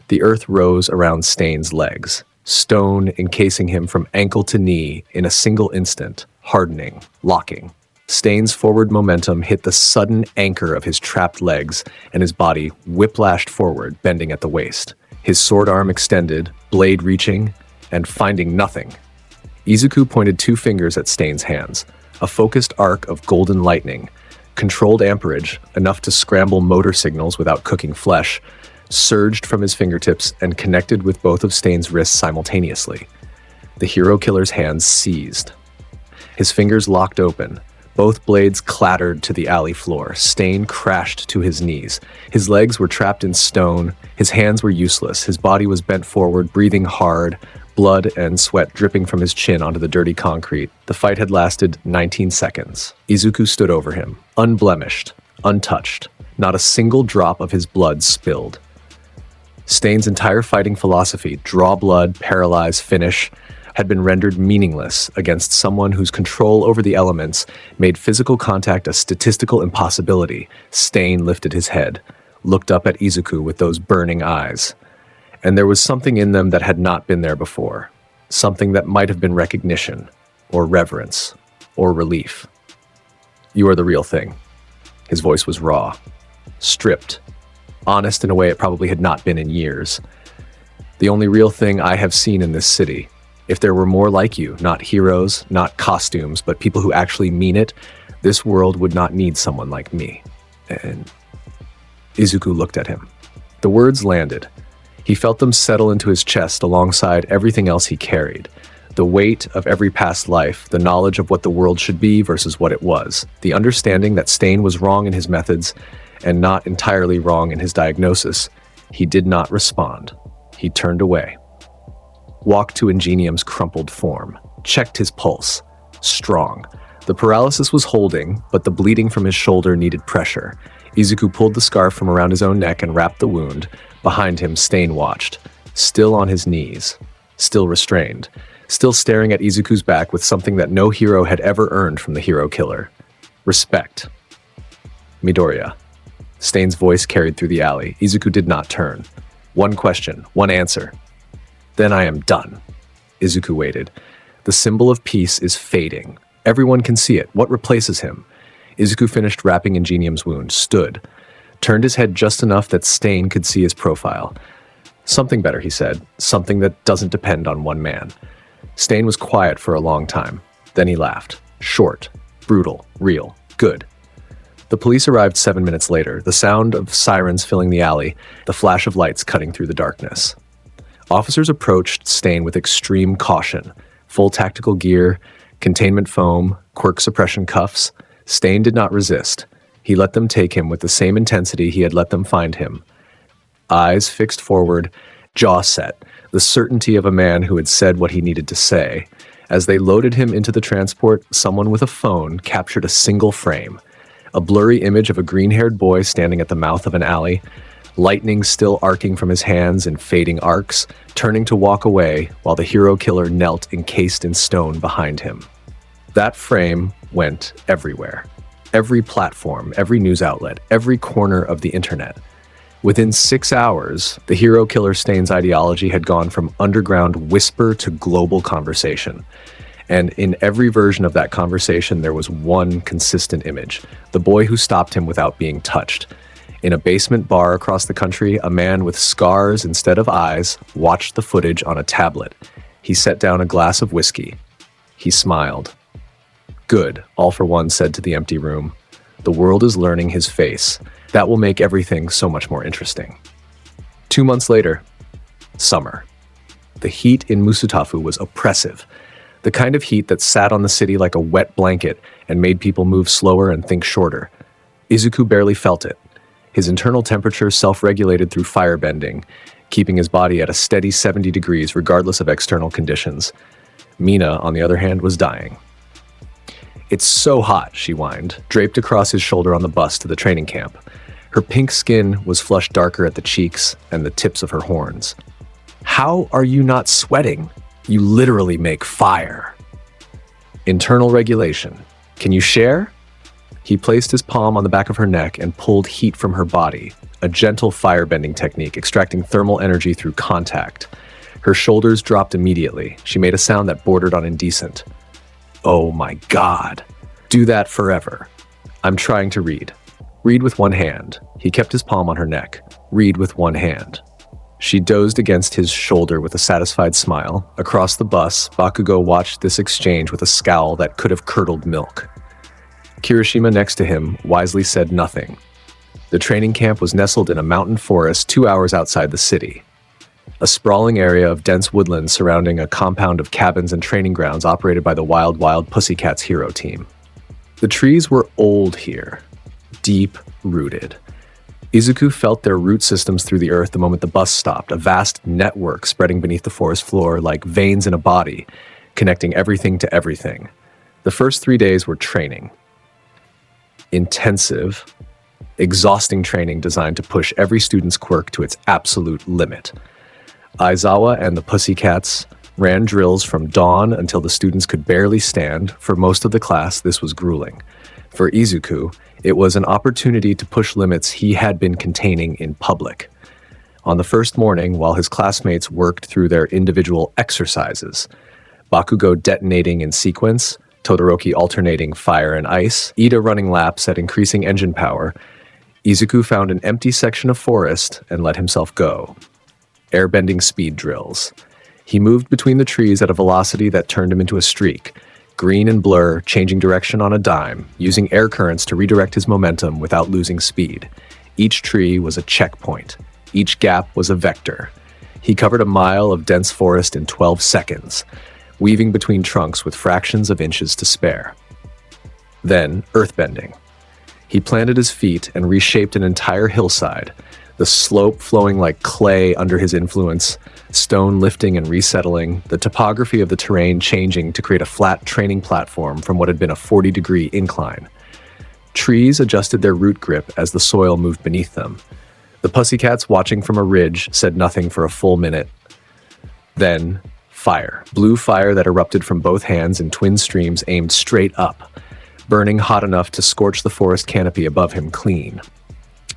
The earth rose around Stain's legs, stone encasing him from ankle to knee in a single instant, hardening, locking. Stain's forward momentum hit the sudden anchor of his trapped legs, and his body whiplashed forward, bending at the waist. His sword arm extended, blade reaching, and finding nothing. Izuku pointed 2 fingers at Stain's hands, a focused arc of golden lightning, controlled amperage, enough to scramble motor signals without cooking flesh, surged from his fingertips and connected with both of Stain's wrists simultaneously. The hero killer's hands seized. His fingers locked open. Both blades clattered to the alley floor. Stain crashed to his knees. His legs were trapped in stone. His hands were useless. His body was bent forward, breathing hard, blood and sweat dripping from his chin onto the dirty concrete. The fight had lasted 19 seconds. Izuku stood over him, unblemished, untouched. Not a single drop of his blood spilled. Stain's entire fighting philosophy, draw blood, paralyze, finish, had been rendered meaningless against someone whose control over the elements made physical contact a statistical impossibility. Stain lifted his head, looked up at Izuku with those burning eyes. And there was something in them that had not been there before. Something that might have been recognition, or reverence, or relief. "You are the real thing." His voice was raw, stripped, honest in a way it probably had not been in years. "The only real thing I have seen in this city. If there were more like you, not heroes, not costumes, but people who actually mean it, this world would not need someone like me." And Izuku looked at him. The words landed. He felt them settle into his chest alongside everything else he carried. The weight of every past life, the knowledge of what the world should be versus what it was, the understanding that Stain was wrong in his methods and not entirely wrong in his diagnosis. He did not respond. He turned away. Walked to Ingenium's crumpled form, checked his pulse. Strong. The paralysis was holding, but the bleeding from his shoulder needed pressure. Izuku pulled the scarf from around his own neck and wrapped the wound. Behind him, Stain watched, still on his knees, still restrained, still staring at Izuku's back with something that no hero had ever earned from the hero killer. Respect. "Midoriya." Stain's voice carried through the alley. Izuku did not turn. One question, one answer. "Then I am done." Izuku waited. The symbol of peace is fading. Everyone can see it. What replaces him? Izuku finished wrapping Ingenium's wound, stood, turned his head just enough that Stain could see his profile. "Something better," he said. "Something that doesn't depend on one man." Stain was quiet for a long time. Then he laughed. Short, brutal, real, good. The police arrived 7 minutes later, the sound of sirens filling the alley, the flash of lights cutting through the darkness. Officers approached Stain with extreme caution. Full tactical gear, containment foam, quirk suppression cuffs. Stain did not resist. He let them take him with the same intensity he had let them find him. Eyes fixed forward, jaw set, the certainty of a man who had said what he needed to say. As they loaded him into the transport, someone with a phone captured a single frame. A blurry image of a green-haired boy standing at the mouth of an alley, lightning still arcing from his hands in fading arcs, turning to walk away while the hero killer knelt encased in stone behind him. That frame went everywhere. Every platform, every news outlet, every corner of the internet. Within 6 hours, the hero killer Stain's ideology had gone from underground whisper to global conversation. And in every version of that conversation, there was one consistent image: the boy who stopped him without being touched. In a basement bar across the country, a man with scars instead of eyes watched the footage on a tablet. He set down a glass of whiskey. He smiled. "Good," All for One said to the empty room. "The world is learning his face. That will make everything so much more interesting." 2 months later, summer. The heat in Musutafu was oppressive. The kind of heat that sat on the city like a wet blanket and made people move slower and think shorter. Izuku barely felt it. His internal temperature self-regulated through firebending, keeping his body at a steady 70 degrees regardless of external conditions. Mina, on the other hand, was dying. "It's so hot," she whined, draped across his shoulder on the bus to the training camp. Her pink skin was flushed darker at the cheeks and the tips of her horns. "How are you not sweating? You literally make fire." "Internal regulation. Can you share?" He placed his palm on the back of her neck and pulled heat from her body, a gentle firebending technique, extracting thermal energy through contact. Her shoulders dropped immediately. She made a sound that bordered on indecent. "Oh my God. Do that forever." "I'm trying to read." "Read with one hand." He kept his palm on her neck. "Read with one hand." She dozed against his shoulder with a satisfied smile. Across the bus, Bakugo watched this exchange with a scowl that could have curdled milk. Kirishima, next to him, wisely said nothing. The training camp was nestled in a mountain forest 2 hours outside the city. a sprawling area of dense woodland surrounding a compound of cabins and training grounds operated by the Wild Wild Pussycats hero team. The trees were old here, deep-rooted. Izuku felt their root systems through the earth the moment the bus stopped, a vast network spreading beneath the forest floor like veins in a body, connecting everything to everything. The first 3 days were training. Intensive, exhausting training designed to push every student's quirk to its absolute limit. Aizawa and the Pussycats ran drills from dawn until the students could barely stand. For most of the class, this was grueling. For Izuku, it was an opportunity to push limits he had been containing in public. On the first morning, while his classmates worked through their individual exercises, Bakugo detonating in sequence, Todoroki alternating fire and ice, Ida running laps at increasing engine power, Izuku found an empty section of forest and let himself go. Airbending speed drills. He moved between the trees at a velocity that turned him into a streak, green and blur, changing direction on a dime, using air currents to redirect his momentum without losing speed. Each tree was a checkpoint. Each gap was a vector. He covered a mile of dense forest in 12 seconds, weaving between trunks with fractions of inches to spare. Then, earthbending. He planted his feet and reshaped an entire hillside, the slope flowing like clay under his influence, stone lifting and resettling, the topography of the terrain changing to create a flat training platform from what had been a 40-degree incline. Trees adjusted their root grip as the soil moved beneath them. The Pussycats, watching from a ridge, said nothing for a full minute. Then, fire. Blue fire that erupted from both hands in twin streams aimed straight up, burning hot enough to scorch the forest canopy above him clean.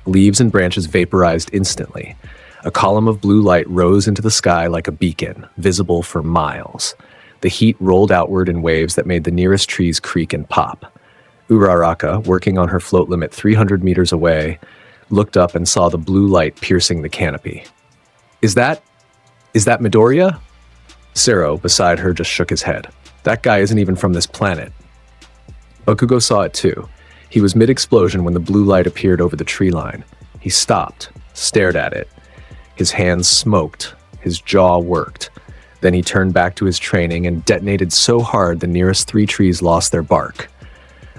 Leaves and branches vaporized instantly. A column of blue light rose into the sky like a beacon, visible for miles. The heat rolled outward in waves that made the nearest trees creak and pop. Uraraka, working on her float limit 300 meters away, looked up and saw the blue light piercing the canopy. Is that Midoriya? Sero, beside her, just shook his head. That guy isn't even from this planet. Bakugo saw it too. He was mid-explosion when the blue light appeared over the tree line. He stopped, stared at it. His hands smoked, his jaw worked. Then he turned back to his training and detonated so hard the nearest 3 trees lost their bark.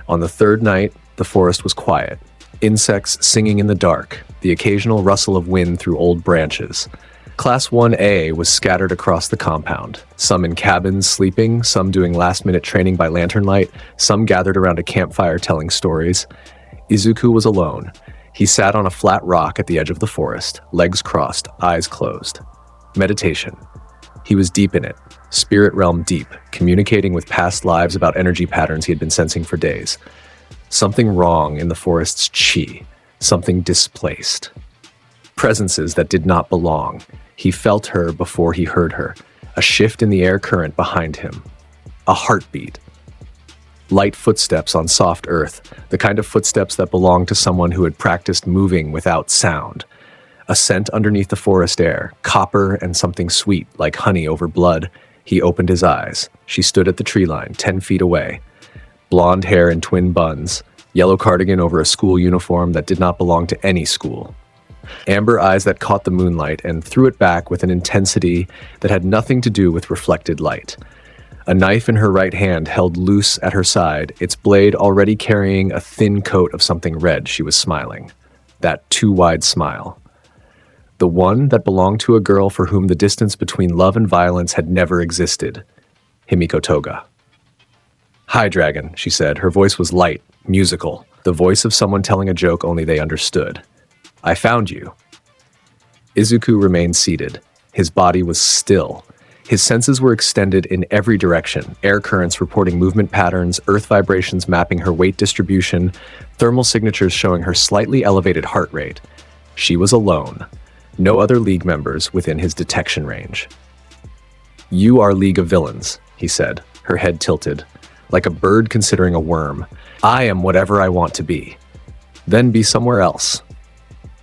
On the third night, the forest was quiet. Insects singing in the dark, the occasional rustle of wind through old branches. Class 1A was scattered across the compound, some in cabins sleeping, some doing last-minute training by lantern light, some gathered around a campfire telling stories. Izuku was alone. He sat on a flat rock at the edge of the forest, legs crossed, eyes closed. Meditation. He was deep in it, spirit realm deep, communicating with past lives about energy patterns he had been sensing for days. Something wrong in the forest's chi, something displaced. Presences that did not belong. He felt her before he heard her, a shift in the air current behind him. A heartbeat. Light footsteps on soft earth, the kind of footsteps that belonged to someone who had practiced moving without sound. A scent underneath the forest air, copper and something sweet like honey over blood. He opened his eyes. She stood at the tree line, 10 feet away. Blonde hair in twin buns, yellow cardigan over a school uniform that did not belong to any school. Amber eyes that caught the moonlight and threw it back with an intensity that had nothing to do with reflected light. A knife in her right hand held loose at her side, its blade already carrying a thin coat of something red. She was smiling. That too-wide smile. The one that belonged to a girl for whom the distance between love and violence had never existed. Himiko Toga. "Hi, Dragon," she said. Her voice was light, musical, the voice of someone telling a joke only they understood. "I found you." Izuku remained seated. His body was still. His senses were extended in every direction, air currents reporting movement patterns, earth vibrations mapping her weight distribution, thermal signatures showing her slightly elevated heart rate. She was alone. No other League members within his detection range. "You are League of Villains," he said, her head tilted, like a bird considering a worm. "I am whatever I want to be. Then be somewhere else."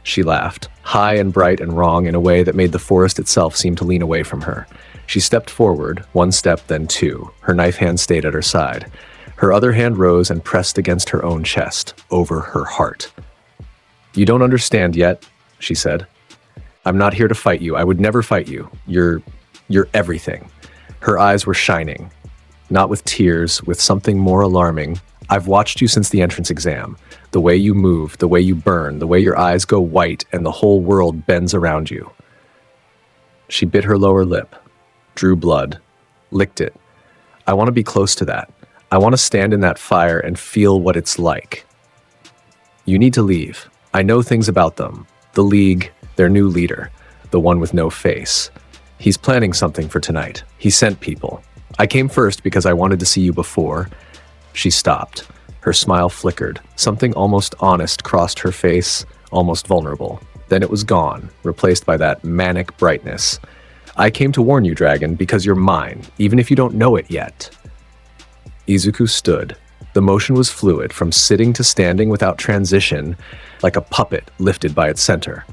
She laughed, high and bright and wrong in a way that made the forest itself seem to lean away from her. She stepped forward, 1 step, then 2. Her knife hand stayed at her side. Her other hand rose and pressed against her own chest, over her heart. "You don't understand yet," she said. I'm not here to fight you. I would never fight you. You're everything. Her eyes were shining, not with tears, with something more alarming. I've watched you since the entrance exam. The way you move, the way you burn, the way your eyes go white and the whole world bends around you. She bit her lower lip, drew blood, licked it. I want to be close to that. I want to stand in that fire and feel what it's like. You need to leave. I know things about them. The League, their new leader, the one with no face. He's planning something for tonight. He sent people. I came first because I wanted to see you before. She stopped. Her smile flickered. Something almost honest crossed her face, almost vulnerable. Then it was gone, replaced by that manic brightness. I came to warn you, Dragon, because you're mine, even if you don't know it yet. Izuku stood. The motion was fluid, from sitting to standing without transition, like a puppet lifted by its center.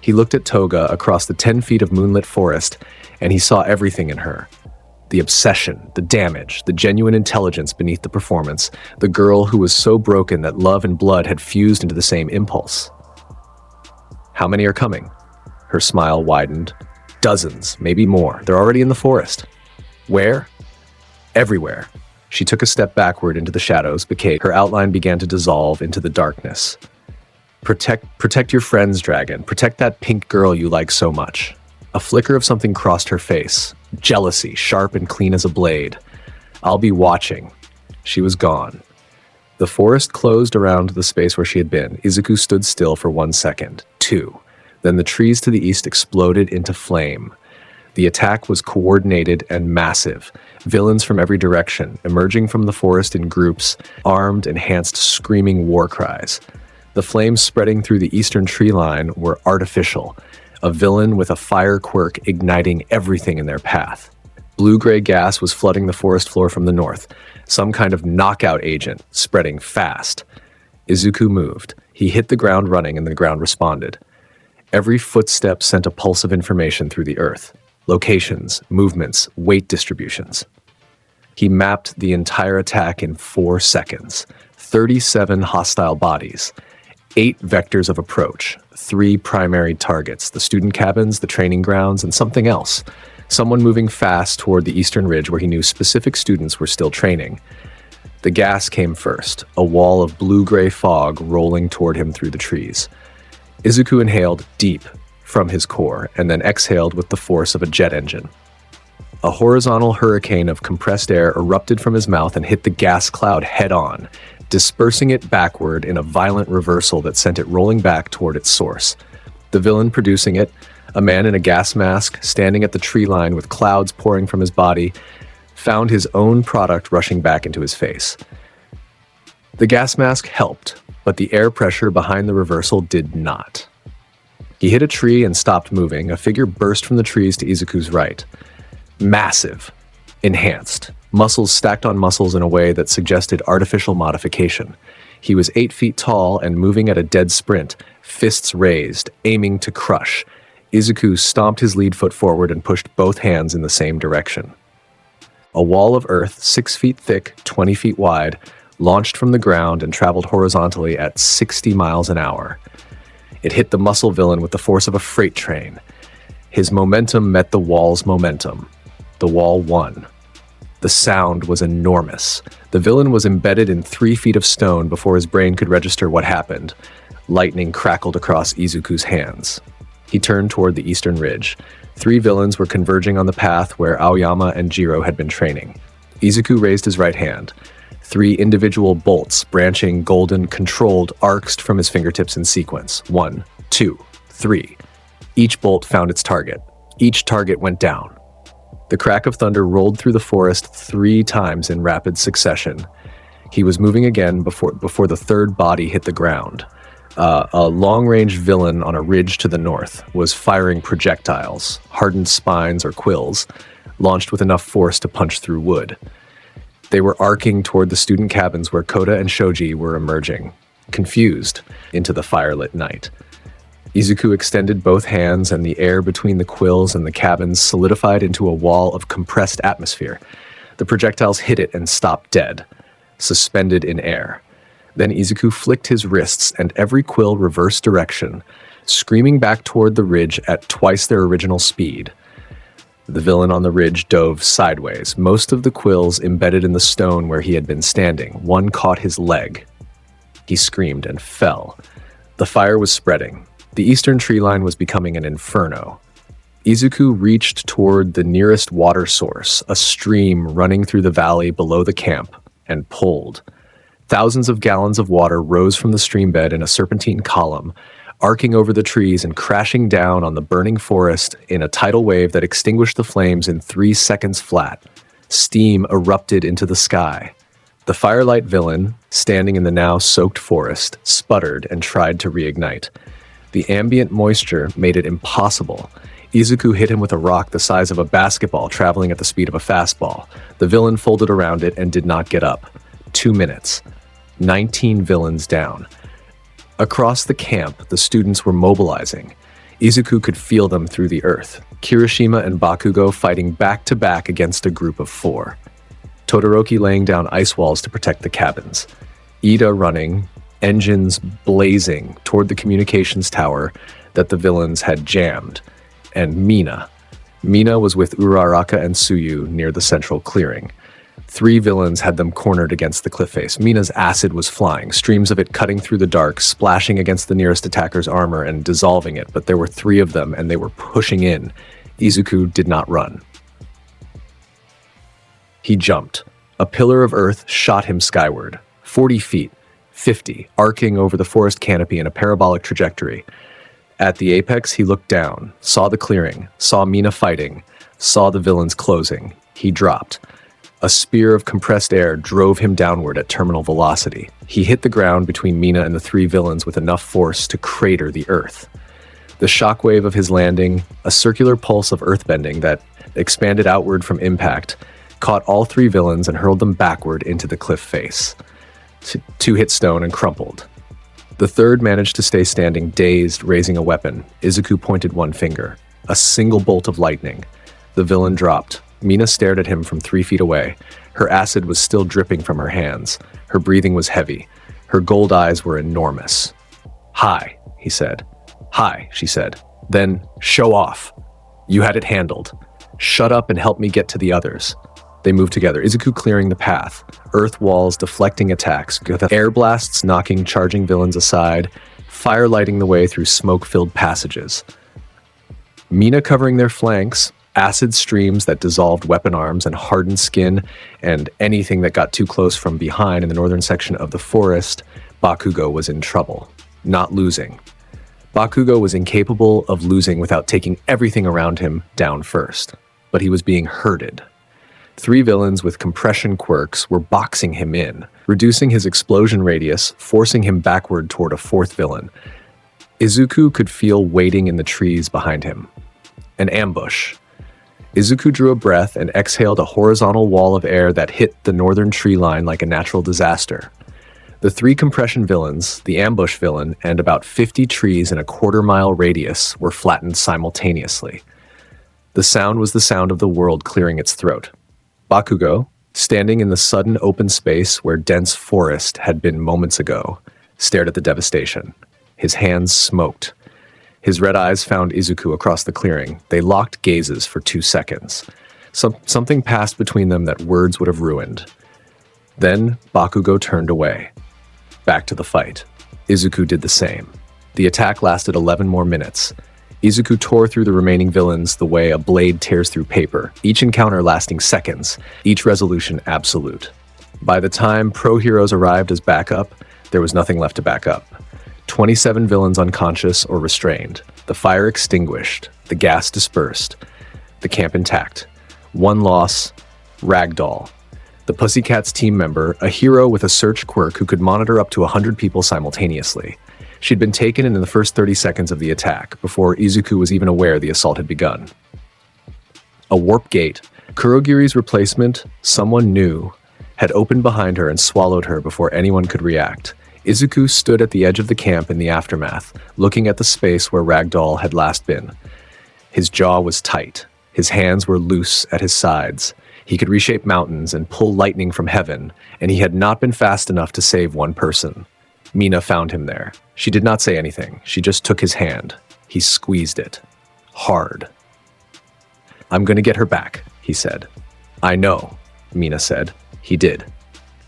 He looked at Toga across the 10 feet of moonlit forest, and he saw everything in her. The obsession, the damage, the genuine intelligence beneath the performance, the girl who was so broken that love and blood had fused into the same impulse. How many are coming? Her smile widened. Dozens, maybe more. They're already in the forest. Where? Everywhere. She took a step backward into the shadows, her outline began to dissolve into the darkness. Protect your friends, Dragon. Protect that pink girl you like so much. A flicker of something crossed her face. Jealousy, sharp and clean as a blade. I'll be watching. She was gone. The forest closed around the space where she had been. Izuku stood still for 1 second. 2. Then the trees to the east exploded into flame. The attack was coordinated and massive. Villains from every direction, emerging from the forest in groups, armed, enhanced, screaming war cries. The flames spreading through the eastern tree line were artificial, a villain with a fire quirk igniting everything in their path. Blue-gray gas was flooding the forest floor from the north, some kind of knockout agent, spreading fast. Izuku moved. He hit the ground running and the ground responded. Every footstep sent a pulse of information through the earth. Locations, movements, weight distributions. He mapped the entire attack in 4 seconds. 37 hostile bodies. 8 vectors of approach. 3 primary targets, the student cabins, the training grounds, and something else. Someone moving fast toward the eastern ridge where he knew specific students were still training. The gas came first, a wall of blue-gray fog rolling toward him through the trees. Izuku inhaled deep from his core and then exhaled with the force of a jet engine. A horizontal hurricane of compressed air erupted from his mouth and hit the gas cloud head-on, dispersing it backward in a violent reversal that sent it rolling back toward its source. The villain producing it, a man in a gas mask standing at the tree line with clouds pouring from his body, found his own product rushing back into his face. The gas mask helped, but the air pressure behind the reversal did not. He hit a tree and stopped moving. A figure burst from the trees to Izuku's right. Massive, enhanced, muscles stacked on muscles in a way that suggested artificial modification. He was 8 feet tall and moving at a dead sprint, fists raised, aiming to crush. Izuku stomped his lead foot forward and pushed both hands in the same direction. A wall of earth, 6 feet thick, 20 feet wide, launched from the ground and traveled horizontally at 60 miles an hour. It hit the muscle villain with the force of a freight train. His momentum met the wall's momentum. The wall won. The sound was enormous. The villain was embedded in 3 feet of stone before his brain could register what happened. Lightning crackled across Izuku's hands. He turned toward the eastern ridge. 3 villains were converging on the path where Aoyama and Jiro had been training. Izuku raised his right hand. 3 individual bolts, branching, golden, controlled, arcsed from his fingertips in sequence. 1, 2, 3. Each bolt found its target. Each target went down. The crack of thunder rolled through the forest 3 times in rapid succession. He was moving again before the third body hit the ground. A long-range villain on a ridge to the north was firing projectiles, hardened spines or quills, launched with enough force to punch through wood. They were arcing toward the student cabins where Kota and Shoji were emerging, confused, into the firelit night. Izuku extended both hands and the air between the quills and the cabins solidified into a wall of compressed atmosphere. The projectiles hit it and stopped dead, suspended in air. Then Izuku flicked his wrists and every quill reversed direction, screaming back toward the ridge at twice their original speed. The villain on the ridge dove sideways, most of the quills embedded in the stone where he had been standing. One caught his leg. He screamed and fell. The fire was spreading. The eastern tree line was becoming an inferno. Izuku reached toward the nearest water source, a stream running through the valley below the camp, and pulled. Thousands of gallons of water rose from the stream bed in a serpentine column, arcing over the trees and crashing down on the burning forest in a tidal wave that extinguished the flames in 3 seconds flat. Steam erupted into the sky. The firelight villain, standing in the now soaked forest, sputtered and tried to reignite. The ambient moisture made it impossible. Izuku hit him with a rock the size of a basketball traveling at the speed of a fastball. The villain folded around it and did not get up. 2 minutes. 19 villains down. Across the camp, the students were mobilizing. Izuku could feel them through the earth. Kirishima and Bakugo fighting back-to-back against a group of 4. Todoroki laying down ice walls to protect the cabins. Ida running, engines blazing toward the communications tower that the villains had jammed. And Mina. Mina was with Uraraka and Tsuyu near the central clearing. 3 villains had them cornered against the cliff face. Mina's acid was flying, streams of it cutting through the dark, splashing against the nearest attacker's armor and dissolving it, but there were 3 of them and they were pushing in. Izuku did not run. He jumped. A pillar of earth shot him skyward, 40 feet, 50, arcing over the forest canopy in a parabolic trajectory. At the apex, he looked down, saw the clearing, saw Mina fighting, saw the villains closing. He dropped. A spear of compressed air drove him downward at terminal velocity. He hit the ground between Mina and the 3 villains with enough force to crater the earth. The shockwave of his landing, a circular pulse of earthbending that expanded outward from impact, caught all 3 villains and hurled them backward into the cliff face. 2 hit stone and crumpled. The 3rd managed to stay standing, dazed, raising a weapon. Izuku pointed 1 finger. A single bolt of lightning. The villain dropped. Mina stared at him from 3 feet away. Her acid was still dripping from her hands. Her breathing was heavy. Her gold eyes were enormous. "Hi," he said. "Hi," she said. Then, "Show off. You had it handled. Shut up and help me get to the others." They moved together, Izuku clearing the path, earth walls deflecting attacks, air blasts knocking charging villains aside, fire lighting the way through smoke-filled passages. Mina covering their flanks, acid streams that dissolved weapon arms and hardened skin, and anything that got too close from behind in the northern section of the forest. Bakugo was in trouble, not losing. Bakugo was incapable of losing without taking everything around him down first, but he was being herded. 3 villains with compression quirks were boxing him in, reducing his explosion radius, forcing him backward toward a 4th villain. Izuku could feel waiting in the trees behind him. An ambush. Izuku drew a breath and exhaled a horizontal wall of air that hit the northern tree line like a natural disaster. The 3 compression villains, the ambush villain, and about 50 trees in a quarter-mile radius were flattened simultaneously. The sound was the sound of the world clearing its throat. Bakugo, standing in the sudden open space where dense forest had been moments ago, stared at the devastation. His hands smoked. His red eyes found Izuku across the clearing. They locked gazes for 2 seconds. Something passed between them that words would have ruined. Then Bakugo turned away. Back to the fight. Izuku did the same. The attack lasted 11 more minutes. Izuku tore through the remaining villains the way a blade tears through paper, each encounter lasting seconds, each resolution absolute. By the time pro heroes arrived as backup, there was nothing left to back up. 27 villains unconscious or restrained, the fire extinguished, the gas dispersed, the camp intact. 1 loss, Ragdoll. The Pussycats team member, a hero with a search quirk who could monitor up to 100 people simultaneously. She'd been taken in the first 30 seconds of the attack, before Izuku was even aware the assault had begun. A warp gate. Kurogiri's replacement, someone new, had opened behind her and swallowed her before anyone could react. Izuku stood at the edge of the camp in the aftermath, looking at the space where Ragdoll had last been. His jaw was tight. His hands were loose at his sides. He could reshape mountains and pull lightning from heaven, and he had not been fast enough to save 1 person. Mina found him there. She did not say anything. She just took his hand. He squeezed it. Hard. "I'm going to get her back," he said. "I know," Mina said. He did.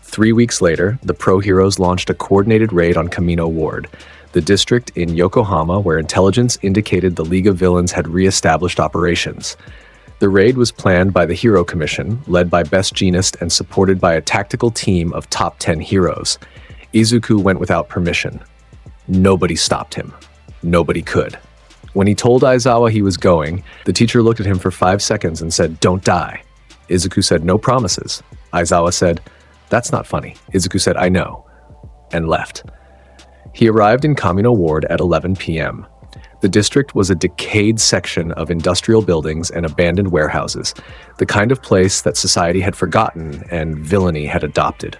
3 weeks later, the Pro Heroes launched a coordinated raid on Kamino Ward, the district in Yokohama where intelligence indicated the League of Villains had re-established operations. The raid was planned by the Hero Commission, led by Best Jeanist and supported by a tactical team of top 10 heroes. Izuku went without permission. Nobody stopped him. Nobody could. When he told Aizawa he was going, the teacher looked at him for 5 seconds and said, "Don't die." Izuku said, "No promises." Aizawa said, "That's not funny." Izuku said, "I know," and left. He arrived in Kamino Ward at 11 p.m. The district was a decayed section of industrial buildings and abandoned warehouses, the kind of place that society had forgotten and villainy had adopted.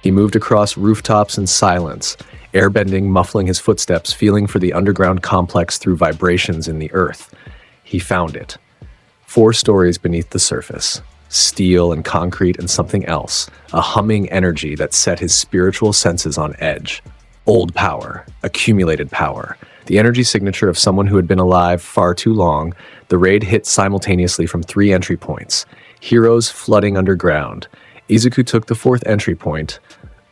He moved across rooftops in silence, airbending, muffling his footsteps, feeling for the underground complex through vibrations in the earth. He found it. 4 stories beneath the surface. Steel and concrete and something else. A humming energy that set his spiritual senses on edge. Old power. Accumulated power. The energy signature of someone who had been alive far too long. The raid hit simultaneously from 3 entry points. Heroes flooding underground. Izuku took the 4th entry point,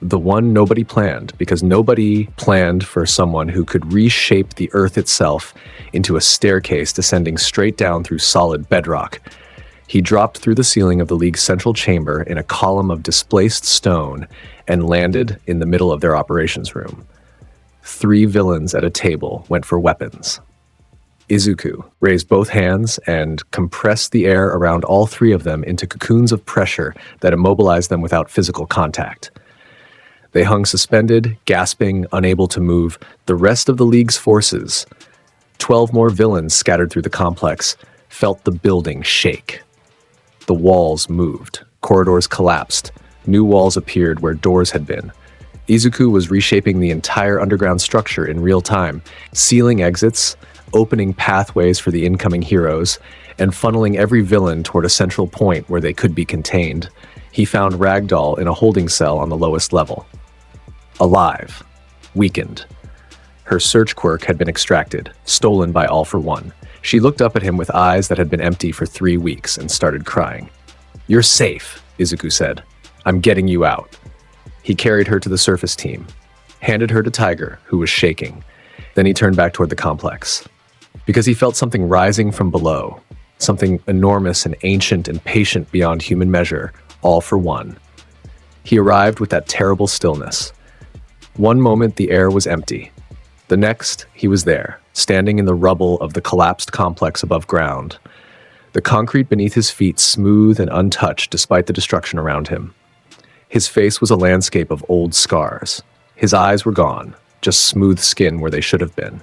the one nobody planned, because nobody planned for someone who could reshape the earth itself into a staircase descending straight down through solid bedrock. He dropped through the ceiling of the League's central chamber in a column of displaced stone and landed in the middle of their operations room. 3 villains at a table went for weapons. Izuku raised both hands and compressed the air around all 3 of them into cocoons of pressure that immobilized them without physical contact. They hung suspended, gasping, unable to move. The rest of the League's forces, 12 more villains scattered through the complex, felt the building shake. The walls moved. Corridors collapsed. New walls appeared where doors had been. Izuku was reshaping the entire underground structure in real time, sealing exits, opening pathways for the incoming heroes, and funneling every villain toward a central point where they could be contained. He found Ragdoll in a holding cell on the lowest level. Alive. Weakened. Her search quirk had been extracted, stolen by All for One. She looked up at him with eyes that had been empty for 3 weeks and started crying. "You're safe," Izuku said. "I'm getting you out." He carried her to the surface team, handed her to Tiger, who was shaking. Then he turned back toward the complex. Because he felt something rising from below, something enormous and ancient and patient beyond human measure, All for One. He arrived with that terrible stillness. One moment the air was empty. The next, he was there, standing in the rubble of the collapsed complex above ground. The concrete beneath his feet smooth and untouched despite the destruction around him. His face was a landscape of old scars. His eyes were gone, just smooth skin where they should have been.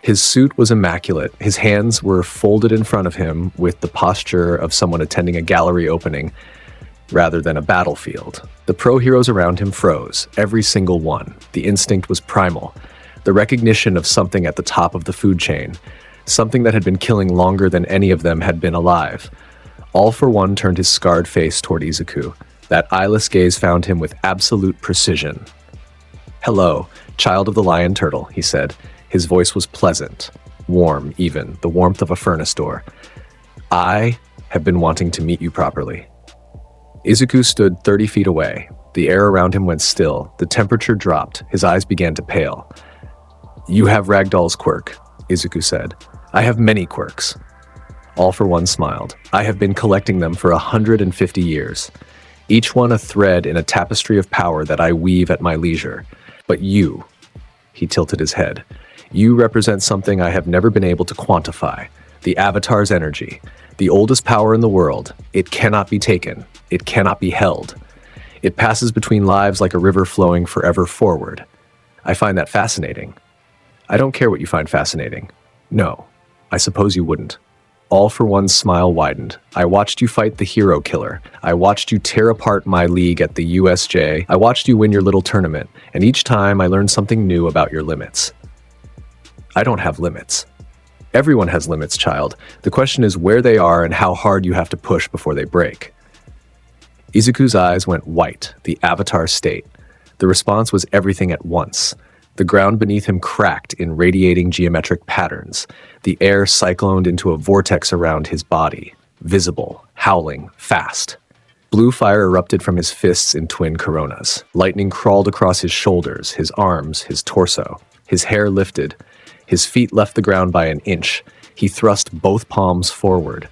His suit was immaculate. His hands were folded in front of him with the posture of someone attending a gallery opening rather than a battlefield. The pro heroes around him froze, every single one. The instinct was primal. The recognition of something at the top of the food chain, something that had been killing longer than any of them had been alive. All for One turned his scarred face toward Izuku. That eyeless gaze found him with absolute precision. "Hello, child of the lion turtle," he said. His voice was pleasant, warm even, the warmth of a furnace door. "I have been wanting to meet you properly." Izuku stood 30 feet away. The air around him went still. The temperature dropped. His eyes began to pale. "You have Ragdoll's quirk," Izuku said. "I have many quirks." All for One smiled. "I have been collecting them for 150 years. Each one a thread in a tapestry of power that I weave at my leisure. But you," he tilted his head, "you represent something I have never been able to quantify. The Avatar's energy. The oldest power in the world. It cannot be taken. It cannot be held. It passes between lives like a river flowing forever forward. I find that fascinating." "I don't care what you find fascinating." "No, I suppose you wouldn't." All for One's smile widened. "I watched you fight the hero killer. I watched you tear apart my league at the USJ. I watched you win your little tournament, and each time I learned something new about your limits." "I don't have limits." "Everyone has limits, child. The question is where they are and how hard you have to push before they break." Izuku's eyes went white, the Avatar state. The response was everything at once. The ground beneath him cracked in radiating geometric patterns. The air cycloned into a vortex around his body, visible, howling, fast. Blue fire erupted from his fists in twin coronas. Lightning crawled across his shoulders, his arms, his torso. His hair lifted. His feet left the ground by an inch. He thrust both palms forward.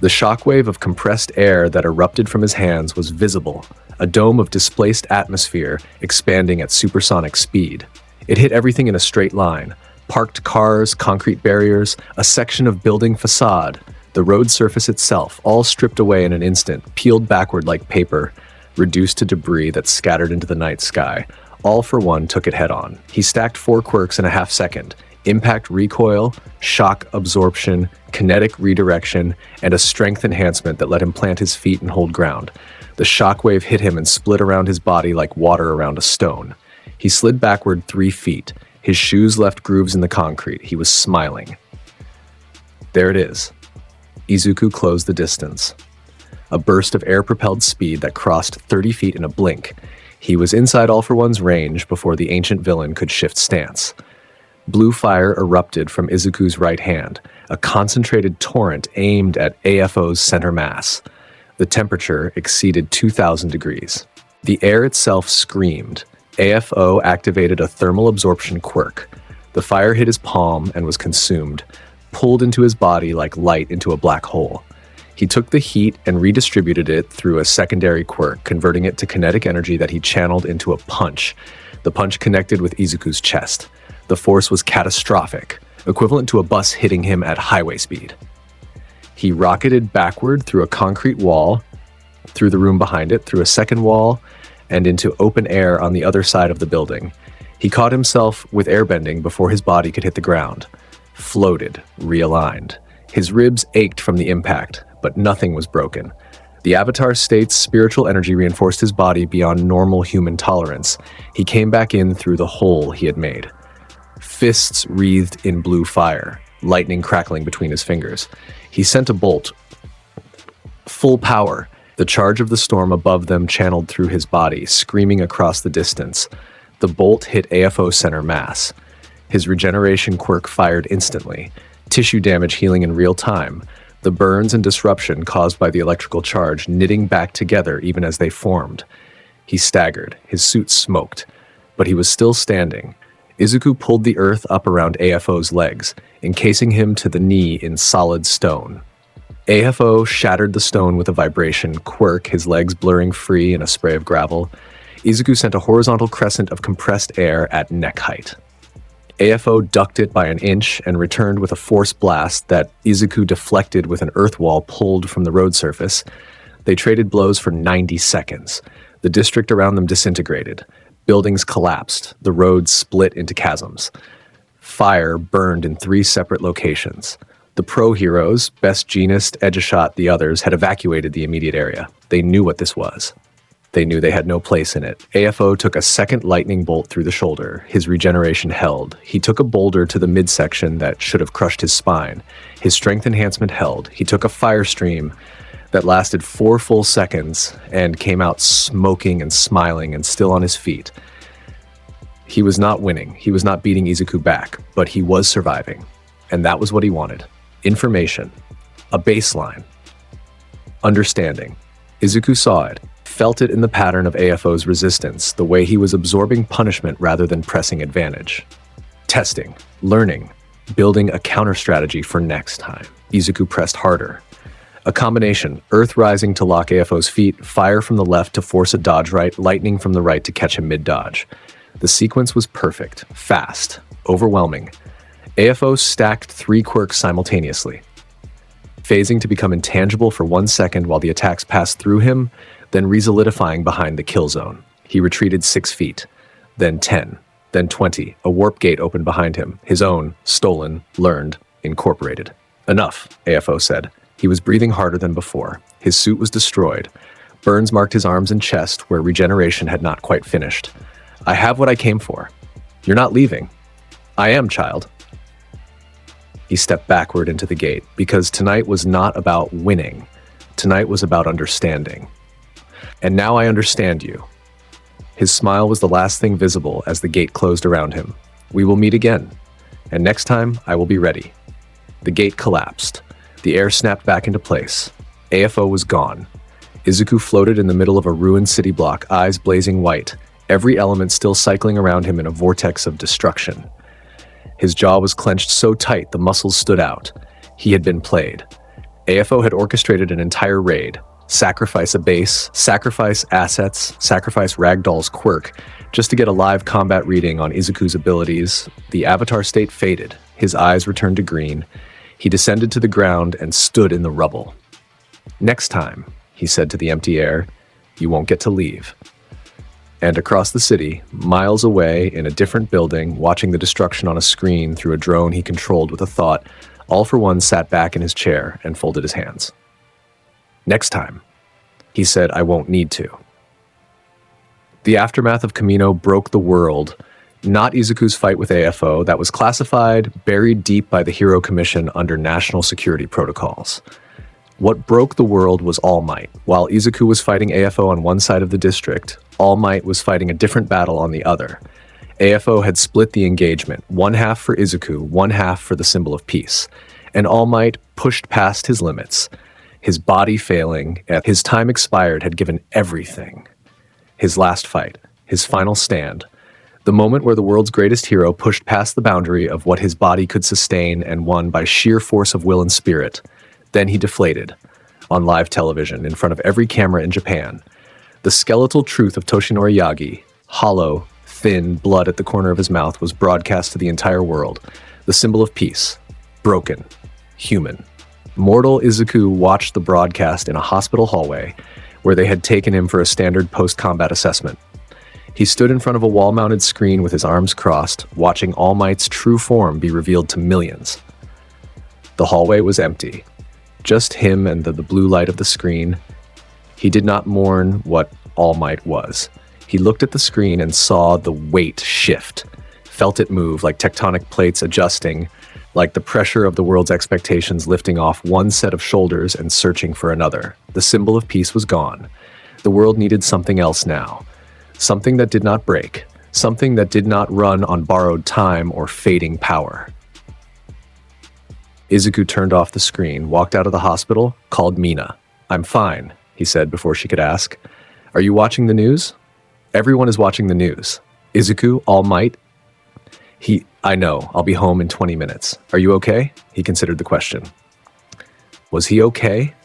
The shockwave of compressed air that erupted from his hands was visible, a dome of displaced atmosphere expanding at supersonic speed. It hit everything in a straight line. Parked cars, concrete barriers, a section of building facade, the road surface itself, all stripped away in an instant, peeled backward like paper, reduced to debris that scattered into the night sky. All for one took it head-on. He stacked 4 quirks in a half-second. Impact recoil, shock absorption, kinetic redirection, and a strength enhancement that let him plant his feet and hold ground. The shockwave hit him and split around his body like water around a stone. He slid backward 3 feet. His shoes left grooves in the concrete. He was smiling. There it is. Izuku closed the distance. A burst of air-propelled speed that crossed 30 feet in a blink. He was inside All for One's range before the ancient villain could shift stance. Blue fire erupted from Izuku's right hand, a concentrated torrent aimed at AFO's center mass. The temperature exceeded 2,000 degrees. The air itself screamed. AFO activated a thermal absorption quirk. The fire hit his palm and was consumed, pulled into his body like light into a black hole. He took the heat and redistributed it through a secondary quirk, converting it to kinetic energy that he channeled into a punch. The punch connected with Izuku's chest. The force was catastrophic, equivalent to a bus hitting him at highway speed. He rocketed backward through a concrete wall, through the room behind it, through a second wall, and into open air on the other side of the building. He caught himself with airbending before his body could hit the ground. Floated, realigned. His ribs ached from the impact, but nothing was broken. The Avatar state's spiritual energy reinforced his body beyond normal human tolerance. He came back in through the hole he had made. Fists wreathed in blue fire, lightning crackling between his fingers. He sent a bolt. Full power. The charge of the storm above them channeled through his body, screaming across the distance. The bolt hit AFO's center mass. His regeneration quirk fired instantly. Tissue damage healing in real time. The burns and disruption caused by the electrical charge knitting back together even as they formed. He staggered. His suit smoked. But he was still standing. Izuku pulled the earth up around AFO's legs, encasing him to the knee in solid stone. AFO shattered the stone with a vibration quirk, his legs blurring free in a spray of gravel. Izuku sent a horizontal crescent of compressed air at neck height. AFO ducked it by an inch and returned with a force blast that Izuku deflected with an earth wall pulled from the road surface. They traded blows for 90 seconds. The district around them disintegrated. Buildings collapsed. The roads split into chasms. Fire burned in 3 separate locations. The pro-heroes, Best Jeanist, Edgeshot, the others, had evacuated the immediate area. They knew what this was. They knew they had no place in it. AFO took a second lightning bolt through the shoulder. His regeneration held. He took a boulder to the midsection that should have crushed his spine. His strength enhancement held. He took a fire stream that lasted 4 full seconds and came out smoking and smiling and still on his feet. He was not winning. He was not beating Izuku back, but he was surviving. And that was what he wanted. Information. A baseline. Understanding. Izuku saw it, felt it in the pattern of AFO's resistance, the way he was absorbing punishment rather than pressing advantage. Testing. Learning. Building a counter-strategy for next time. Izuku pressed harder. A combination, earth rising to lock AFO's feet, fire from the left to force a dodge right, lightning from the right to catch him mid-dodge. The sequence was perfect, fast, overwhelming. AFO stacked 3 quirks simultaneously, phasing to become intangible for 1 second while the attacks passed through him, then re-solidifying behind the kill zone. He retreated 6 feet, then 10, then 20. A warp gate opened behind him, his own, stolen, learned, incorporated. Enough, AFO said. He was breathing harder than before. His suit was destroyed. Burns marked his arms and chest where regeneration had not quite finished. I have what I came for. You're not leaving. I am, child. He stepped backward into the gate because tonight was not about winning. Tonight was about understanding. And now I understand you. His smile was the last thing visible as the gate closed around him. "We will meet again, and next time I will be ready." The gate collapsed. The air snapped back into place. AFO was gone. Izuku floated in the middle of a ruined city block, eyes blazing white, every element still cycling around him in a vortex of destruction. His jaw was clenched so tight the muscles stood out. He had been played. AFO had orchestrated an entire raid. Sacrifice a base, sacrifice assets, sacrifice Ragdoll's quirk, just to get a live combat reading on Izuku's abilities. The avatar state faded. His eyes returned to green. He descended to the ground and stood in the rubble. "Next time," he said to the empty air, "you won't get to leave." And across the city, miles away in a different building, watching the destruction on a screen through a drone he controlled with a thought, All for One sat back in his chair and folded his hands. "Next time," he said, "I won't need to." The aftermath of Kamino broke the world, not Izuku's fight with AFO that was classified, buried deep by the Hero Commission under national security protocols. What broke the world was All Might. While Izuku was fighting AFO on one side of the district, All Might was fighting a different battle on the other. AFO had split the engagement, one half for Izuku, one half for the symbol of peace, and All Might pushed past his limits. His body failing, his time expired, had given everything. His last fight, his final stand, the moment where the world's greatest hero pushed past the boundary of what his body could sustain and won by sheer force of will and spirit. Then he deflated, on live television, in front of every camera in Japan. The skeletal truth of Toshinori Yagi, hollow, thin, blood at the corner of his mouth, was broadcast to the entire world. The symbol of peace, broken, human. Mortal Izuku watched the broadcast in a hospital hallway where they had taken him for a standard post-combat assessment. He stood in front of a wall-mounted screen with his arms crossed, watching All Might's true form be revealed to millions. The hallway was empty. Just him and the blue light of the screen. He did not mourn what All Might was. He looked at the screen and saw the weight shift, felt it move like tectonic plates adjusting, like the pressure of the world's expectations lifting off one set of shoulders and searching for another. The symbol of peace was gone. The world needed something else now. Something that did not break. Something that did not run on borrowed time or fading power. Izuku turned off the screen, walked out of the hospital, called Mina. "I'm fine," he said before she could ask. "Are you watching the news?" "Everyone is watching the news." "Izuku, All Might?" "I know, I'll be home in 20 minutes. Are you okay?" He considered the question. Was he okay?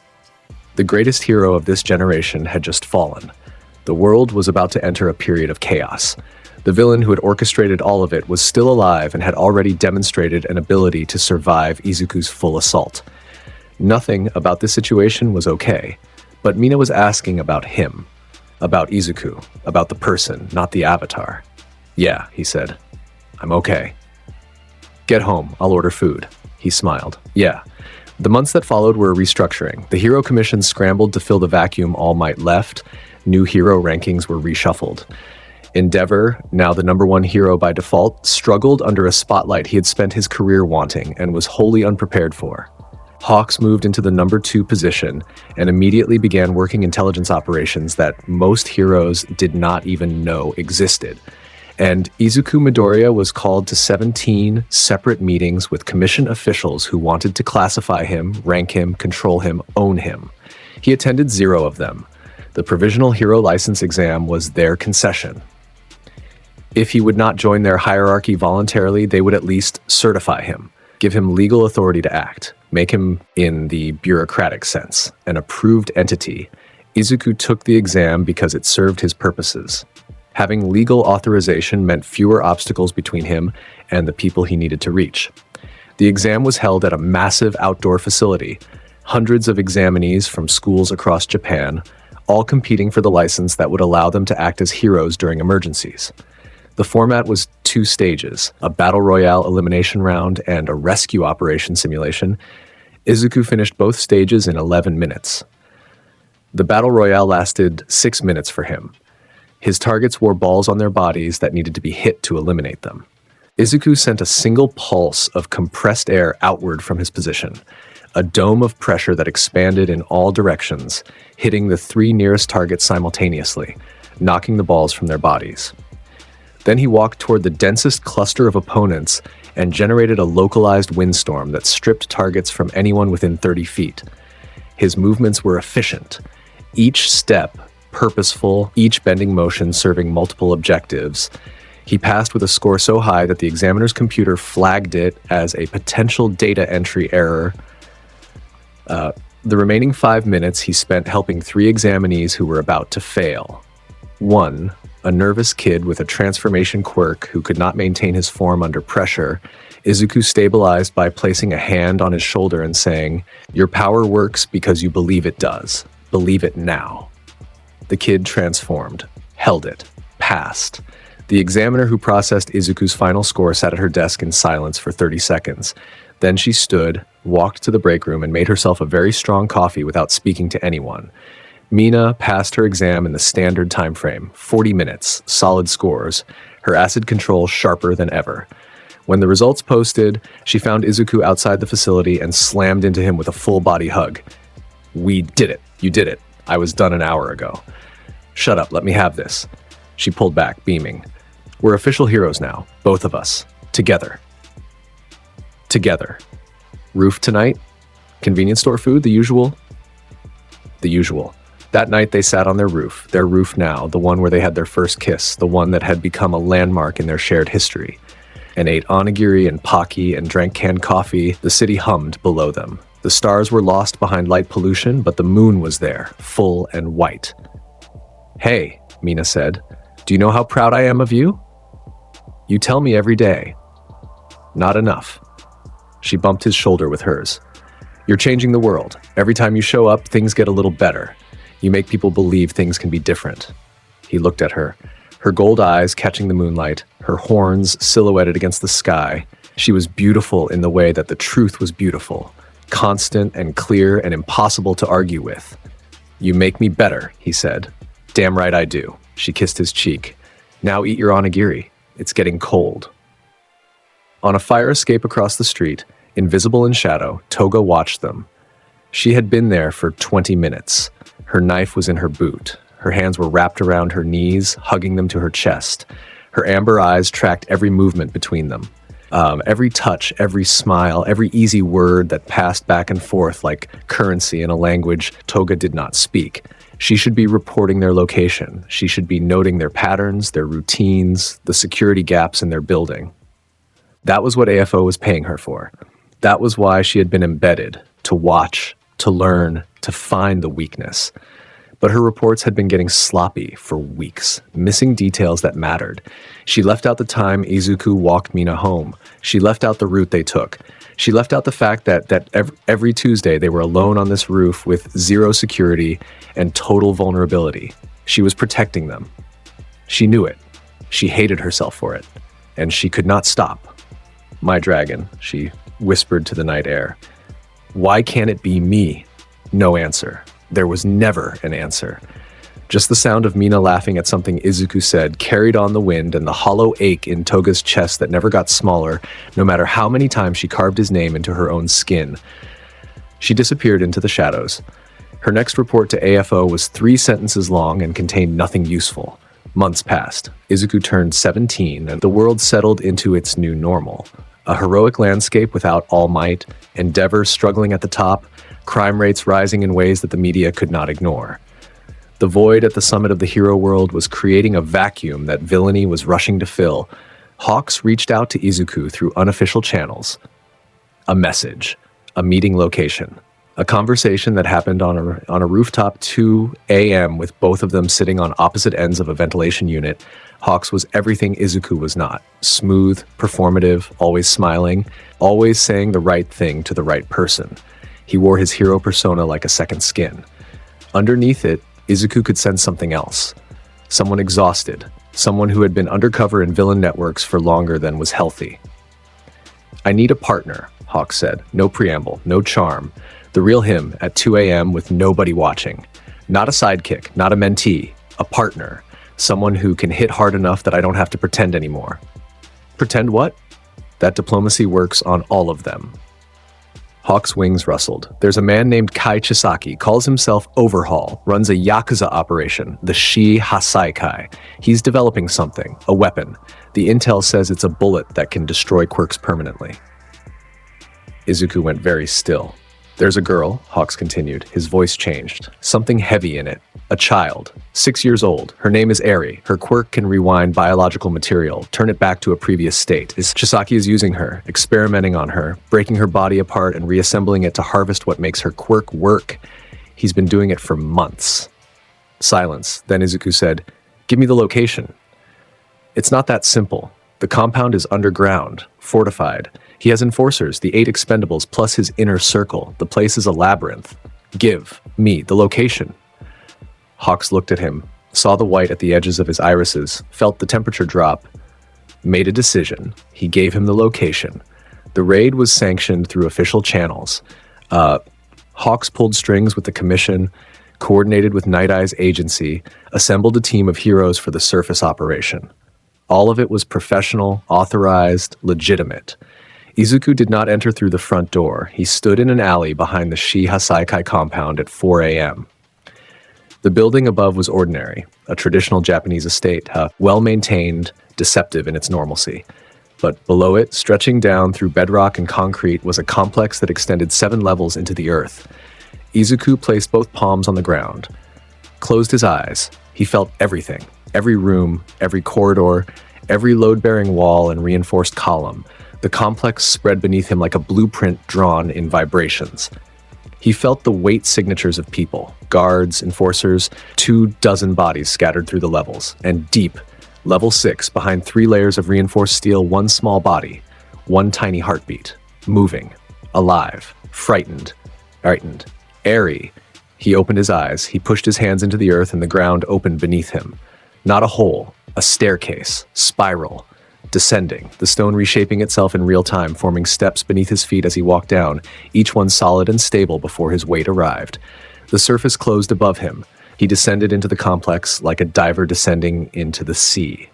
The greatest hero of this generation had just fallen. The world was about to enter a period of chaos. The villain who had orchestrated all of it was still alive and had already demonstrated an ability to survive Izuku's full assault. Nothing about this situation was okay, but Mina was asking about him, about Izuku, about the person, not the avatar. "Yeah," he said. "I'm okay." "Get home, I'll order food." He smiled. "Yeah." The months that followed were a restructuring. The Hero Commission scrambled to fill the vacuum All Might left. New hero rankings were reshuffled. Endeavor, now the #1 hero by default, struggled under a spotlight he had spent his career wanting and was wholly unprepared for. Hawks moved into the #2 position and immediately began working intelligence operations that most heroes did not even know existed. And Izuku Midoriya was called to 17 separate meetings with commission officials who wanted to classify him, rank him, control him, own him. He attended 0 of them. The provisional hero license exam was their concession. If he would not join their hierarchy voluntarily, they would at least certify him, give him legal authority to act, make him, in the bureaucratic sense, an approved entity. Izuku took the exam because it served his purposes. Having legal authorization meant fewer obstacles between him and the people he needed to reach. The exam was held at a massive outdoor facility, hundreds of examinees from schools across Japan, all competing for the license that would allow them to act as heroes during emergencies. The format was 2 stages, a battle royale elimination round and a rescue operation simulation. Izuku finished both stages in 11 minutes. The battle royale lasted 6 minutes for him. His targets wore balls on their bodies that needed to be hit to eliminate them. Izuku sent a single pulse of compressed air outward from his position, a dome of pressure that expanded in all directions, hitting the 3 nearest targets simultaneously. knocking the balls from their bodies. Then he walked toward the densest cluster of opponents and generated a localized windstorm that stripped targets from anyone within 30 feet. His movements were efficient, each step purposeful, each bending motion serving multiple objectives. He passed with a score so high that the examiner's computer flagged it as a potential data entry error. The remaining 5 minutes he spent helping 3 examinees who were about to fail. 1, a nervous kid with a transformation quirk who could not maintain his form under pressure. Izuku stabilized by placing a hand on his shoulder and saying, "Your power works because you believe it does. Believe it now." The kid transformed, held it, passed. The examiner who processed Izuku's final score sat at her desk in silence for 30 seconds. Then she stood, walked to the break room, and made herself a very strong coffee without speaking to anyone. Mina passed her exam in the standard time frame, 40 minutes, solid scores, her acid control sharper than ever. When the results posted, she found Izuku outside the facility and slammed into him with a full-body hug. "We did it. You did it. I was done an hour ago." "Shut up. Let me have this." She pulled back, beaming. "We're official heroes now, both of us. Together. Together. Roof tonight? Convenience store food, the usual?" The usual. That night they sat on their roof now, the one where they had their first kiss, the one that had become a landmark in their shared history, and ate onigiri and pocky and drank canned coffee. The city hummed below them. The stars were lost behind light pollution, but the moon was there, full and white. "Hey," Mina said, "do you know how proud I am of you? You tell me every day." "Not enough." She bumped his shoulder with hers. "You're changing the world. Every time you show up, things get a little better. You make people believe things can be different." He looked at her, her gold eyes catching the moonlight, her horns silhouetted against the sky. She was beautiful in the way that the truth was beautiful, constant and clear and impossible to argue with. "You make me better," he said. "Damn right I do." She kissed his cheek. "Now eat your onigiri. It's getting cold." On a fire escape across the street, invisible in shadow, Toga watched them. She had been there for 20 minutes. Her knife was in her boot. Her hands were wrapped around her knees, hugging them to her chest. Her amber eyes tracked every movement between them. Every touch, every smile, every easy word that passed back and forth like currency in a language Toga did not speak. She should be reporting their location. She should be noting their patterns, their routines, the security gaps in their building. That was what AFO was paying her for. That was why she had been embedded, to watch, to learn, to find the weakness. But her reports had been getting sloppy for weeks, missing details that mattered. She left out the time Izuku walked Mina home. She left out the route they took. She left out the fact that every Tuesday they were alone on this roof with zero security and total vulnerability. She was protecting them. She knew it. She hated herself for it. And she could not stop. "My dragon," she whispered to the night air. "Why can't it be me?" No answer. There was never an answer. Just the sound of Mina laughing at something Izuku said carried on the wind, and the hollow ache in Toga's chest that never got smaller, no matter how many times she carved his name into her own skin. She disappeared into the shadows. Her next report to AFO was 3 sentences long and contained nothing useful. Months passed. Izuku turned 17, and the world settled into its new normal. A heroic landscape without all might, endeavor struggling at the top, crime rates rising in ways that the media could not ignore. The void at the summit of the hero world was creating a vacuum that villainy was rushing to fill. Hawks reached out to Izuku through unofficial channels. A message, a meeting location, a conversation that happened on a rooftop 2 a.m. with both of them sitting on opposite ends of a ventilation unit. Hawks was everything Izuku was not. Smooth, performative, always smiling, always saying the right thing to the right person. He wore his hero persona like a second skin. Underneath it, Izuku could sense something else. Someone exhausted. Someone who had been undercover in villain networks for longer than was healthy. "I need a partner," Hawk said. No preamble, no charm. The real him at 2 a.m. with nobody watching. Not a sidekick, not a mentee. A partner. Someone who can hit hard enough that I don't have to pretend anymore. Pretend what? That diplomacy works on all of them. Hawk's wings rustled. There's a man named Kai Chisaki, calls himself Overhaul, runs a Yakuza operation, the Shi Hasaikai. He's developing something, a weapon. The intel says it's a bullet that can destroy quirks permanently. Izuku went very still. There's a girl, Hawks continued. His voice changed. Something heavy in it. A child, 6 years old. Her name is Eri. Her quirk can rewind biological material, turn it back to a previous state. Chisaki is using her, experimenting on her, breaking her body apart and reassembling it to harvest what makes her quirk work. He's been doing it for months. Silence. Then Izuku said, "Give me the location." It's not that simple. The compound is underground, fortified. He has enforcers, the 8 expendables, plus his inner circle. The place is a labyrinth. Give me the location. Hawks looked at him, saw the white at the edges of his irises, felt the temperature drop, made a decision. He gave him the location. The raid was sanctioned through official channels. Hawks pulled strings with the commission, coordinated with Night Eye's agency, assembled a team of heroes for the surface operation. All of it was professional, authorized, legitimate. Izuku did not enter through the front door. He stood in an alley behind the Shi Hasaikai compound at 4 a.m. The building above was ordinary, a traditional Japanese estate, well-maintained, deceptive in its normalcy. But below it, stretching down through bedrock and concrete, was a complex that extended 7 levels into the earth. Izuku placed both palms on the ground, closed his eyes. He felt everything, every room, every corridor, every load-bearing wall and reinforced column. The complex spread beneath him like a blueprint drawn in vibrations. He felt the weight signatures of people, guards, enforcers, 24 bodies scattered through the levels, and deep, level 6, behind 3 layers of reinforced steel, 1 small body, 1 tiny heartbeat, moving, alive, frightened. Airy. He opened his eyes, he pushed his hands into the earth and the ground opened beneath him. Not a hole, a staircase, spiral, descending, the stone reshaping itself in real time, forming steps beneath his feet as he walked down, each one solid and stable before his weight arrived. The surface closed above him. He descended into the complex like a diver descending into the sea.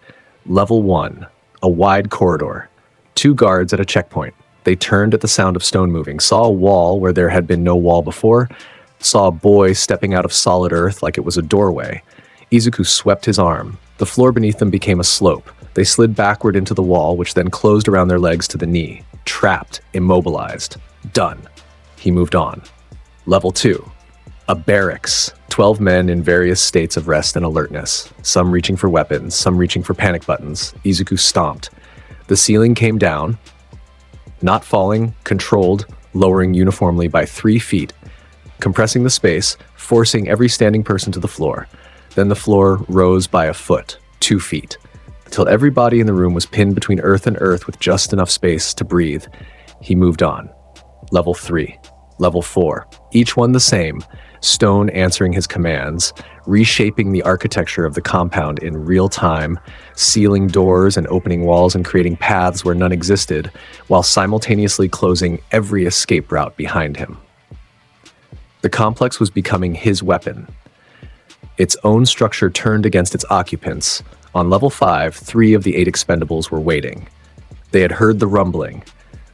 Level 1, a wide corridor. 2 guards at a checkpoint. They turned at the sound of stone moving, saw a wall where there had been no wall before, saw a boy stepping out of solid earth like it was a doorway. Izuku swept his arm. The floor beneath them became a slope. They slid backward into the wall, which then closed around their legs to the knee. Trapped, immobilized. Done. He moved on. Level 2. A barracks. 12 men in various states of rest and alertness. Some reaching for weapons, some reaching for panic buttons. Izuku stomped. The ceiling came down, not falling, controlled, lowering uniformly by 3 feet, compressing the space, forcing every standing person to the floor. Then the floor rose by a foot, 2 feet, until every body in the room was pinned between earth and earth with just enough space to breathe. He moved on. Level 3, Level 4, each one the same, stone answering his commands, reshaping the architecture of the compound in real time, sealing doors and opening walls and creating paths where none existed, while simultaneously closing every escape route behind him. The complex was becoming his weapon. Its own structure turned against its occupants. On level 5, 3 of the 8 expendables were waiting. They had heard the rumbling.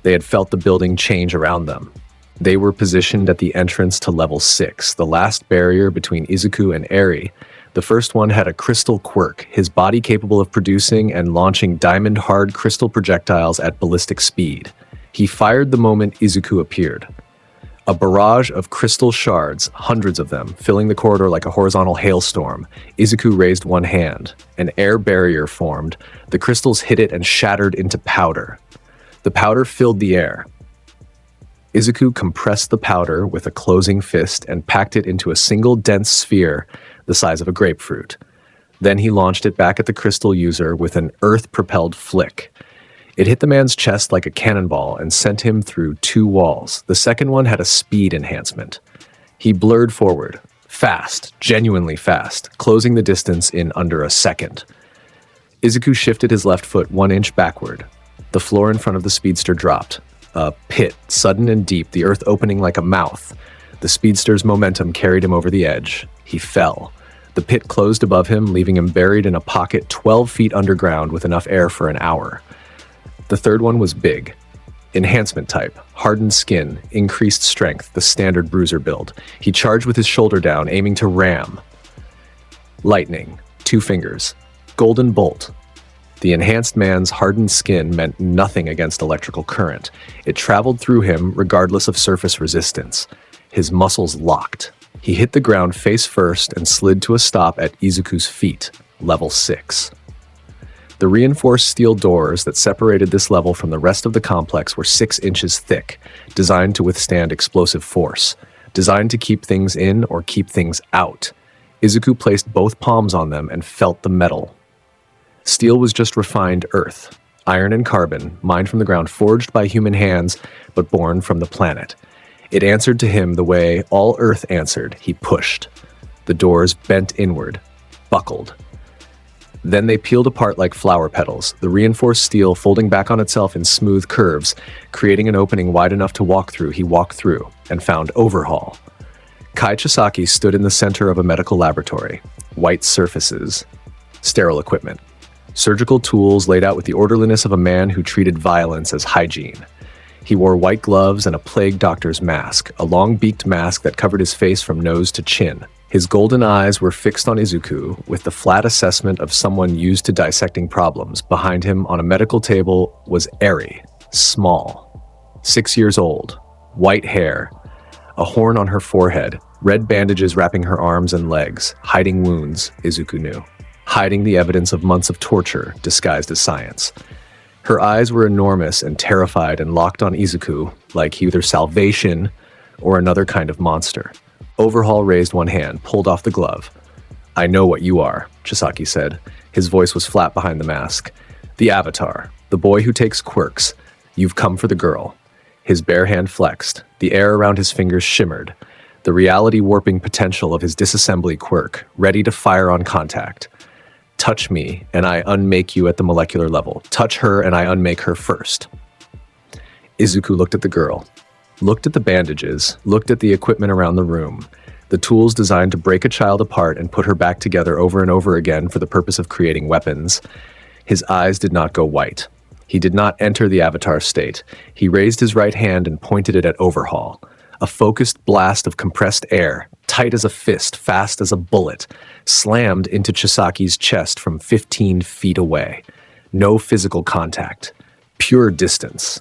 They had felt the building change around them. They were positioned at the entrance to level 6, the last barrier between Izuku and Eri. The first one had a crystal quirk, his body capable of producing and launching diamond-hard crystal projectiles at ballistic speed. He fired the moment Izuku appeared. A barrage of crystal shards, hundreds of them, filling the corridor like a horizontal hailstorm. Izuku raised one hand. An air barrier formed. The crystals hit it and shattered into powder. The powder filled the air. Izuku compressed the powder with a closing fist and packed it into a single dense sphere the size of a grapefruit. Then he launched it back at the crystal user with an earth-propelled flick. It hit the man's chest like a cannonball and sent him through 2 walls. The second one had a speed enhancement. He blurred forward, fast, genuinely fast, closing the distance in under a second. Izuku shifted his left foot 1 inch backward. The floor in front of the speedster dropped. A pit, sudden and deep, the earth opening like a mouth. The speedster's momentum carried him over the edge. He fell. The pit closed above him, leaving him buried in a pocket 12 feet underground with enough air for an hour. The third one was big. Enhancement type, hardened skin, increased strength, the standard bruiser build. He charged with his shoulder down, aiming to ram. Lightning, 2 fingers. Golden bolt. The enhanced man's hardened skin meant nothing against electrical current. It traveled through him regardless of surface resistance. His muscles locked. He hit the ground face first and slid to a stop at Izuku's feet, level 6. The reinforced steel doors that separated this level from the rest of the complex were 6 inches thick, designed to withstand explosive force, designed to keep things in or keep things out. Izuku placed both palms on them and felt the metal. Steel was just refined earth, iron and carbon, mined from the ground, forged by human hands, but born from the planet. It answered to him the way all earth answered. He pushed. The doors bent inward, buckled. Then they peeled apart like flower petals, the reinforced steel folding back on itself in smooth curves, creating an opening wide enough to walk through. He walked through and found overhaul. Kai Chisaki stood in the center of a medical laboratory. White surfaces, sterile equipment, surgical tools laid out with the orderliness of a man who treated violence as hygiene. He wore white gloves and a plague doctor's mask, a long-beaked mask that covered his face from nose to chin. His golden eyes were fixed on Izuku with the flat assessment of someone used to dissecting problems. Behind him on a medical table was Eri, small, 6 years old, white hair, a horn on her forehead, red bandages wrapping her arms and legs, hiding wounds, Izuku knew, hiding the evidence of months of torture disguised as science. Her eyes were enormous and terrified and locked on Izuku like either salvation or another kind of monster. Overhaul raised one hand, pulled off the glove. "I know what you are," Chisaki said. His voice was flat behind the mask. "The Avatar, the boy who takes quirks. You've come for the girl." His bare hand flexed. The air around his fingers shimmered. The reality-warping potential of his disassembly quirk, ready to fire on contact. "Touch me, and I unmake you at the molecular level. Touch her, and I unmake her first." Izuku looked at the girl. Looked at the bandages, looked at the equipment around the room, the tools designed to break a child apart and put her back together over and over again for the purpose of creating weapons. His eyes did not go white. He did not enter the Avatar state. He raised his right hand and pointed it at Overhaul. A focused blast of compressed air, tight as a fist, fast as a bullet, slammed into Chisaki's chest from 15 feet away. No physical contact. Pure distance.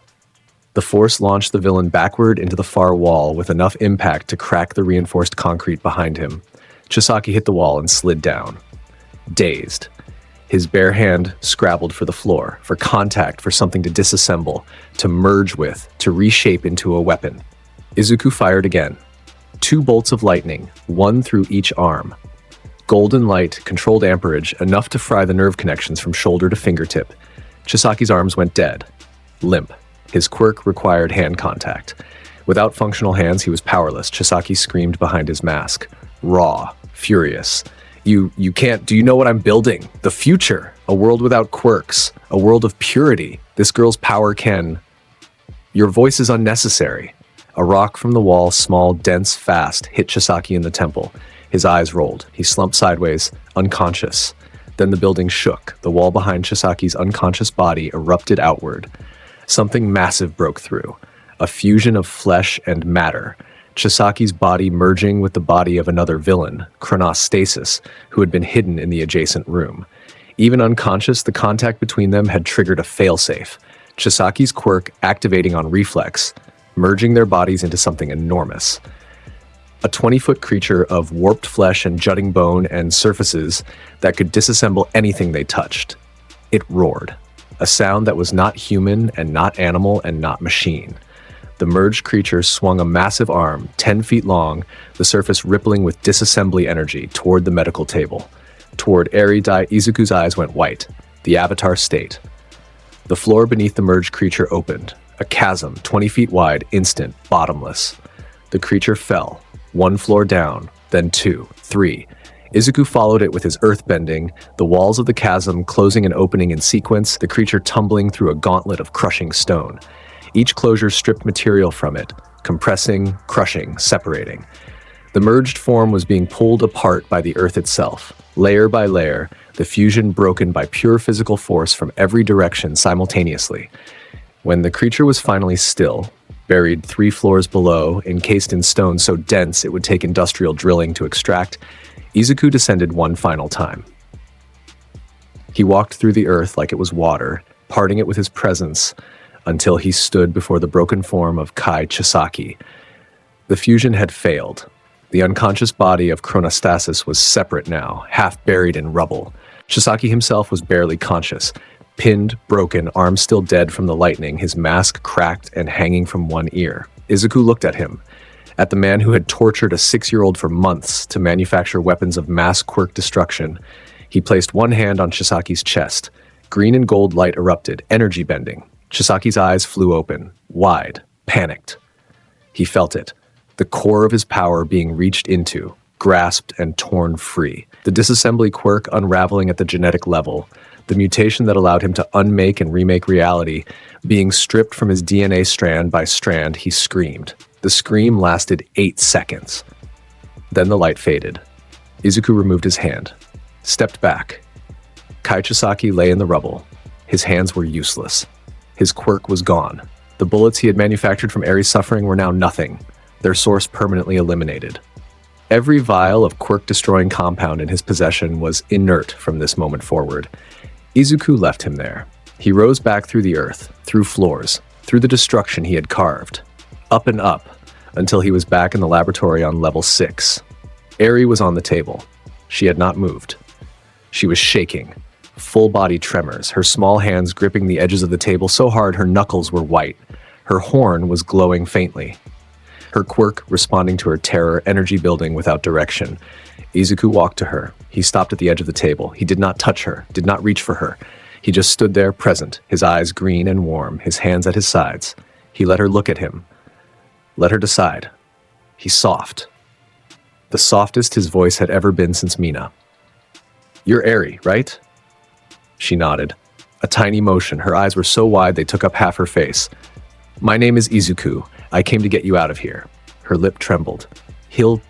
The force launched the villain backward into the far wall with enough impact to crack the reinforced concrete behind him. Chisaki hit the wall and slid down. Dazed. His bare hand scrabbled for the floor, for contact, for something to disassemble, to merge with, to reshape into a weapon. Izuku fired again. 2 bolts of lightning, one through each arm. Golden light, controlled amperage, enough to fry the nerve connections from shoulder to fingertip. Chisaki's arms went dead. Limp. His quirk required hand contact. Without functional hands, he was powerless. Chisaki screamed behind his mask. Raw. Furious. You can't... Do you know what I'm building? The future. A world without quirks. A world of purity. This girl's power can... Your voice is unnecessary. A rock from the wall, small, dense, fast, hit Chisaki in the temple. His eyes rolled. He slumped sideways, unconscious. Then the building shook. The wall behind Chisaki's unconscious body erupted outward. Something massive broke through. A fusion of flesh and matter. Chisaki's body merging with the body of another villain, Chronostasis, who had been hidden in the adjacent room. Even unconscious, the contact between them had triggered a failsafe. Chisaki's quirk activating on reflex, merging their bodies into something enormous. A 20-foot creature of warped flesh and jutting bone and surfaces that could disassemble anything they touched. It roared. A sound that was not human and not animal and not machine. The merged creature swung a massive arm, 10 feet long, the surface rippling with disassembly energy toward the medical table. Toward Eri Izuku's eyes went white. The Avatar state. The floor beneath the merged creature opened. A chasm, 20 feet wide, instant, bottomless. The creature fell. 1 floor down, then 2, 3. Izuku followed it with his earthbending, the walls of the chasm closing and opening in sequence, the creature tumbling through a gauntlet of crushing stone. Each closure stripped material from it, compressing, crushing, separating. The merged form was being pulled apart by the earth itself, layer by layer, the fusion broken by pure physical force from every direction simultaneously. When the creature was finally still, buried 3 floors below, encased in stone so dense it would take industrial drilling to extract, Izuku descended one final time. He walked through the earth like it was water, parting it with his presence, until he stood before the broken form of Kai Chisaki. The fusion had failed. The unconscious body of Chronostasis was separate now, half buried in rubble. Chisaki himself was barely conscious, pinned, broken, arms still dead from the lightning, his mask cracked and hanging from one ear. Izuku looked at him, at the man who had tortured a 6-year-old for months to manufacture weapons of mass quirk destruction. He placed one hand on Chisaki's chest. Green and gold light erupted, energy bending. Chisaki's eyes flew open, wide, panicked. He felt it, the core of his power being reached into, grasped and torn free. The disassembly quirk unraveling at the genetic level, the mutation that allowed him to unmake and remake reality, being stripped from his DNA strand by strand, he screamed. The scream lasted 8 seconds. Then the light faded. Izuku removed his hand, stepped back. Kai Chisaki lay in the rubble. His hands were useless. His quirk was gone. The bullets he had manufactured from Eri's suffering were now nothing, their source permanently eliminated. Every vial of quirk-destroying compound in his possession was inert from this moment forward. Izuku left him there. He rose back through the earth, through floors, through the destruction he had carved, up and up, until he was back in the laboratory on level 6. Eri was on the table. She had not moved. She was shaking, full-body tremors, her small hands gripping the edges of the table so hard her knuckles were white. Her horn was glowing faintly. Her quirk responding to her terror, energy building without direction. Izuku walked to her. He stopped at the edge of the table. He did not touch her, did not reach for her. He just stood there, present, his eyes green and warm, his hands at his sides. He let her look at him. Let her decide. He's soft. The softest his voice had ever been since Mina. "You're Eri, right?" She nodded. A tiny motion. Her eyes were so wide they took up half her face. "My name is Izuku. I came to get you out of here." Her lip trembled. He'll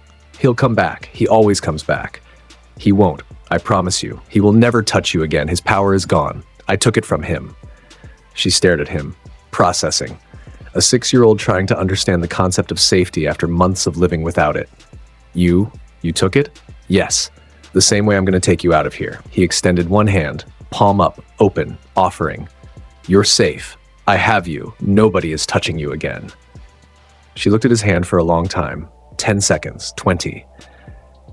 come back. He always comes back." "He won't. I promise you. He will never touch you again. His power is gone. I took it from him." She stared at him, processing. A 6-year-old trying to understand the concept of safety after months of living without it. You took it?" "Yes. The same way I'm going to take you out of here." He extended one hand, palm up, open, offering. "You're safe. I have you. Nobody is touching you again." She looked at his hand for a long time. 10 seconds, 20.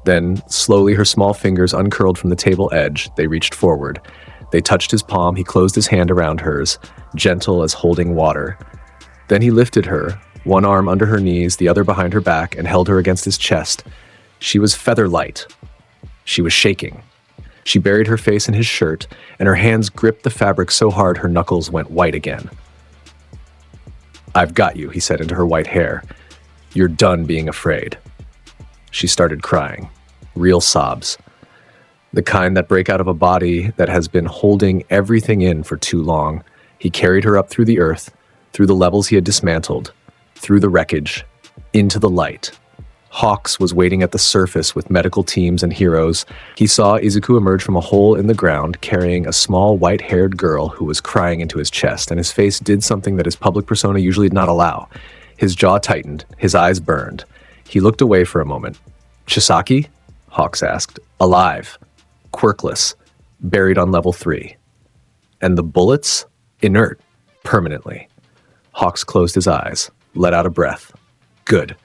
Then, slowly her small fingers uncurled from the table edge, they reached forward. They touched his palm, he closed his hand around hers, gentle as holding water. Then he lifted her, one arm under her knees, the other behind her back, and held her against his chest. She was feather light. She was shaking. She buried her face in his shirt, and her hands gripped the fabric so hard her knuckles went white again. "I've got you," he said into her white hair. "You're done being afraid." She started crying. Real sobs. The kind that break out of a body that has been holding everything in for too long. He carried her up through the earth, through the levels he had dismantled, through the wreckage, into the light. Hawks was waiting at the surface with medical teams and heroes. He saw Izuku emerge from a hole in the ground carrying a small white-haired girl who was crying into his chest, and his face did something that his public persona usually did not allow. His jaw tightened, his eyes burned. He looked away for a moment. "Chisaki?" Hawks asked. "Alive. Quirkless. Buried on level 3. And the bullets? Inert. Permanently." Hawks closed his eyes, let out a breath. "Good."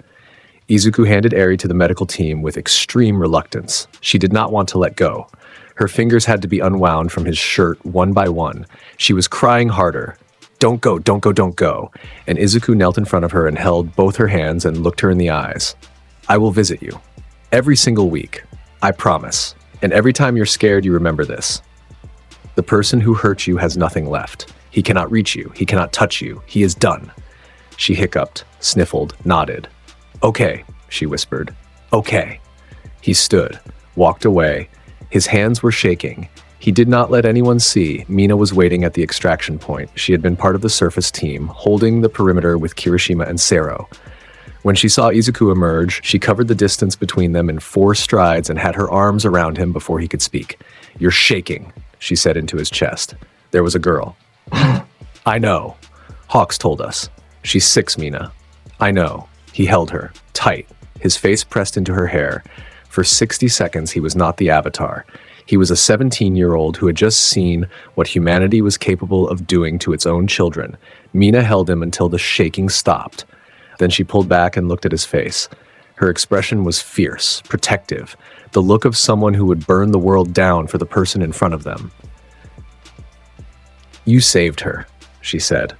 Izuku handed Eri to the medical team with extreme reluctance. She did not want to let go. Her fingers had to be unwound from his shirt one by one. She was crying harder. "Don't go, don't go, don't go." And Izuku knelt in front of her and held both her hands and looked her in the eyes. "I will visit you. Every single week. I promise. And every time you're scared, you remember this. The person who hurt you has nothing left. He cannot reach you. He cannot touch you. He is done." She hiccuped, sniffled, nodded. "Okay," she whispered. "Okay." He stood, walked away. His hands were shaking. He did not let anyone see. Mina was waiting at the extraction point. She had been part of the surface team, holding the perimeter with Kirishima and Sero. When she saw Izuku emerge, she covered the distance between them in 4 strides and had her arms around him before he could speak. "You're shaking," she said into his chest. There was a girl. "I know." Hawks told us. She's 6, Mina. I know. He held her, tight, his face pressed into her hair. For 60 seconds, he was not the Avatar. He was a 17-year-old who had just seen what humanity was capable of doing to its own children. Mina held him until the shaking stopped. Then she pulled back and looked at his face. Her expression was fierce, protective, the look of someone who would burn the world down for the person in front of them. You saved her, she said.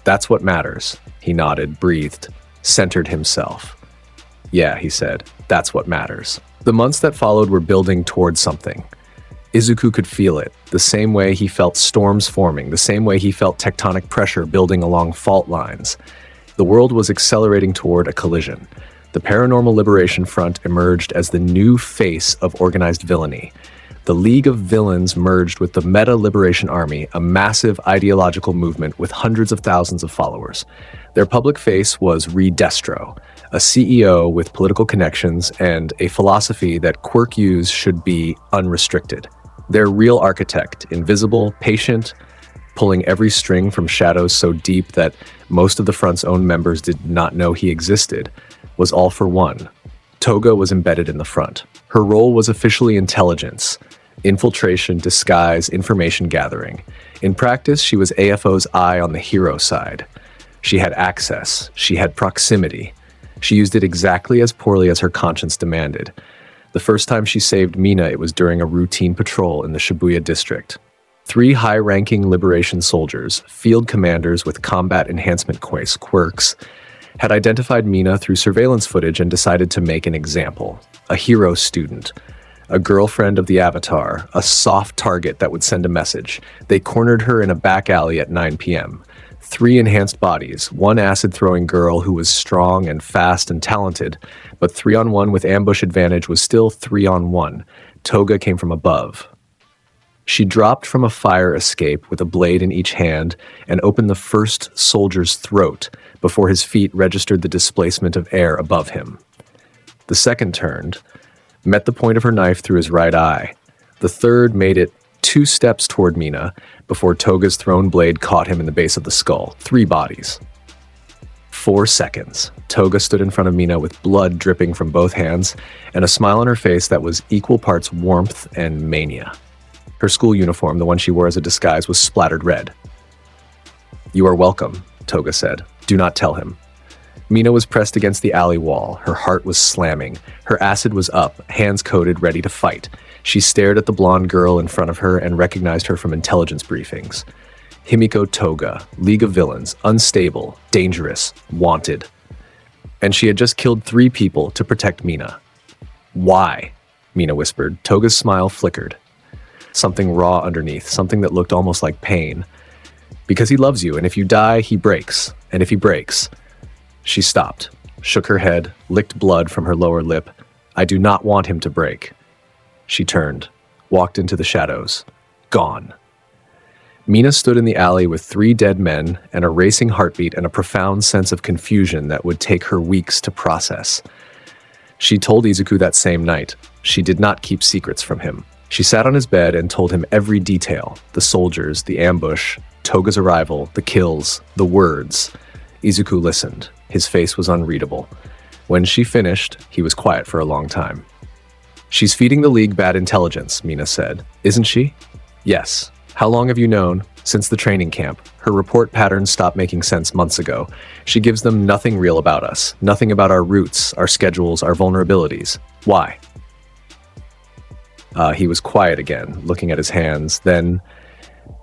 That's what matters. He nodded, breathed, centered himself. Yeah, he said, that's what matters. The months that followed were building towards something. Izuku could feel it, the same way he felt storms forming, the same way he felt tectonic pressure building along fault lines. The world was accelerating toward a collision. The Paranormal Liberation Front emerged as the new face of organized villainy. The League of Villains merged with the Meta Liberation Army, a massive ideological movement with hundreds of thousands of followers. Their public face was Destro, a CEO with political connections and a philosophy that quirk use should be unrestricted. Their real architect, invisible, patient, pulling every string from shadows so deep that most of the front's own members did not know he existed, was all for one. Toga was embedded in the front. Her role was officially intelligence, infiltration, disguise, information gathering. In practice, she was AFO's eye on the hero side. She had access. She had proximity. She used it exactly as poorly as her conscience demanded. The first time she saved Mina, it was during a routine patrol in the Shibuya district. 3 high-ranking Liberation soldiers, field commanders with combat enhancement quirks, had identified Mina through surveillance footage and decided to make an example. A hero student, a girlfriend of the Avatar, a soft target that would send a message. They cornered her in a back alley at 9 p.m. 3 enhanced bodies, 1 acid-throwing girl who was strong and fast and talented, but 3-on-1 with ambush advantage was still 3-on-1. Toga came from above. She dropped from a fire escape with a blade in each hand and opened the first soldier's throat before his feet registered the displacement of air above him. The second turned, met the point of her knife through his right eye. The third made it 2 steps toward Mina before Toga's thrown blade caught him in the base of the skull. 3 bodies. 4 seconds. Toga stood in front of Mina with blood dripping from both hands and a smile on her face that was equal parts warmth and mania. Her school uniform, the one she wore as a disguise, was splattered red. You are welcome, Toga said. Do not tell him. Mina was pressed against the alley wall. Her heart was slamming. Her acid was up, hands coated, ready to fight. She stared at the blonde girl in front of her and recognized her from intelligence briefings. Himiko Toga, League of Villains, unstable, dangerous, wanted. And she had just killed 3 people to protect Mina. Why? Mina whispered. Toga's smile flickered. Something raw underneath, something that looked almost like pain. Because he loves you, and if you die, he breaks. And if he breaks... She stopped, shook her head, licked blood from her lower lip. I do not want him to break. She turned, walked into the shadows. Gone. Mina stood in the alley with 3 dead men and a racing heartbeat and a profound sense of confusion that would take her weeks to process. She told Izuku that same night. She did not keep secrets from him. She sat on his bed and told him every detail. The soldiers, the ambush, Toga's arrival, the kills, the words. Izuku listened. His face was unreadable. When she finished, he was quiet for a long time. She's feeding the League bad intelligence, Mina said. Isn't she? Yes. How long have you known? Since the training camp. Her report patterns stopped making sense months ago. She gives them nothing real about us. Nothing about our roots, our schedules, our vulnerabilities. Why? He was quiet again, looking at his hands. Then,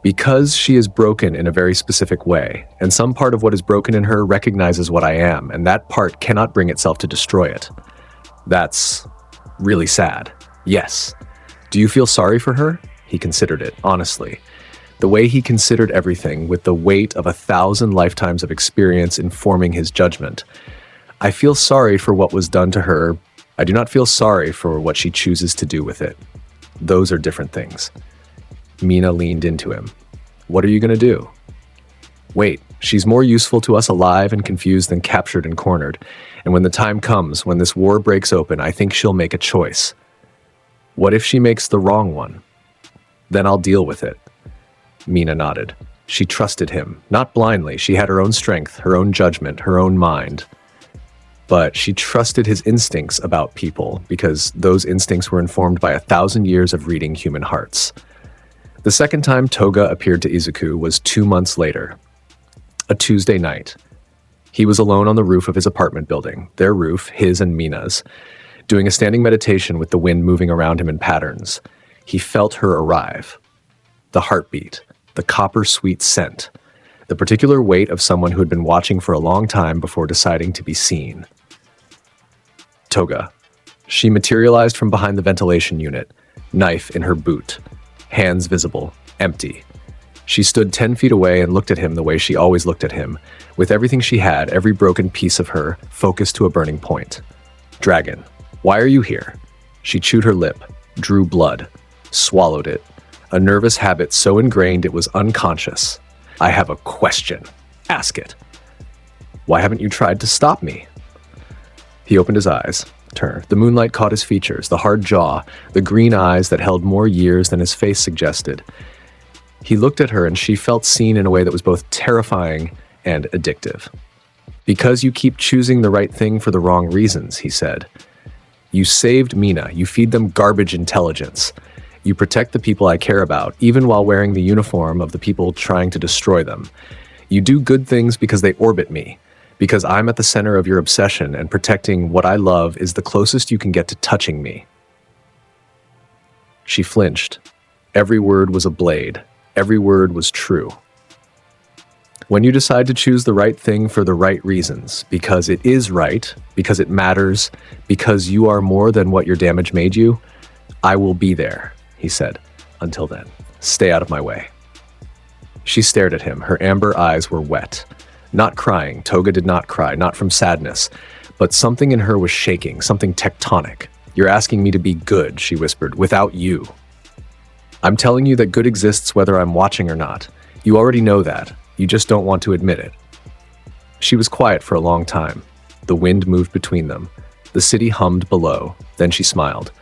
because she is broken in a very specific way, and some part of what is broken in her recognizes what I am, and that part cannot bring itself to destroy it. That's really sad. Yes. Do you feel sorry for her? He considered it, honestly. The way he considered everything, with the weight of 1,000 lifetimes of experience informing his judgment. I feel sorry for what was done to her. I do not feel sorry for what she chooses to do with it. Those are different things. Mina leaned into him. What are you going to do? Wait, she's more useful to us alive and confused than captured and cornered. And when the time comes, when this war breaks open, I think she'll make a choice. What if she makes the wrong one? Then I'll deal with it. Mina nodded. She trusted him, not blindly. She had her own strength, her own judgment, her own mind. But she trusted his instincts about people because those instincts were informed by 1,000 years of reading human hearts. The second time Toga appeared to Izuku was 2 months later, a Tuesday night. He was alone on the roof of his apartment building, their roof, his and Mina's, doing a standing meditation with the wind moving around him in patterns. He felt her arrive. The heartbeat, the copper-sweet scent, the particular weight of someone who had been watching for a long time before deciding to be seen. Toga. She materialized from behind the ventilation unit, knife in her boot, hands visible, empty. She stood 10 feet away and looked at him the way she always looked at him, with everything she had, every broken piece of her, focused to a burning point. Dragon, why are you here? She chewed her lip, drew blood, swallowed it, a nervous habit so ingrained it was unconscious. I have a question. Ask it. Why haven't you tried to stop me? He opened his eyes. The moonlight caught his features, the hard jaw, the green eyes that held more years than his face suggested. He looked at her and she felt seen in a way that was both terrifying and addictive. Because you keep choosing the right thing for the wrong reasons, he said. You saved Mina. You feed them garbage intelligence. You protect the people I care about, even while wearing the uniform of the people trying to destroy them. You do good things because they orbit me, because I'm at the center of your obsession, and protecting what I love is the closest you can get to touching me. She flinched. Every word was a blade. Every word was true. When you decide to choose the right thing for the right reasons, because it is right, because it matters, because you are more than what your damage made you, I will be there, he said. Until then, stay out of my way. She stared at him. Her amber eyes were wet. Not crying. Toga did not cry, not from sadness. But something in her was shaking, something tectonic. You're asking me to be good, she whispered, without you. I'm telling you that good exists whether I'm watching or not. You already know that. You just don't want to admit it. She was quiet for a long time. The wind moved between them. The city hummed below. Then she smiled.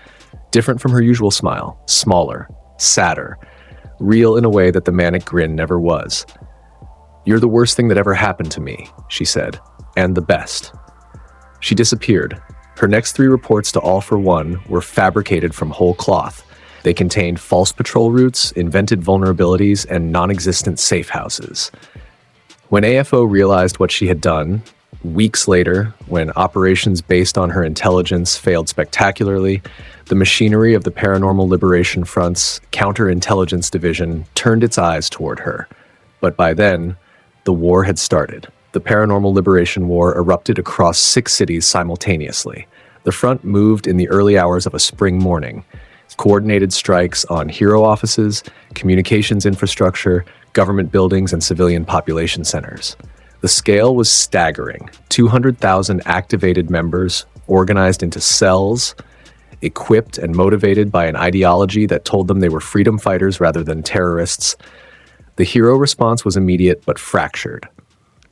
Different from her usual smile. Smaller. Sadder. Real in a way that the manic grin never was. You're the worst thing that ever happened to me, she said. And the best. She disappeared. Her next 3 reports to All for One were fabricated from whole cloth. They contained false patrol routes, invented vulnerabilities, and non-existent safe houses. When AFO realized what she had done, weeks later, when operations based on her intelligence failed spectacularly, the machinery of the Paranormal Liberation Front's Counterintelligence Division turned its eyes toward her. But by then, the war had started. The Paranormal Liberation War erupted across 6 cities simultaneously. The front moved in the early hours of a spring morning. Coordinated strikes on hero offices, communications infrastructure, government buildings, and civilian population centers. The scale was staggering. 200,000 activated members, organized into cells, equipped and motivated by an ideology that told them they were freedom fighters rather than terrorists. The hero response was immediate but fractured.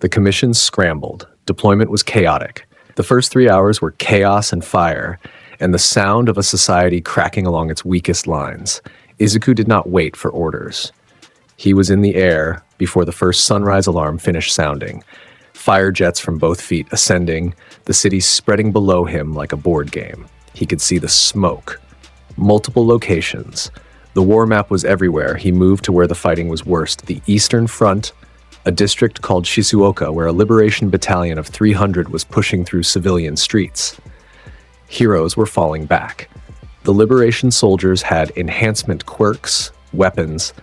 The commissions scrambled. Deployment was chaotic. The first 3 hours were chaos and fire, and the sound of a society cracking along its weakest lines. Izuku did not wait for orders. He was in the air before the first sunrise alarm finished sounding. Fire jets from both feet ascending, the city spreading below him like a board game. He could see the smoke. Multiple locations. The war map was everywhere. He moved to where the fighting was worst. The Eastern Front, a district called Shizuoka, where a liberation battalion of 300 was pushing through civilian streets. Heroes were falling back. The liberation soldiers had enhancement quirks, weapons,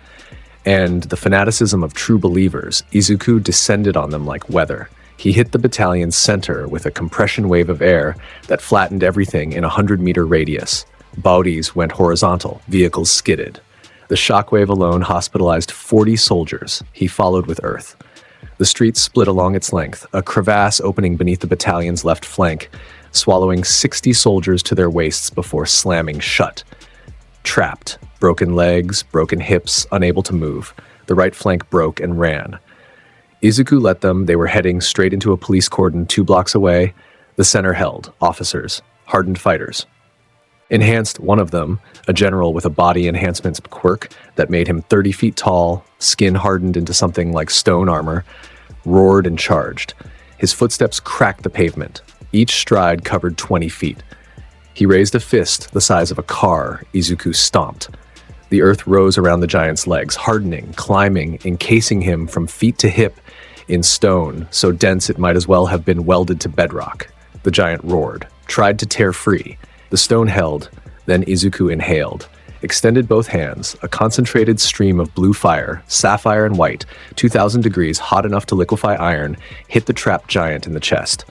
and the fanaticism of true believers. Izuku descended on them like weather. He hit the battalion's center with a compression wave of air that flattened everything in a 100-meter radius. Bodies went horizontal, vehicles skidded. The shockwave alone hospitalized 40 soldiers. He followed with earth. The street split along its length, a crevasse opening beneath the battalion's left flank, swallowing 60 soldiers to their waists before slamming shut. Trapped, broken legs, broken hips, unable to move. The right flank broke and ran. Izuku let them. They were heading straight into a police cordon 2 blocks away. The center held, officers, hardened fighters. Enhanced, one of them, a general with a body enhancements quirk that made him 30 feet tall, skin hardened into something like stone armor, roared and charged. His footsteps cracked the pavement. Each stride covered 20 feet. He raised a fist the size of a car. Izuku stomped. The earth rose around the giant's legs, hardening, climbing, encasing him from feet to hip in stone, so dense it might as well have been welded to bedrock. The giant roared, tried to tear free. The stone held, then Izuku inhaled, extended both hands. A concentrated stream of blue fire, sapphire and white, 2,000 degrees, hot enough to liquefy iron, hit the trapped giant in the chest.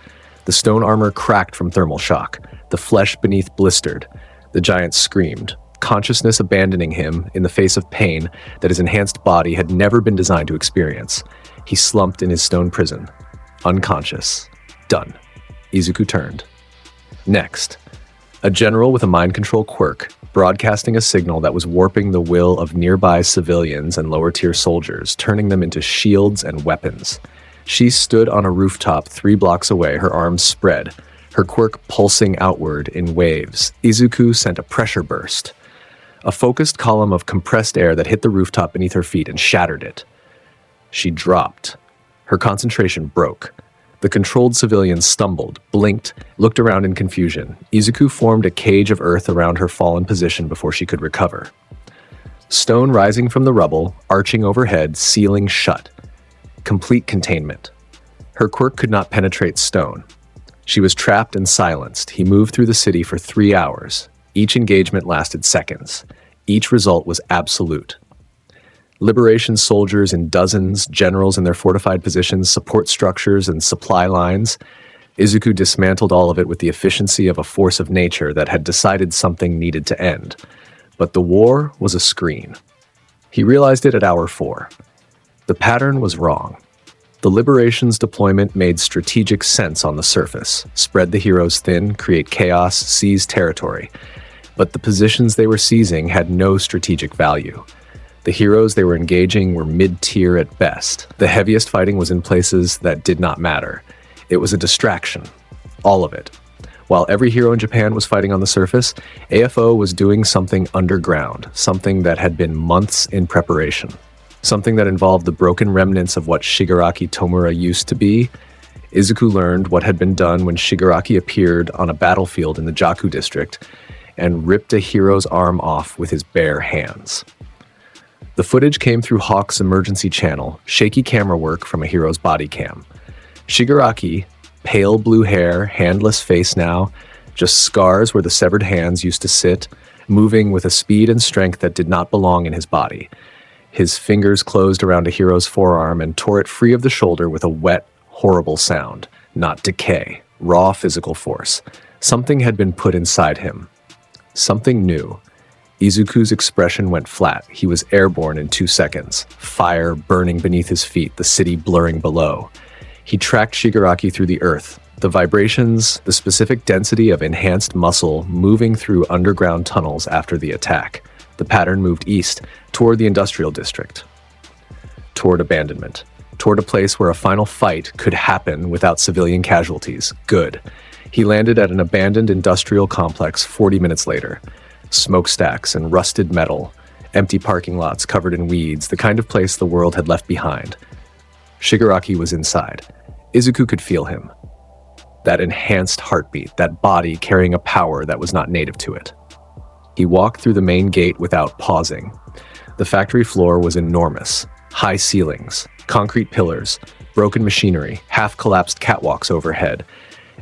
The stone armor cracked from thermal shock. The flesh beneath blistered. The giant screamed, consciousness abandoning him in the face of pain that his enhanced body had never been designed to experience. He slumped in his stone prison, unconscious. Done. Izuku turned. Next, a general with a mind control quirk, broadcasting a signal that was warping the will of nearby civilians and lower-tier soldiers, turning them into shields and weapons. She stood on a rooftop 3 blocks away, her arms spread, her quirk pulsing outward in waves. Izuku sent a pressure burst, a focused column of compressed air that hit the rooftop beneath her feet and shattered it. She dropped. Her concentration broke. The controlled civilians stumbled, blinked, looked around in confusion. Izuku formed a cage of earth around her fallen position before she could recover. Stone rising from the rubble, arching overhead, sealing shut. Complete containment. Her quirk could not penetrate stone. She was trapped and silenced. He moved through the city for 3 hours. Each engagement lasted seconds. Each result was absolute. Liberation soldiers in dozens, generals in their fortified positions, support structures, and supply lines. Izuku dismantled all of it with the efficiency of a force of nature that had decided something needed to end. But the war was a screen. He realized it at hour 4. The pattern was wrong. The Liberation's deployment made strategic sense on the surface. Spread the heroes thin, create chaos, seize territory. But the positions they were seizing had no strategic value. The heroes they were engaging were mid-tier at best. The heaviest fighting was in places that did not matter. It was a distraction. All of it. While every hero in Japan was fighting on the surface, AFO was doing something underground, something that had been months in preparation. Something that involved the broken remnants of what Shigaraki Tomura used to be. Izuku learned what had been done when Shigaraki appeared on a battlefield in the Jaku district and ripped a hero's arm off with his bare hands. The footage came through Hawk's emergency channel, shaky camera work from a hero's body cam. Shigaraki, pale blue hair, handless face now, just scars where the severed hands used to sit, moving with a speed and strength that did not belong in his body. His fingers closed around a hero's forearm and tore it free of the shoulder with a wet, horrible sound. Not decay, raw physical force. Something had been put inside him. Something new. Izuku's expression went flat. He was airborne in 2 seconds. Fire burning beneath his feet, the city blurring below. He tracked Shigaraki through the earth. The vibrations, the specific density of enhanced muscle moving through underground tunnels after the attack. The pattern moved east, toward the industrial district. Toward abandonment. Toward a place where a final fight could happen without civilian casualties. Good. He landed at an abandoned industrial complex 40 minutes later. Smokestacks and rusted metal, empty parking lots covered in weeds, the kind of place the world had left behind. Shigaraki was inside. Izuku could feel him. That enhanced heartbeat, that body carrying a power that was not native to it. He walked through the main gate without pausing. The factory floor was enormous. High ceilings, concrete pillars, broken machinery, half-collapsed catwalks overhead.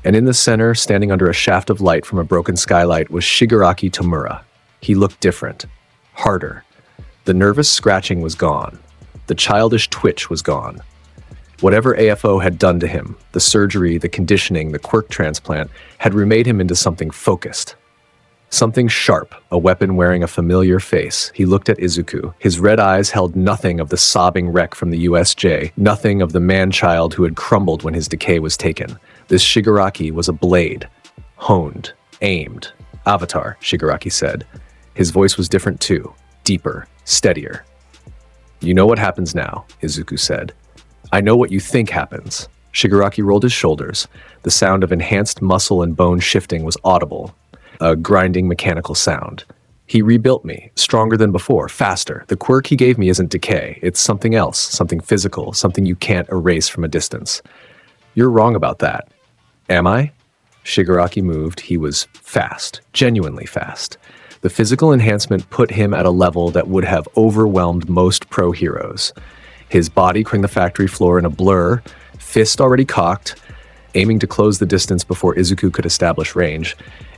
And in the center, standing under a shaft of light from a broken skylight, was Shigaraki Tomura. He looked different, harder. The nervous scratching was gone. The childish twitch was gone. Whatever AFO had done to him, the surgery, the conditioning, the quirk transplant, had remade him into something focused. Something sharp, a weapon wearing a familiar face. He looked at Izuku. His red eyes held nothing of the sobbing wreck from the USJ, nothing of the man-child who had crumbled when his decay was taken. This Shigaraki was a blade. Honed. Aimed. Avatar, Shigaraki said. His voice was different too. Deeper. Steadier. You know what happens now, Izuku said. I know what you think happens. Shigaraki rolled his shoulders. The sound of enhanced muscle and bone shifting was audible. a grinding mechanical sound. He rebuilt me, stronger than before, faster. The quirk he gave me isn't decay. It's something else, something physical, something you can't erase from a distance. You're wrong about that. Am I? Shigaraki moved. He was fast, genuinely fast. The physical enhancement put him at a level that would have overwhelmed most pro heroes. His body cring the factory floor in a blur, fist already cocked, aiming to close the distance before Izuku could establish range.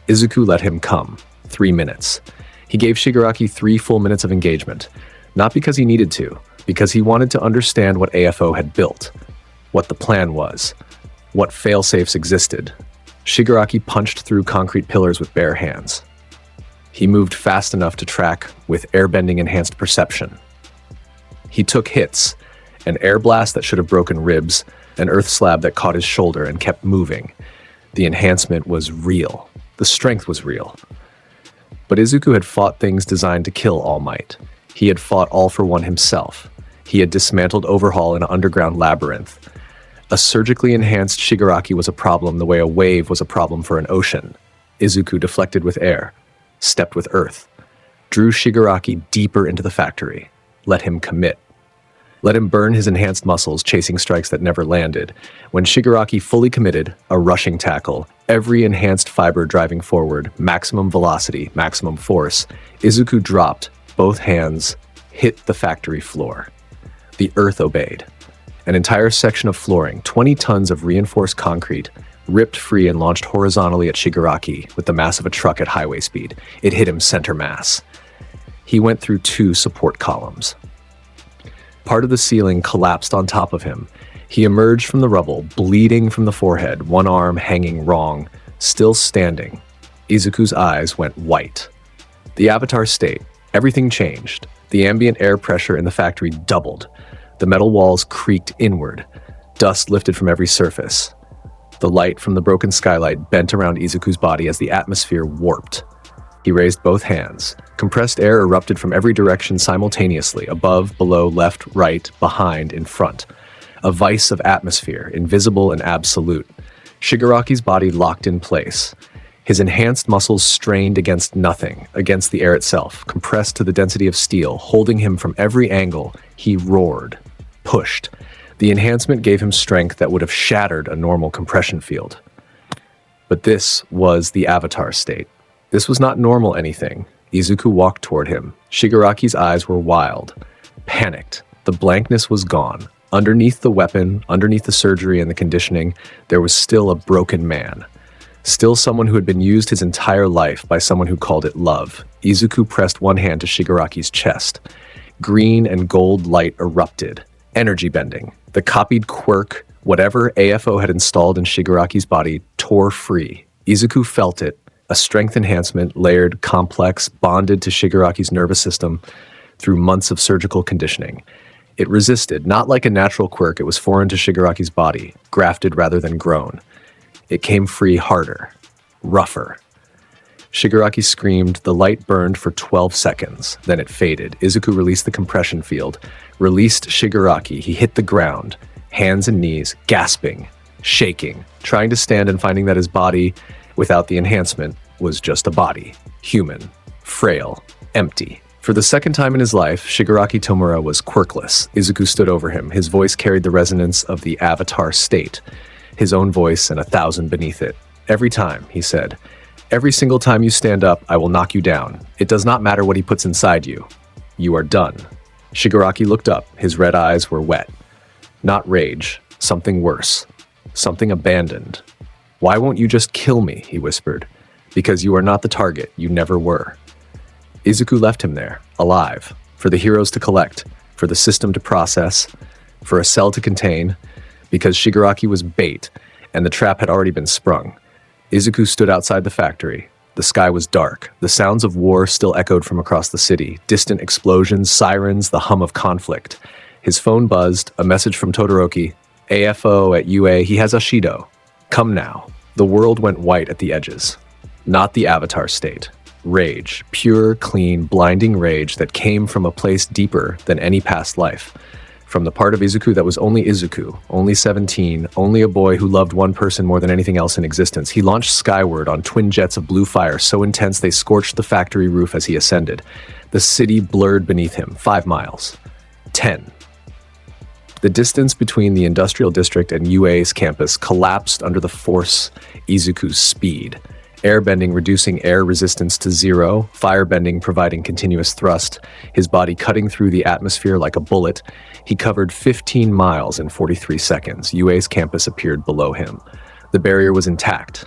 Izuku let him come. 3 minutes. He gave Shigaraki 3 full minutes of engagement. Not because he needed to, because he wanted to understand what AFO had built, what the plan was, what failsafes existed. Shigaraki punched through concrete pillars with bare hands. He moved fast enough to track with airbending enhanced perception. He took hits, an air blast that should have broken ribs, an earth slab that caught his shoulder and kept moving. The enhancement was real. The strength was real. But Izuku had fought things designed to kill All Might. He had fought All for One himself. He had dismantled Overhaul in an underground labyrinth. A surgically enhanced Shigaraki was a problem the way a wave was a problem for an ocean. Izuku deflected with air, stepped with earth, drew Shigaraki deeper into the factory, let him commit. Let him burn his enhanced muscles, chasing strikes that never landed. When Shigaraki fully committed, a rushing tackle, every enhanced fiber driving forward, maximum velocity, maximum force, Izuku dropped, both hands, hit the factory floor. The earth obeyed. An entire section of flooring, 20 tons of reinforced concrete, ripped free and launched horizontally at Shigaraki with the mass of a truck at highway speed. It hit him center mass. He went through 2 support columns. Part of the ceiling collapsed on top of him. He emerged from the rubble, bleeding from the forehead, one arm hanging wrong, still standing. Izuku's eyes went white. The avatar state, everything changed. The ambient air pressure in the factory doubled. The metal walls creaked inward. Dust lifted from every surface. The light from the broken skylight bent around Izuku's body as the atmosphere warped. He raised both hands. Compressed air erupted from every direction simultaneously, above, below, left, right, behind, in front. A vice of atmosphere, invisible and absolute. Shigaraki's body locked in place. His enhanced muscles strained against nothing, against the air itself, compressed to the density of steel, holding him from every angle. He roared, pushed. The enhancement gave him strength that would have shattered a normal compression field. But this was the avatar state. This was not normal anything. Izuku walked toward him. Shigaraki's eyes were wild, panicked. The blankness was gone. Underneath the weapon, underneath the surgery and the conditioning, there was still a broken man. Still someone who had been used his entire life by someone who called it love. Izuku pressed one hand to Shigaraki's chest. Green and gold light erupted. Energy bending. The copied quirk, whatever AFO had installed in Shigaraki's body, tore free. Izuku felt it. A strength enhancement, layered, complex, bonded to Shigaraki's nervous system through months of surgical conditioning. It resisted, not like a natural quirk, it was foreign to Shigaraki's body, grafted rather than grown. It came free harder, rougher. Shigaraki screamed, the light burned for 12 seconds, then it faded. Izuku released the compression field, released Shigaraki, he hit the ground, hands and knees, gasping, shaking, trying to stand and finding that his body, without the enhancement, was just a body, human, frail, empty. For the second time in his life, Shigaraki Tomura was quirkless. Izuku stood over him. His voice carried the resonance of the avatar state, his own voice and 1,000 beneath it. Every time, he said, every single time you stand up, I will knock you down. It does not matter what he puts inside you. You are done. Shigaraki looked up. His red eyes were wet. Not rage, something worse, something abandoned. Why won't you just kill me, he whispered. Because you are not the target, you never were. Izuku left him there, alive, for the heroes to collect, for the system to process, for a cell to contain, because Shigaraki was bait, and the trap had already been sprung. Izuku stood outside the factory. The sky was dark. The sounds of war still echoed from across the city. Distant explosions, sirens, the hum of conflict. His phone buzzed, a message from Todoroki. AFO at UA, he has Ashido. Come now. The world went white at the edges. Not the avatar state. Rage. Pure, clean, blinding rage that came from a place deeper than any past life. From the part of Izuku that was only Izuku, only 17, only a boy who loved one person more than anything else in existence, he launched skyward on twin jets of blue fire so intense they scorched the factory roof as he ascended. The city blurred beneath him, 5 miles. 10. The distance between the industrial district and UA's campus collapsed under the force Izuku's speed. Airbending reducing air resistance to 0, firebending providing continuous thrust, his body cutting through the atmosphere like a bullet. He covered 15 miles in 43 seconds. UA's campus appeared below him. The barrier was intact.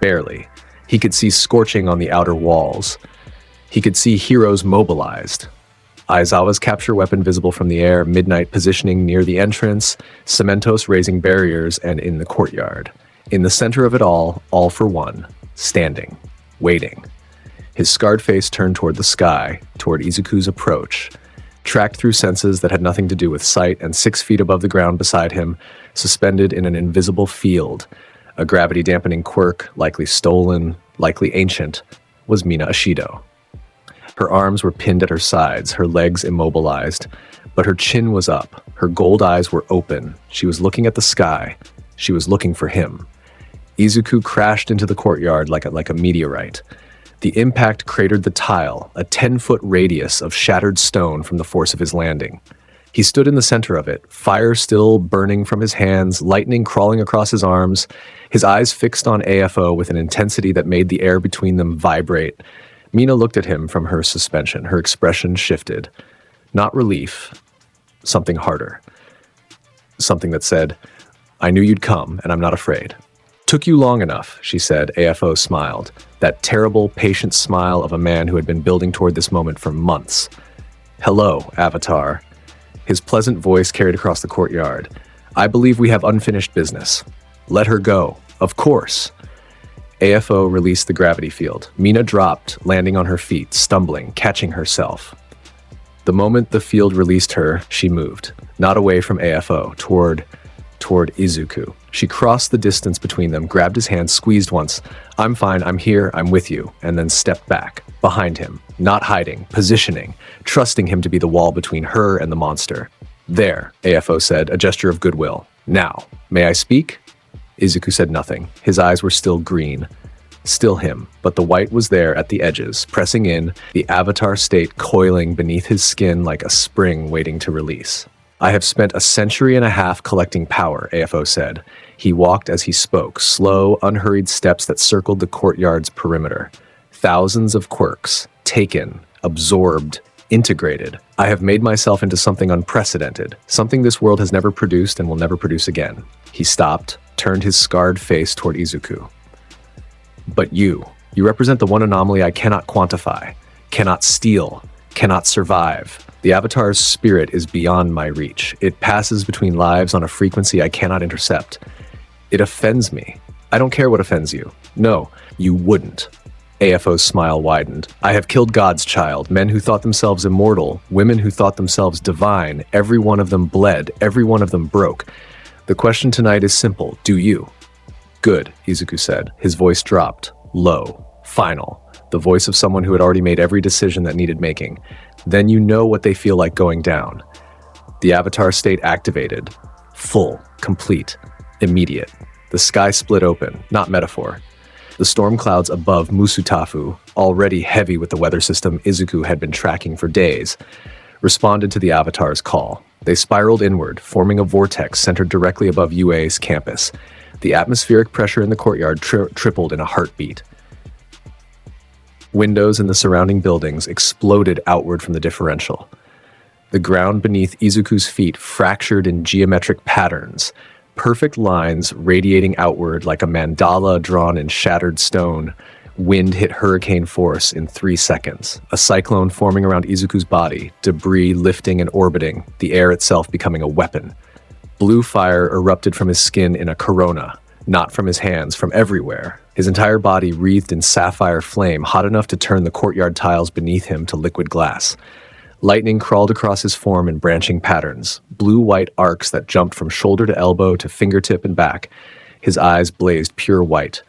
Barely. He could see scorching on the outer walls. He could see heroes mobilized. Aizawa's capture weapon visible from the air, Midnight positioning near the entrance, Cementos raising barriers, and in the courtyard. In the center of it all for one, standing, waiting. His scarred face turned toward the sky, toward Izuku's approach, tracked through senses that had nothing to do with sight, and 6 feet above the ground beside him, suspended in an invisible field, a gravity-dampening quirk, likely stolen, likely ancient, was Mina Ashido. Her arms were pinned at her sides, her legs immobilized, but her chin was up, her gold eyes were open. She was looking at the sky. She was looking for him. Izuku crashed into the courtyard like a meteorite. The impact cratered the tile, a 10-foot radius of shattered stone from the force of his landing. He stood in the center of it, fire still burning from his hands, lightning crawling across his arms, his eyes fixed on AFO with an intensity that made the air between them vibrate. Mina looked at him from her suspension. Her expression shifted. Not relief, something harder. Something that said, "I knew you'd come, and I'm not afraid." "Took you long enough," she said. AFO smiled. That terrible, patient smile of a man who had been building toward this moment for months. "Hello, Avatar." His pleasant voice carried across the courtyard. "I believe we have unfinished business." "Let her go." "Of course." AFO released the gravity field. Mina dropped, landing on her feet, stumbling, catching herself. The moment the field released her, she moved, not away from AFO, toward Izuku. She crossed the distance between them, grabbed his hand, squeezed once. "I'm fine, I'm here, I'm with you," and then stepped back, behind him, not hiding, positioning, trusting him to be the wall between her and the monster. "There," AFO said, a gesture of goodwill. "Now, may I speak?" Izuku said nothing. His eyes were still green. Still him, but the white was there at the edges, pressing in, the avatar state coiling beneath his skin like a spring waiting to release. "I have spent a century and a half collecting power," AFO said. He walked as he spoke, slow, unhurried steps that circled the courtyard's perimeter. Thousands of quirks, taken, absorbed, integrated. "I have made myself into something unprecedented, something this world has never produced and will never produce again." He stopped, turned his scarred face toward Izuku. "But you represent the one anomaly I cannot quantify, cannot steal, cannot survive. The Avatar's spirit is beyond my reach. It passes between lives on a frequency I cannot intercept. It offends me. I don't care what offends you. No, you wouldn't." AFO's smile widened. "I have killed God's child, men who thought themselves immortal, women who thought themselves divine. Every one of them bled, every one of them broke. The question tonight is simple. Do you?" "Good," Izuku said. His voice dropped, low, final, the voice of someone who had already made every decision that needed making. "Then you know what they feel like going down." The Avatar state activated. Full, complete, immediate. The sky split open, not metaphor. The storm clouds above Musutafu, already heavy with the weather system Izuku had been tracking for days, responded to the Avatar's call. They spiraled inward, forming a vortex centered directly above UA's campus. The atmospheric pressure in the courtyard tripled in a heartbeat. Windows in the surrounding buildings exploded outward from the differential. The ground beneath Izuku's feet fractured in geometric patterns, perfect lines radiating outward like a mandala drawn in shattered stone. Wind hit hurricane force in 3 seconds, a cyclone forming around Izuku's body, debris lifting and orbiting, the air itself becoming a weapon. Blue fire erupted from his skin in a corona, not from his hands, from everywhere. His entire body wreathed in sapphire flame, hot enough to turn the courtyard tiles beneath him to liquid glass. Lightning crawled across his form in branching patterns, blue-white arcs that jumped from shoulder to elbow to fingertip and back. His eyes blazed pure white.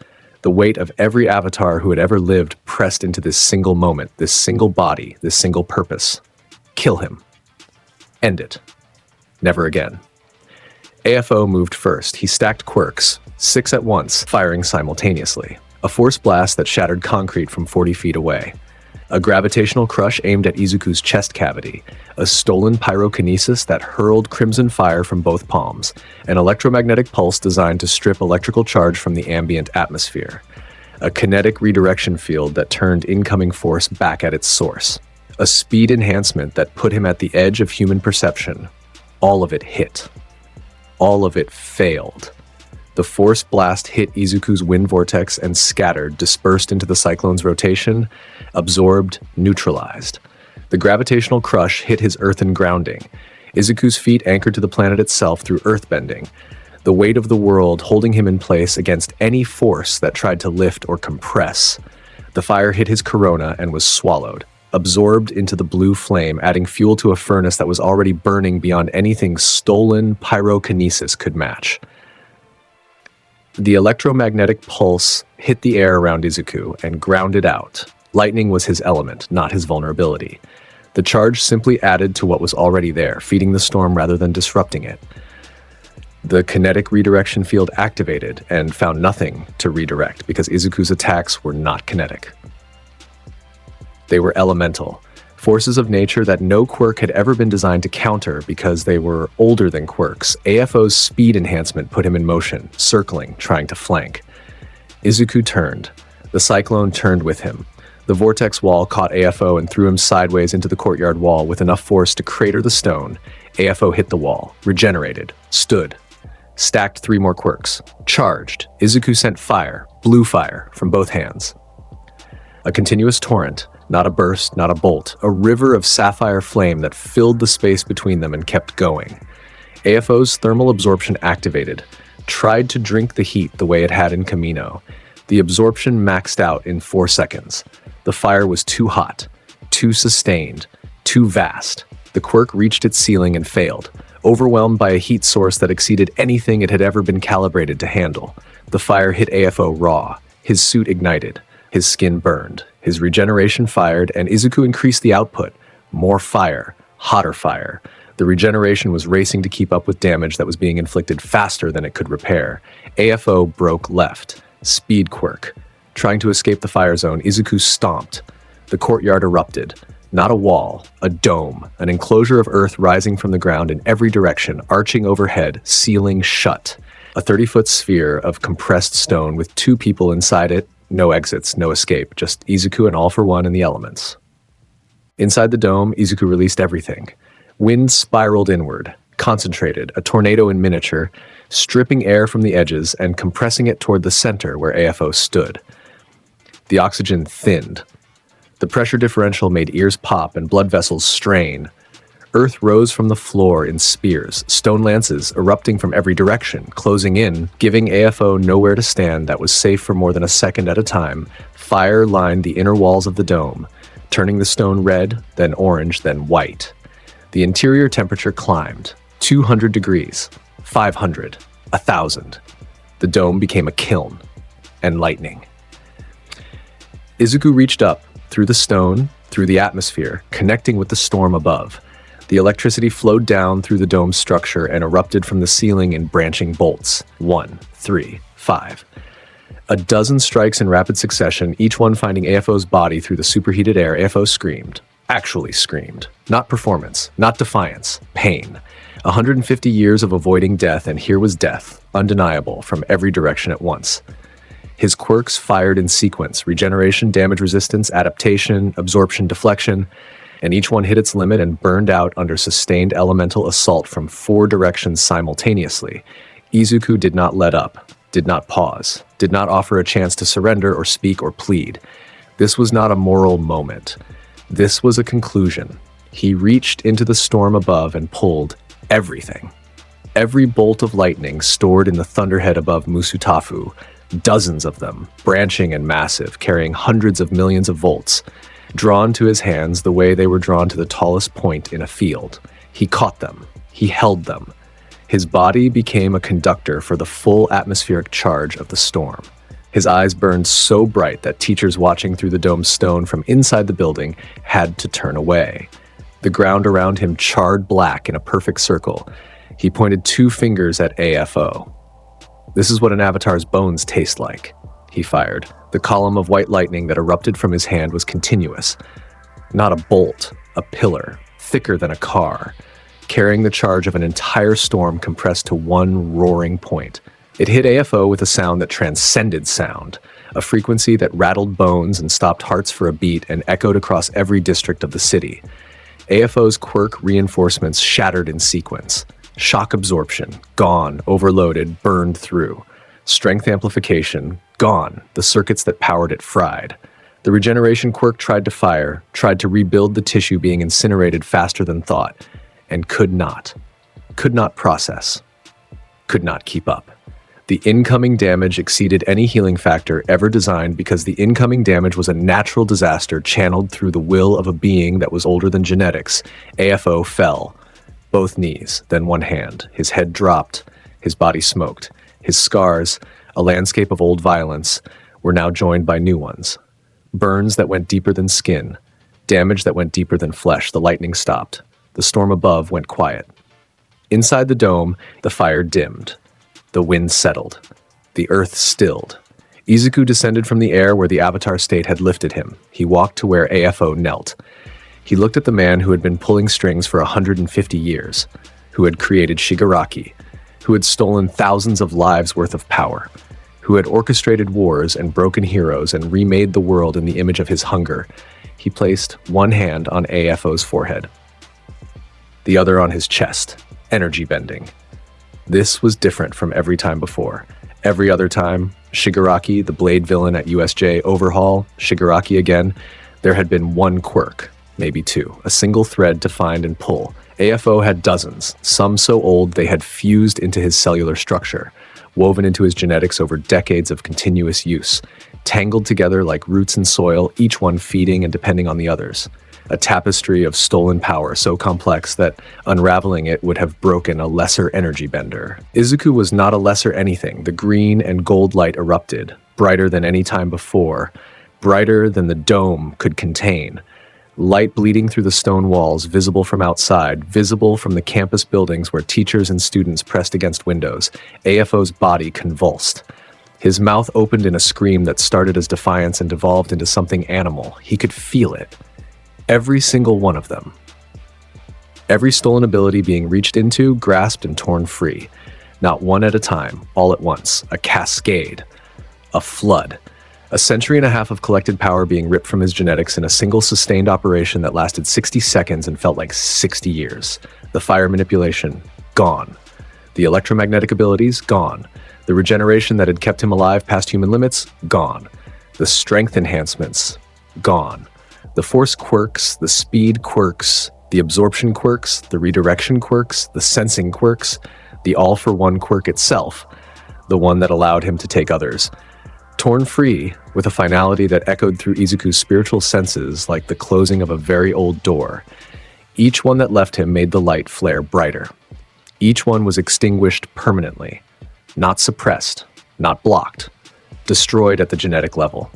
The weight of every avatar who had ever lived pressed into this single moment, this single body, this single purpose. Kill him. End it. Never again. AFO moved first. He stacked quirks, 6 at once, firing simultaneously. A force blast that shattered concrete from 40 feet away. A gravitational crush aimed at Izuku's chest cavity. A stolen pyrokinesis that hurled crimson fire from both palms. An electromagnetic pulse designed to strip electrical charge from the ambient atmosphere. A kinetic redirection field that turned incoming force back at its source. A speed enhancement that put him at the edge of human perception. All of it hit. All of it failed. The force blast hit Izuku's wind vortex and scattered, dispersed into the cyclone's rotation, absorbed, neutralized. The gravitational crush hit his earthen grounding. Izuku's feet anchored to the planet itself through earthbending. The weight of the world holding him in place against any force that tried to lift or compress. The fire hit his corona and was swallowed, absorbed into the blue flame, adding fuel to a furnace that was already burning beyond anything stolen pyrokinesis could match. The electromagnetic pulse hit the air around Izuku and ground it out. Lightning was his element, not his vulnerability. The charge simply added to what was already there, feeding the storm rather than disrupting it. The kinetic redirection field activated and found nothing to redirect because Izuku's attacks were not kinetic. They were elemental, forces of nature that no quirk had ever been designed to counter because they were older than quirks. AFO's speed enhancement put him in motion, circling, trying to flank. Izuku turned. The cyclone turned with him. The vortex wall caught AFO and threw him sideways into the courtyard wall with enough force to crater the stone. AFO hit the wall, regenerated, stood. Stacked 3 more quirks. Charged. Izuku sent fire, blue fire, from both hands. A continuous torrent, not a burst, not a bolt, a river of sapphire flame that filled the space between them and kept going. AFO's thermal absorption activated, tried to drink the heat the way it had in Camino. The absorption maxed out in 4 seconds. The fire was too hot, too sustained, too vast. The quirk reached its ceiling and failed, overwhelmed by a heat source that exceeded anything it had ever been calibrated to handle. The fire hit AFO raw. His suit ignited. His skin burned. His regeneration fired, and Izuku increased the output. More fire. Hotter fire. The regeneration was racing to keep up with damage that was being inflicted faster than it could repair. AFO broke left. Speed quirk. Trying to escape the fire zone, Izuku stomped. The courtyard erupted. Not a wall, a dome, an enclosure of earth rising from the ground in every direction, arching overhead, ceiling shut. A 30-foot sphere of compressed stone with 2 people inside it, no exits, no escape, just Izuku and All for One in the elements. Inside the dome, Izuku released everything. Wind spiraled inward, concentrated, a tornado in miniature, stripping air from the edges and compressing it toward the center where AFO stood. The oxygen thinned. The pressure differential made ears pop and blood vessels strain. Earth rose from the floor in spears, stone lances erupting from every direction, closing in, giving AFO nowhere to stand that was safe for more than a second at a time. Fire lined the inner walls of the dome, turning the stone red, then orange, then white. The interior temperature climbed, 200 degrees, 500, 1,000. The dome became a kiln, and lightning. Izuku reached up, through the stone, through the atmosphere, connecting with the storm above. The electricity flowed down through the dome's structure and erupted from the ceiling in branching bolts. 1, 3, 5. A dozen strikes in rapid succession, each one finding AFO's body through the superheated air. AFO screamed. Actually screamed. Not performance, not defiance, pain. 150 years of avoiding death, and here was death, undeniable, from every direction at once. His quirks fired in sequence: regeneration, damage resistance, adaptation, absorption, deflection, and each one hit its limit and burned out under sustained elemental assault from 4 directions simultaneously. Izuku did not let up, did not pause, did not offer a chance to surrender or speak or plead. This was not a moral moment. This was a conclusion. He reached into the storm above and pulled everything. Every bolt of lightning stored in the thunderhead above Musutafu, dozens of them, branching and massive, carrying hundreds of millions of volts, drawn to his hands the way they were drawn to the tallest point in a field. He caught them. He held them. His body became a conductor for the full atmospheric charge of the storm. His eyes burned so bright that teachers watching through the dome's stone from inside the building had to turn away. The ground around him charred black in a perfect circle, He pointed 2 fingers at AFO. "This is what an avatar's bones taste like," he fired. The column of white lightning that erupted from his hand was continuous. Not a bolt, a pillar, thicker than a car, carrying the charge of an entire storm compressed to one roaring point. It hit AFO with a sound that transcended sound, a frequency that rattled bones and stopped hearts for a beat and echoed across every district of the city. AFO's quirk reinforcements shattered in sequence. Shock absorption, gone, overloaded, burned through. Strength amplification, gone, the circuits that powered it fried. The regeneration quirk tried to fire, tried to rebuild the tissue being incinerated faster than thought, and could not process, could not keep up. The incoming damage exceeded any healing factor ever designed because the incoming damage was a natural disaster channeled through the will of a being that was older than genetics. AFO fell. Both knees, then one hand. His head dropped. His body smoked. His scars, a landscape of old violence, were now joined by new ones. Burns that went deeper than skin. Damage that went deeper than flesh. The lightning stopped. The storm above went quiet. Inside the dome, the fire dimmed. The wind settled. The earth stilled. Izuku descended from the air where the avatar state had lifted him. He walked to where AFO knelt. He looked at the man who had been pulling strings for 150 years, who had created Shigaraki, who had stolen thousands of lives worth of power, who had orchestrated wars and broken heroes and remade the world in the image of his hunger. He placed one hand on AFO's forehead, the other on his chest, energy bending. This was different from every time before. Every other time, Shigaraki, the blade villain at USJ Overhaul, Shigaraki again, there had been one quirk, maybe 2, a single thread to find and pull. AFO had dozens, some so old they had fused into his cellular structure, woven into his genetics over decades of continuous use, tangled together like roots in soil, each one feeding and depending on the others. A tapestry of stolen power so complex that unraveling it would have broken a lesser energy bender. Izuku was not a lesser anything. The green and gold light erupted, brighter than any time before, brighter than the dome could contain. Light bleeding through the stone walls, visible from outside, visible from the campus buildings where teachers and students pressed against windows. AFO's body convulsed. His mouth opened in a scream that started as defiance and devolved into something animal. He could feel it. Every single one of them. Every stolen ability being reached into, grasped, and torn free. Not one at a time, all at once. A cascade. A flood. A century and a half of collected power being ripped from his genetics in a single sustained operation that lasted 60 seconds and felt like 60 years. The fire manipulation, gone. The electromagnetic abilities, gone. The regeneration that had kept him alive past human limits, gone. The strength enhancements, gone. The force quirks, the speed quirks, the absorption quirks, the redirection quirks, the sensing quirks, the all-for-one quirk itself, the one that allowed him to take others. Torn free, with a finality that echoed through Izuku's spiritual senses like the closing of a very old door. Each one that left him made the light flare brighter. Each one was extinguished permanently, not suppressed, not blocked, destroyed at the genetic level.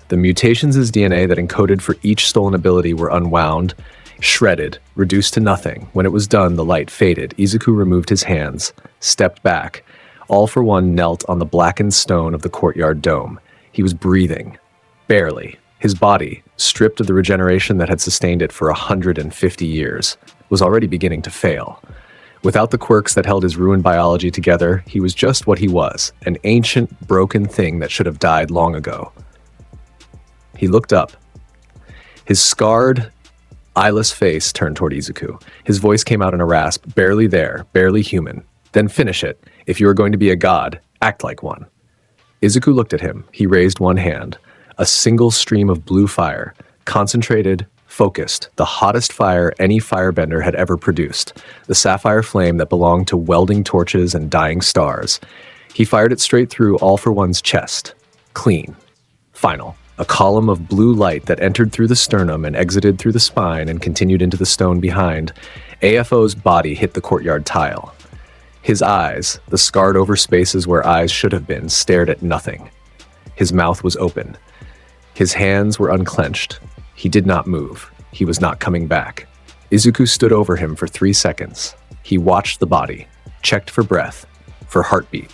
The mutations in his DNA that encoded for each stolen ability were unwound, shredded, reduced to nothing. When it was done, the light faded. Izuku removed his hands, stepped back. All for one knelt on the blackened stone of the courtyard dome. He was breathing. Barely. His body, stripped of the regeneration that had sustained it for 150 years, was already beginning to fail. Without the quirks that held his ruined biology together, he was just what he was, an ancient, broken thing that should have died long ago. He looked up. His scarred, eyeless face turned toward Izuku. His voice came out in a rasp, barely there, barely human. Then finish it. If you are going to be a god, act like one. Izuku looked at him. He raised one hand. A single stream of blue fire, concentrated, focused, the hottest fire any firebender had ever produced, the sapphire flame that belonged to welding torches and dying stars. He fired it straight through All for One's chest. Clean. Final. A column of blue light that entered through the sternum and exited through the spine and continued into the stone behind. AFO's body hit the courtyard tile. His eyes, the scarred over spaces where eyes should have been, stared at nothing. His mouth was open. His hands were unclenched. He did not move. He was not coming back. Izuku stood over him for 3 seconds. He watched the body. checked for breath, for heartbeat,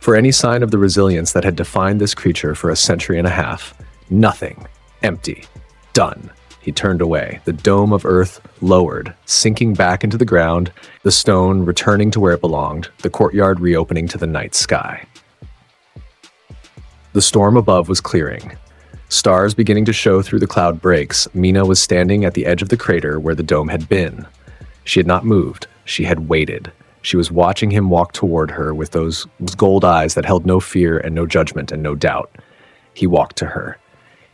for any sign of the resilience that had defined this creature for a century and a half. Nothing. Empty. Done. He turned away, the dome of earth lowered, sinking back into the ground, the stone returning to where it belonged, the courtyard reopening to the night sky. The storm above was clearing. Stars beginning to show through the cloud breaks, Mina was standing at the edge of the crater where the dome had been. She had not moved. She had waited. She was watching him walk toward her with those gold eyes that held no fear and no judgment and no doubt. He walked to her.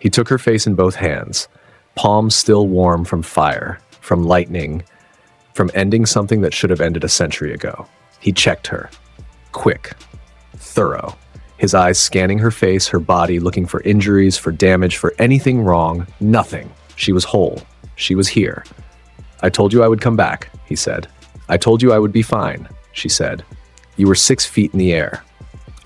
He took her face in both hands, palms still warm from fire, from lightning, from ending something that should have ended a century ago. He checked her. Quick. Thorough. His eyes scanning her face, her body, looking for injuries, for damage, for anything wrong. Nothing. She was whole. She was here. "I told you I would come back," he said. "I told you I would be fine," she said. "You were 6 feet in the air.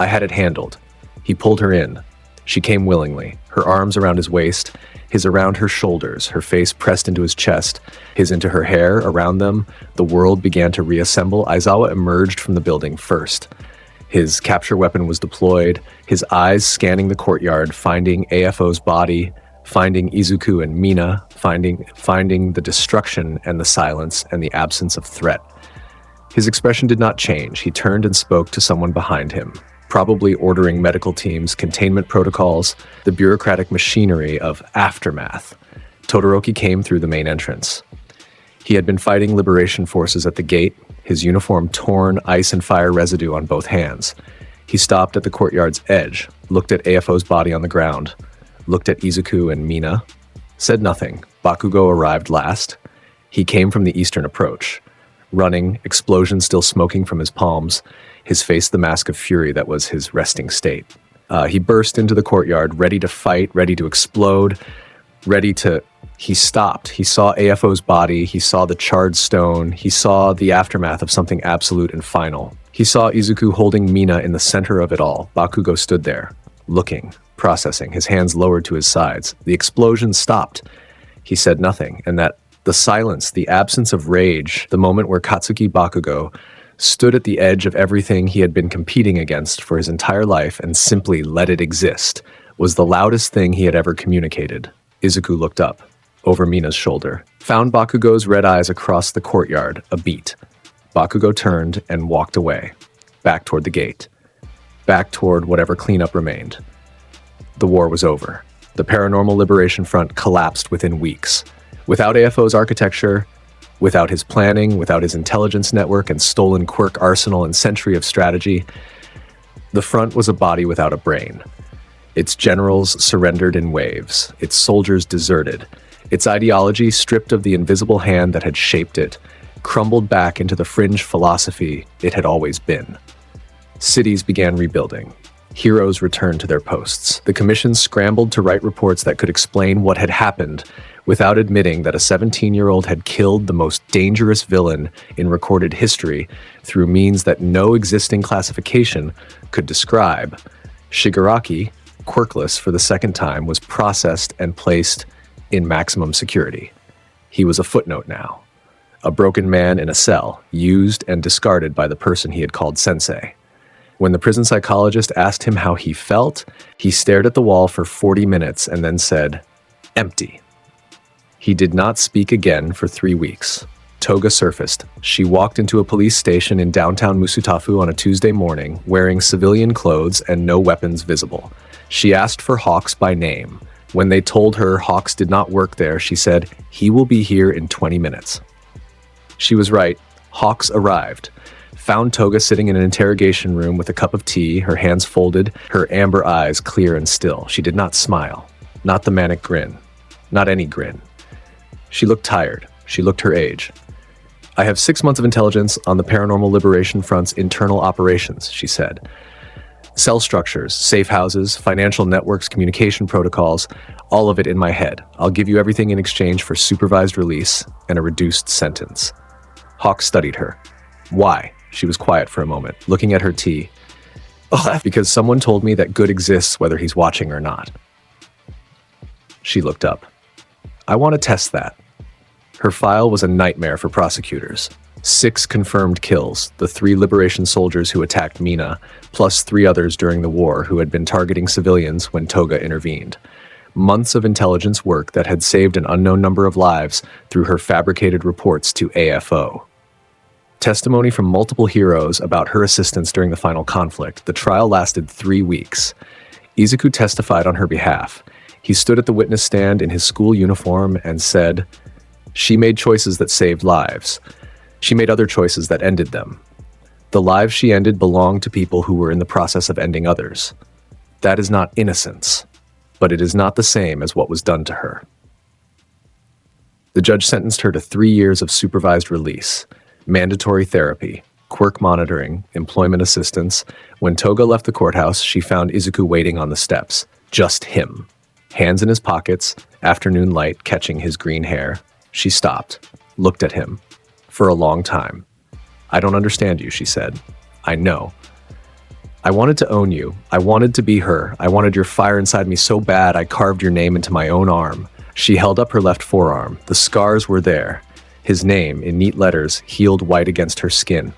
I had it handled." He pulled her in. She came willingly, her arms around his waist, his around her shoulders, her face pressed into his chest, his into her hair, around them. The world began to reassemble. Aizawa emerged from the building first. His capture weapon was deployed, his eyes scanning the courtyard, finding AFO's body, finding Izuku and Mina, finding the destruction and the silence and the absence of threat. His expression did not change. He turned and spoke to someone behind him, probably ordering medical teams, containment protocols, the bureaucratic machinery of aftermath. Todoroki came through the main entrance. He had been fighting liberation forces at the gate, his uniform torn, ice and fire residue on both hands. He stopped at the courtyard's edge, looked at AFO's body on the ground, looked at Izuku and Mina, said nothing. Bakugo arrived last. He came from the eastern approach, running, explosion still smoking from his palms, his face the mask of fury that was his resting state. He burst into the courtyard, ready to fight, ready to explode, He stopped. He saw AFO's body, he saw the charred stone, he saw the aftermath of something absolute and final. He saw Izuku holding Mina in the center of it all. Bakugo stood there, looking, processing, his hands lowered to his sides. The explosion stopped. He said nothing, and that the silence, the absence of rage, the moment where Katsuki Bakugo stood at the edge of everything he had been competing against for his entire life and simply let it exist, was the loudest thing he had ever communicated. Izuku looked up, over Mina's shoulder, found Bakugo's red eyes across the courtyard, a beat. Bakugo turned and walked away, back toward the gate, back toward whatever cleanup remained. The war was over. The Paranormal Liberation Front collapsed within weeks. Without AFO's architecture, without his planning, without his intelligence network and stolen quirk arsenal and century of strategy, the front was a body without a brain. Its generals surrendered in waves, its soldiers deserted, its ideology, stripped of the invisible hand that had shaped it, crumbled back into the fringe philosophy it had always been. Cities began rebuilding. Heroes returned to their posts. The commission scrambled to write reports that could explain what had happened without admitting that a 17-year-old had killed the most dangerous villain in recorded history through means that no existing classification could describe. Shigaraki, Quirkless for the second time, was processed and placed in maximum security. He was a footnote now, a broken man in a cell, used and discarded by the person he had called sensei. When the prison psychologist asked him how he felt, he stared at the wall for 40 minutes and then said, "Empty." He did not speak again for 3 weeks. Toga surfaced. She walked into a police station in downtown Musutafu on a Tuesday morning, wearing civilian clothes and no weapons visible. She asked for Hawks by name. When they told her Hawks did not work there, she said, "He will be here in 20 minutes. She was right. Hawks arrived, found Toga sitting in an interrogation room with a cup of tea, her hands folded, her amber eyes clear and still. She did not smile. Not the manic grin. Not any grin. She looked tired. She looked her age. "I have 6 months of intelligence on the Paranormal Liberation Front's internal operations," she said. "Cell structures, safe houses, financial networks, communication protocols, all of it in my head. I'll give you everything in exchange for supervised release and a reduced sentence." Hawk studied her. "Why?" She was quiet for a moment, looking at her tea. "Oh, because someone told me that good exists whether he's watching or not." She looked up. "I want to test that." Her file was a nightmare for prosecutors. 6 confirmed kills, the 3 Liberation soldiers who attacked Mina, plus 3 others during the war who had been targeting civilians when Toga intervened. Months of intelligence work that had saved an unknown number of lives through her fabricated reports to AFO. Testimony from multiple heroes about her assistance during the final conflict. The trial lasted 3 weeks. Izuku testified on her behalf. He stood at the witness stand in his school uniform and said, "She made choices that saved lives. She made other choices that ended them. The lives she ended belonged to people who were in the process of ending others. That is not innocence, but it is not the same as what was done to her." The judge sentenced her to 3 years of supervised release, mandatory therapy, quirk monitoring, employment assistance. When Toga left the courthouse, she found Izuku waiting on the steps. Just him. Hands in his pockets, afternoon light catching his green hair. She stopped, looked at him. For a long time. "I don't understand you," she said. "I know. I wanted to own you. I wanted to be her. I wanted your fire inside me so bad I carved your name into my own arm." She held up her left forearm. The scars were there. His name, in neat letters, healed white against her skin.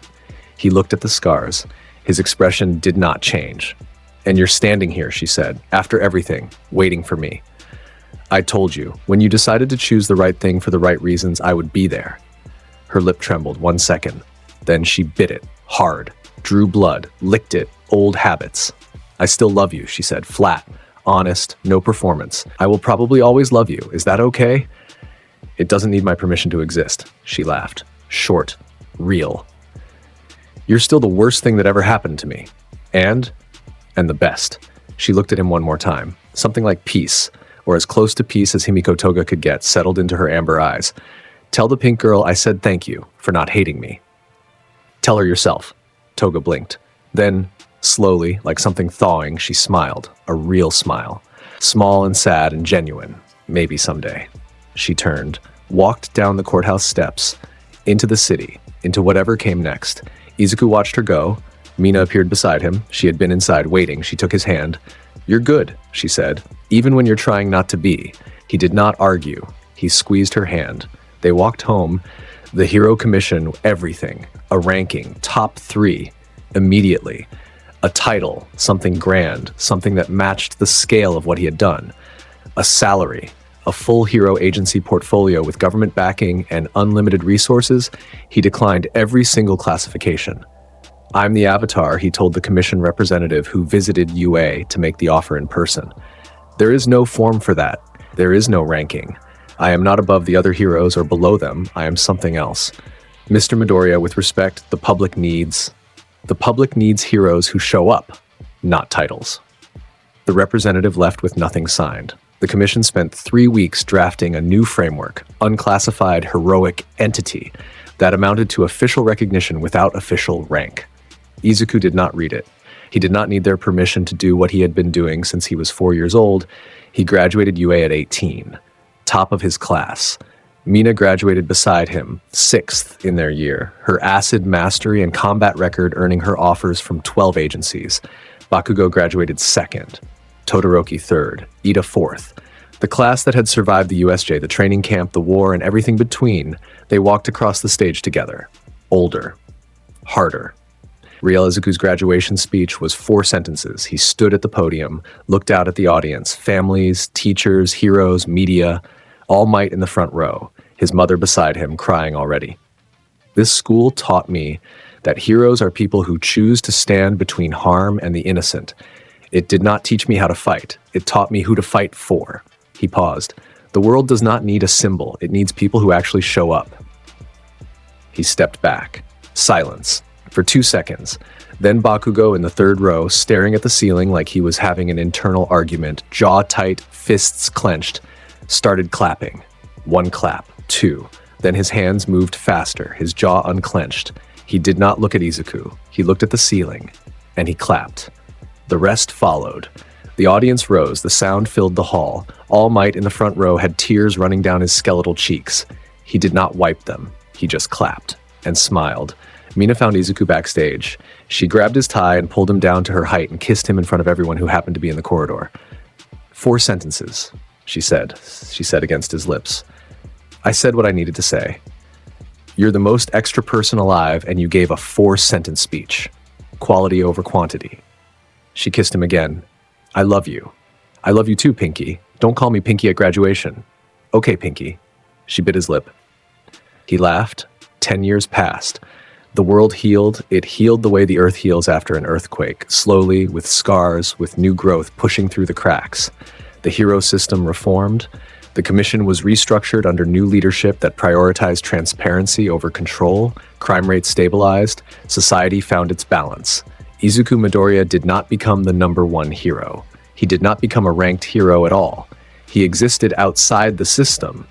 He looked at the scars. His expression did not change. "And you're standing here," she said, "after everything, waiting for me. I told you, when you decided to choose the right thing for the right reasons, I would be there." Her lip trembled 1 second. Then she bit it, hard, drew blood, licked it, old habits. "I still love you," she said, flat, honest, no performance. "I will probably always love you. Is that okay?" "It doesn't need my permission to exist," she laughed. Short, real. "You're still the worst thing that ever happened to me. And the best." She looked at him one more time. Something like peace, or as close to peace as Himiko Toga could get, settled into her amber eyes. "Tell the pink girl I said thank you for not hating me." "Tell her yourself." Toga blinked. Then, slowly, like something thawing, she smiled. A real smile. Small and sad and genuine. Maybe someday. She turned, walked down the courthouse steps, into the city, into whatever came next. Izuku watched her go. Mina appeared beside him. She had been inside waiting. She took his hand. "You're good," she said, "even when you're trying not to be." He did not argue. He squeezed her hand. They walked home. The hero commission, everything. A ranking, top 3, immediately. A title, something grand, something that matched the scale of what he had done. A salary, a full hero agency portfolio with government backing and unlimited resources. He declined every single classification. "I'm the avatar," he told the commission representative who visited UA to make the offer in person. "There is no form for that. There is no ranking. I am not above the other heroes or below them. I am something else. Mr. Midoriya, with respect, the public needs heroes who show up, not titles." The representative left with nothing signed. The commission spent 3 weeks drafting a new framework, unclassified heroic entity, that amounted to official recognition without official rank. Izuku did not read it. He did not need their permission to do what he had been doing since he was 4 years old. He graduated UA at 18. Top of his class. Mina graduated beside him, 6th in their year, her acid mastery and combat record earning her offers from 12 agencies. Bakugo graduated 2nd, Todoroki 3rd, Ida 4th. The class that had survived the USJ, the training camp, the war, and everything between, they walked across the stage together. Older. Harder. Riel Izuku's graduation speech was 4 sentences. He stood at the podium, looked out at the audience, families, teachers, heroes, media, All Might in the front row, his mother beside him, crying already. "This school taught me that heroes are people who choose to stand between harm and the innocent. It did not teach me how to fight. It taught me who to fight for." He paused. "The world does not need a symbol. It needs people who actually show up." He stepped back. Silence. For 2 seconds. Then Bakugo in the 3rd row, staring at the ceiling like he was having an internal argument, jaw tight, fists clenched, started clapping. 1 clap, 2. Then his hands moved faster, his jaw unclenched. He did not look at Izuku. He looked at the ceiling, and he clapped. The rest followed. The audience rose, the sound filled the hall. All Might in the front row had tears running down his skeletal cheeks. He did not wipe them. He just clapped and smiled. Mina found Izuku backstage. She grabbed his tie and pulled him down to her height and kissed him in front of everyone who happened to be in the corridor. 4 sentences, she said against his lips. "I said what I needed to say. You're the most extra person alive, and you gave a 4-sentence speech. Quality over quantity. She kissed him again. I love you. I love you too, Pinky. Don't call me Pinky at graduation. Okay, Pinky. She bit his lip. He laughed. 10 years passed. The world healed. It healed the way the earth heals after an earthquake, slowly, with scars, with new growth pushing through the cracks. The hero system reformed. The commission was restructured under new leadership that prioritized transparency over control. Crime rates stabilized. Society found its balance. Izuku Midoriya did not become the #1 hero. He did not become a ranked hero at all. He existed outside the system,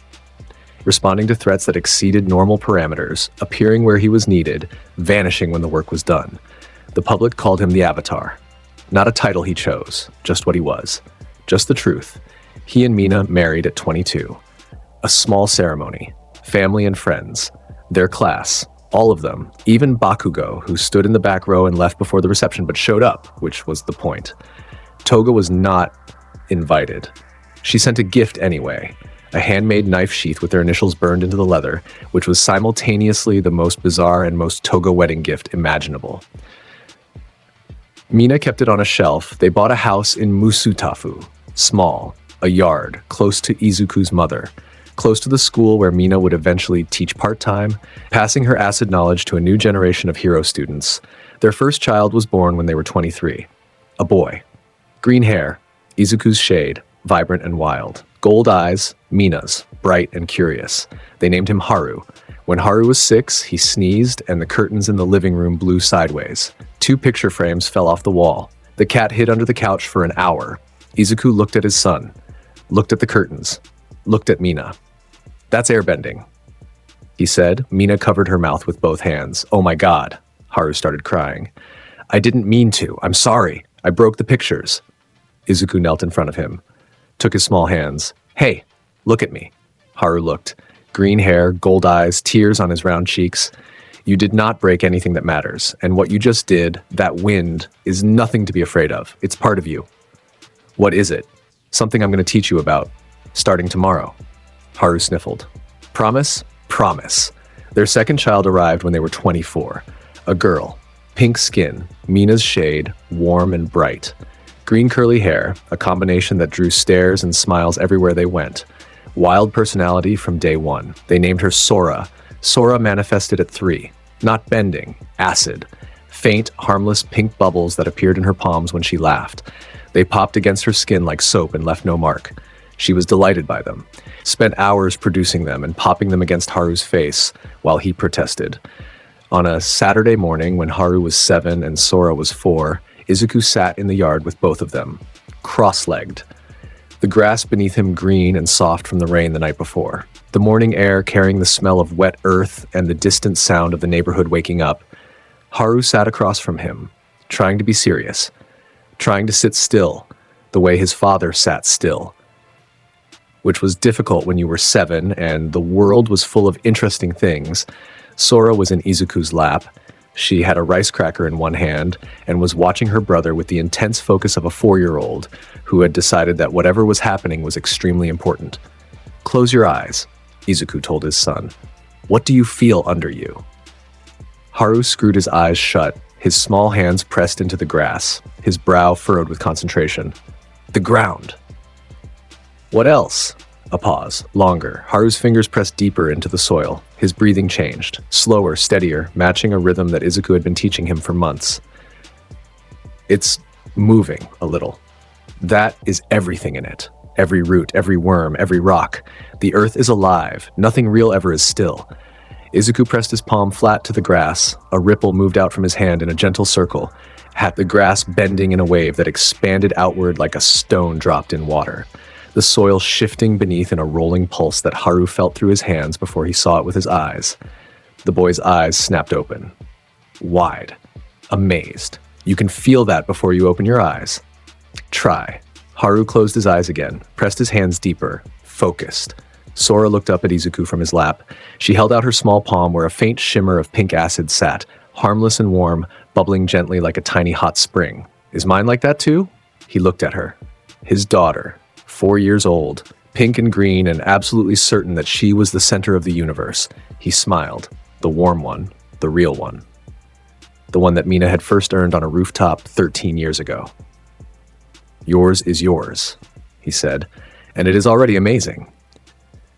responding to threats that exceeded normal parameters, appearing where he was needed, vanishing when the work was done. The public called him the Avatar. Not a title he chose, just what he was. Just the truth. He and Mina married at 22. A small ceremony. Family and friends. Their class. All of them. Even Bakugo, who stood in the back row and left before the reception but showed up, which was the point. Toga was not invited. She sent a gift anyway. A handmade knife sheath with their initials burned into the leather, which was simultaneously the most bizarre and most Toga wedding gift imaginable. Mina kept it on a shelf. They bought a house in Musutafu. Small. A yard. Close to Izuku's mother. Close to the school where Mina would eventually teach part-time, passing her acid knowledge to a new generation of hero students. Their first child was born when they were 23. A boy. Green hair. Izuku's shade. Vibrant and wild. Gold eyes, Mina's, bright and curious. They named him Haru. When Haru was 6, he sneezed and the curtains in the living room blew sideways. 2 picture frames fell off the wall. The cat hid under the couch for an hour. Izuku looked at his son, looked at the curtains, looked at Mina. That's airbending, he said. Mina covered her mouth with both hands. Oh my God, Haru started crying. I didn't mean to. I'm sorry. I broke the pictures. Izuku knelt in front of him, took his small hands. Hey, look at me. Haru looked. Green hair, gold eyes, tears on his round cheeks. You did not break anything that matters, and what you just did, that wind, is nothing to be afraid of. It's part of you. What is it? Something I'm going to teach you about, starting tomorrow. Haru sniffled. Promise? Promise. Their second child arrived when they were 24. A girl. Pink skin, Mina's shade, warm and bright. Green curly hair, a combination that drew stares and smiles everywhere they went. Wild personality from day one. They named her Sora. Sora manifested at 3. Not bending, acid. Faint, harmless pink bubbles that appeared in her palms when she laughed. They popped against her skin like soap and left no mark. She was delighted by them. Spent hours producing them and popping them against Haru's face while he protested. On a Saturday morning when Haru was 7 and Sora was 4, Izuku sat in the yard with both of them, cross-legged. The grass beneath him green and soft from the rain the night before. The morning air carrying the smell of wet earth and the distant sound of the neighborhood waking up. Haru sat across from him, trying to be serious, trying to sit still, the way his father sat still, which was difficult when you were 7 and the world was full of interesting things. Sora was in Izuku's lap. She had a rice cracker in one hand and was watching her brother with the intense focus of a 4-year-old who had decided that whatever was happening was extremely important. Close your eyes, Izuku told his son. What do you feel under you? Haru screwed his eyes shut, his small hands pressed into the grass, his brow furrowed with concentration. The ground. What else? A pause, longer. Haru's fingers pressed deeper into the soil. His breathing changed, slower, steadier, matching a rhythm that Izuku had been teaching him for months. It's moving a little. That is everything in it. Every root, every worm, every rock. The earth is alive. Nothing real ever is still. Izuku pressed his palm flat to the grass. A ripple moved out from his hand in a gentle circle, had the grass bending in a wave that expanded outward like a stone dropped in water. The soil shifting beneath in a rolling pulse that Haru felt through his hands before he saw it with his eyes. The boy's eyes snapped open. Wide. Amazed. You can feel that before you open your eyes. Try. Haru closed his eyes again, pressed his hands deeper, focused. Sora looked up at Izuku from his lap. She held out her small palm where a faint shimmer of pink acid sat, harmless and warm, bubbling gently like a tiny hot spring. Is mine like that too? He looked at her. His daughter. 4 years old, pink and green and absolutely certain that she was the center of the universe. He smiled. The warm one, the real one. The one that Mina had first earned on a rooftop 13 years ago. Yours is yours, he said, and it is already amazing.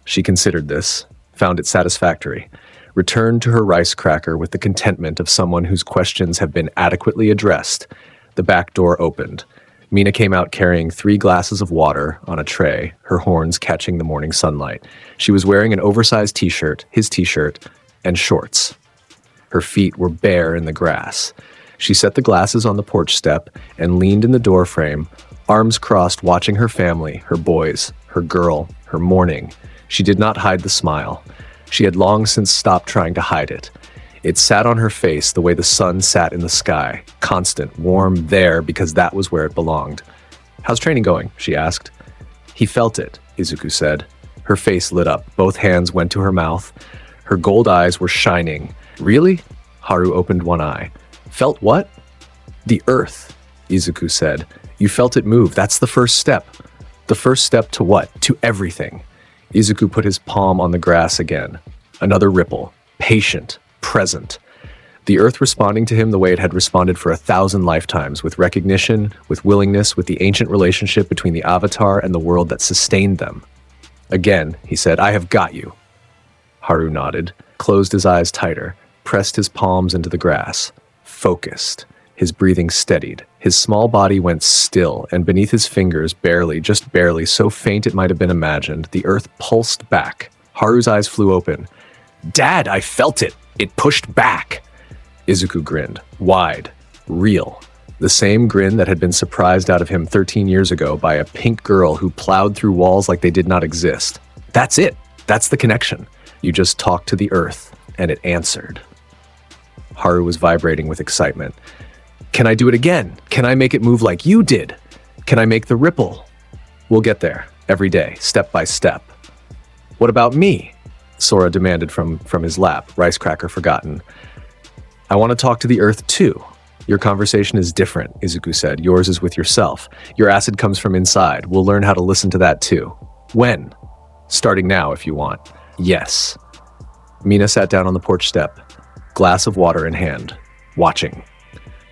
She considered this, found it satisfactory, returned to her rice cracker with the contentment of someone whose questions have been adequately addressed. The back door opened. Mina came out carrying 3 glasses of water on a tray, her horns catching the morning sunlight. She was wearing an oversized t-shirt, his t-shirt, and shorts. Her feet were bare in the grass. She set the glasses on the porch step and leaned in the doorframe, arms crossed, watching her family, her boys, her girl, her morning. She did not hide the smile. She had long since stopped trying to hide it. It sat on her face the way the sun sat in the sky, constant, warm there because that was where it belonged. "How's training going?" she asked. "He felt it," Izuku said. Her face lit up. Both hands went to her mouth. Her gold eyes were shining. "Really?" Haru opened one eye. "Felt what?" "The earth," Izuku said. "You felt it move. That's the first step." "The first step to what?" "To everything." Izuku put his palm on the grass again. Another ripple. Patient. Present. The earth responding to him the way it had responded for 1,000 lifetimes, with recognition, with willingness, with the ancient relationship between the Avatar and the world that sustained them. "Again," he said, "I have got you." Haru nodded, closed his eyes tighter, pressed his palms into the grass. Focused. His breathing steadied. His small body went still, and beneath his fingers, barely, just barely, so faint it might have been imagined, the earth pulsed back. Haru's eyes flew open. "Dad, I felt it! It pushed back!" Izuku grinned. Wide. Real. The same grin that had been surprised out of him 13 years ago by a pink girl who plowed through walls like they did not exist. That's it. That's the connection. You just talked to the earth, and it answered. Haru was vibrating with excitement. "Can I do it again? Can I make it move like you did? Can I make the ripple?" "We'll get there. Every day. Step by step." "What about me?" Sora demanded from his lap, rice cracker forgotten. "I want to talk to the earth too." "Your conversation is different," Izuku said. "Yours is with yourself. Your acid comes from inside. We'll learn how to listen to that too." "When?" "Starting now if you want." "Yes." Mina sat down on the porch step, glass of water in hand, watching.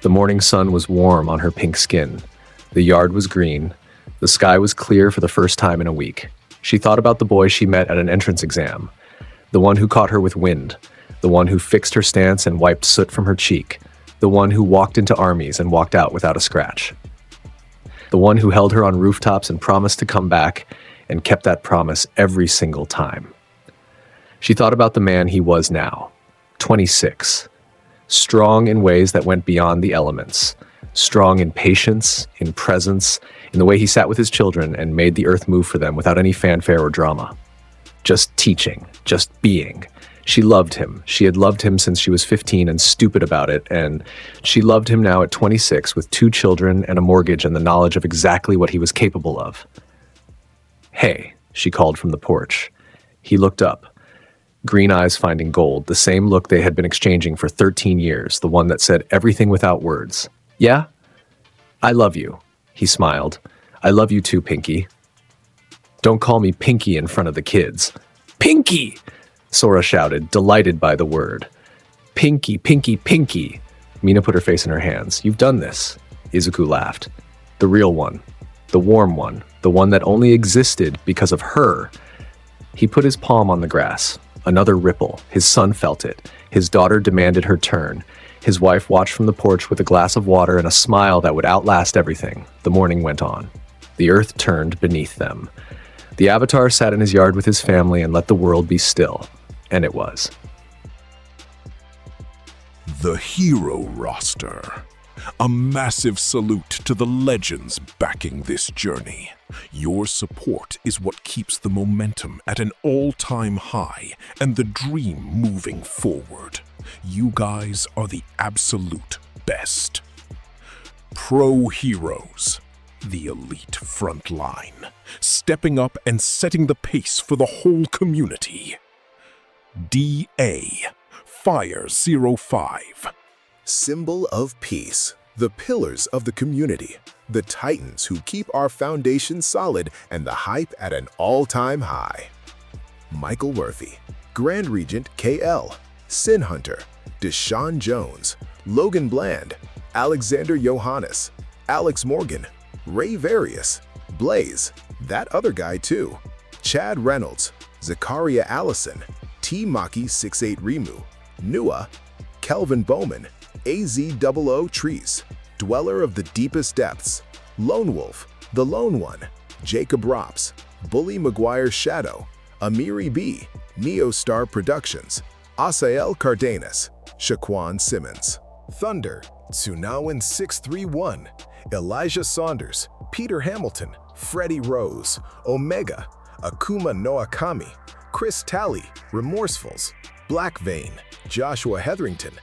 The morning sun was warm on her pink skin. The yard was green. The sky was clear for the first time in a week. She thought about the boy she met at an entrance exam. The one who caught her with wind. The one who fixed her stance and wiped soot from her cheek. The one who walked into armies and walked out without a scratch. The one who held her on rooftops and promised to come back and kept that promise every single time. She thought about the man he was now, 26. Strong in ways that went beyond the elements. Strong in patience, in presence, in the way he sat with his children and made the earth move for them without any fanfare or drama. Just teaching, just being. She loved him. She had loved him since she was 15 and stupid about it, and she loved him now at 26 with 2 children and a mortgage and the knowledge of exactly what he was capable of. "Hey," she called from the porch. He looked up. Green eyes finding gold, the same look they had been exchanging for 13 years, the one that said everything without words. "Yeah? I love you," he smiled. "I love you too, Pinky." "Don't call me Pinky in front of the kids." "Pinky!" Sora shouted, delighted by the word. "Pinky, Pinky, Pinky!" Mina put her face in her hands. "You've done this." Izuku laughed. "The real one. The warm one. The one that only existed because of her." He put his palm on the grass. Another ripple. His son felt it. His daughter demanded her turn. His wife watched from the porch with a glass of water and a smile that would outlast everything. The morning went on. The earth turned beneath them. The Avatar sat in his yard with his family and let the world be still. And it was. The hero roster. A massive salute to the legends backing this journey. Your support is what keeps the momentum at an all-time high and the dream moving forward. You guys are the absolute best. Pro heroes. The elite front line, stepping up and setting the pace for the whole community. DA, Fire 05. Symbol of peace, the pillars of the community, the titans who keep our foundation solid and the hype at an all-time high. Michael Worthy, Grand Regent KL, Sin Hunter, Deshaun Jones, Logan Bland, Alexander Johannes, Alex Morgan, Ray Various, Blaze, that other guy too, Chad Reynolds, Zakaria Allison, T-Maki68 Rimu, Nua, Kelvin Bowman, AZ00 Trees, Dweller of the Deepest Depths, Lone Wolf, The Lone One, Jacob Rops, Bully McGuire's Shadow, Amiri B, Neostar Productions, Asael Cardenas, Shaquan Simmons, Thunder, Tsunawin 631, Elijah Saunders, Peter Hamilton, Freddie Rose, Omega, Akuma Noakami, Chris Talley, Remorsefuls, Black Vein, Joshua Hetherington,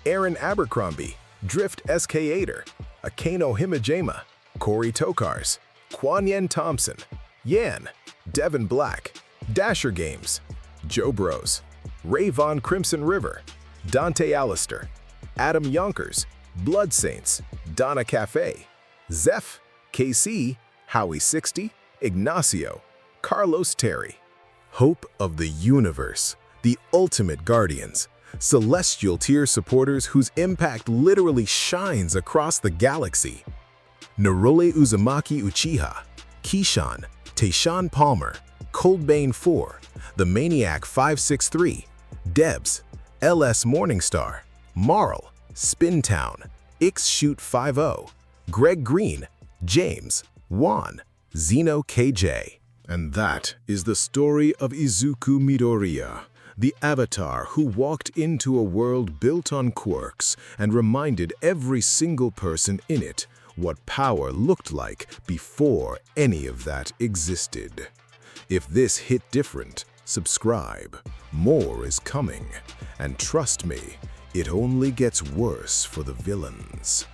Aaron Abercrombie, Drift SK8er, Akano Himajima, Corey Tokars, Quan Yen Thompson, Yan, Devin Black, Dasher Games, Joe Bros, Ray Von Crimson River, Dante Allister, Adam Yonkers, Blood Saints, Donna Cafe, Zeph, KC, Howie60, Ignacio, Carlos Terry, Hope of the Universe, the Ultimate Guardians, celestial tier supporters whose impact literally shines across the galaxy. Narole Uzumaki Uchiha, Keyshawn, Tayshawn Palmer, Coldbane 4, The Maniac 563, Debs, LS Morningstar, Marl, Spintown, Xshoot50, Greg Green, James, Juan, Zeno KJ. And that is the story of Izuku Midoriya, the avatar who walked into a world built on quirks and reminded every single person in it what power looked like before any of that existed. If this hit different, subscribe. More is coming. And trust me, it only gets worse for the villains.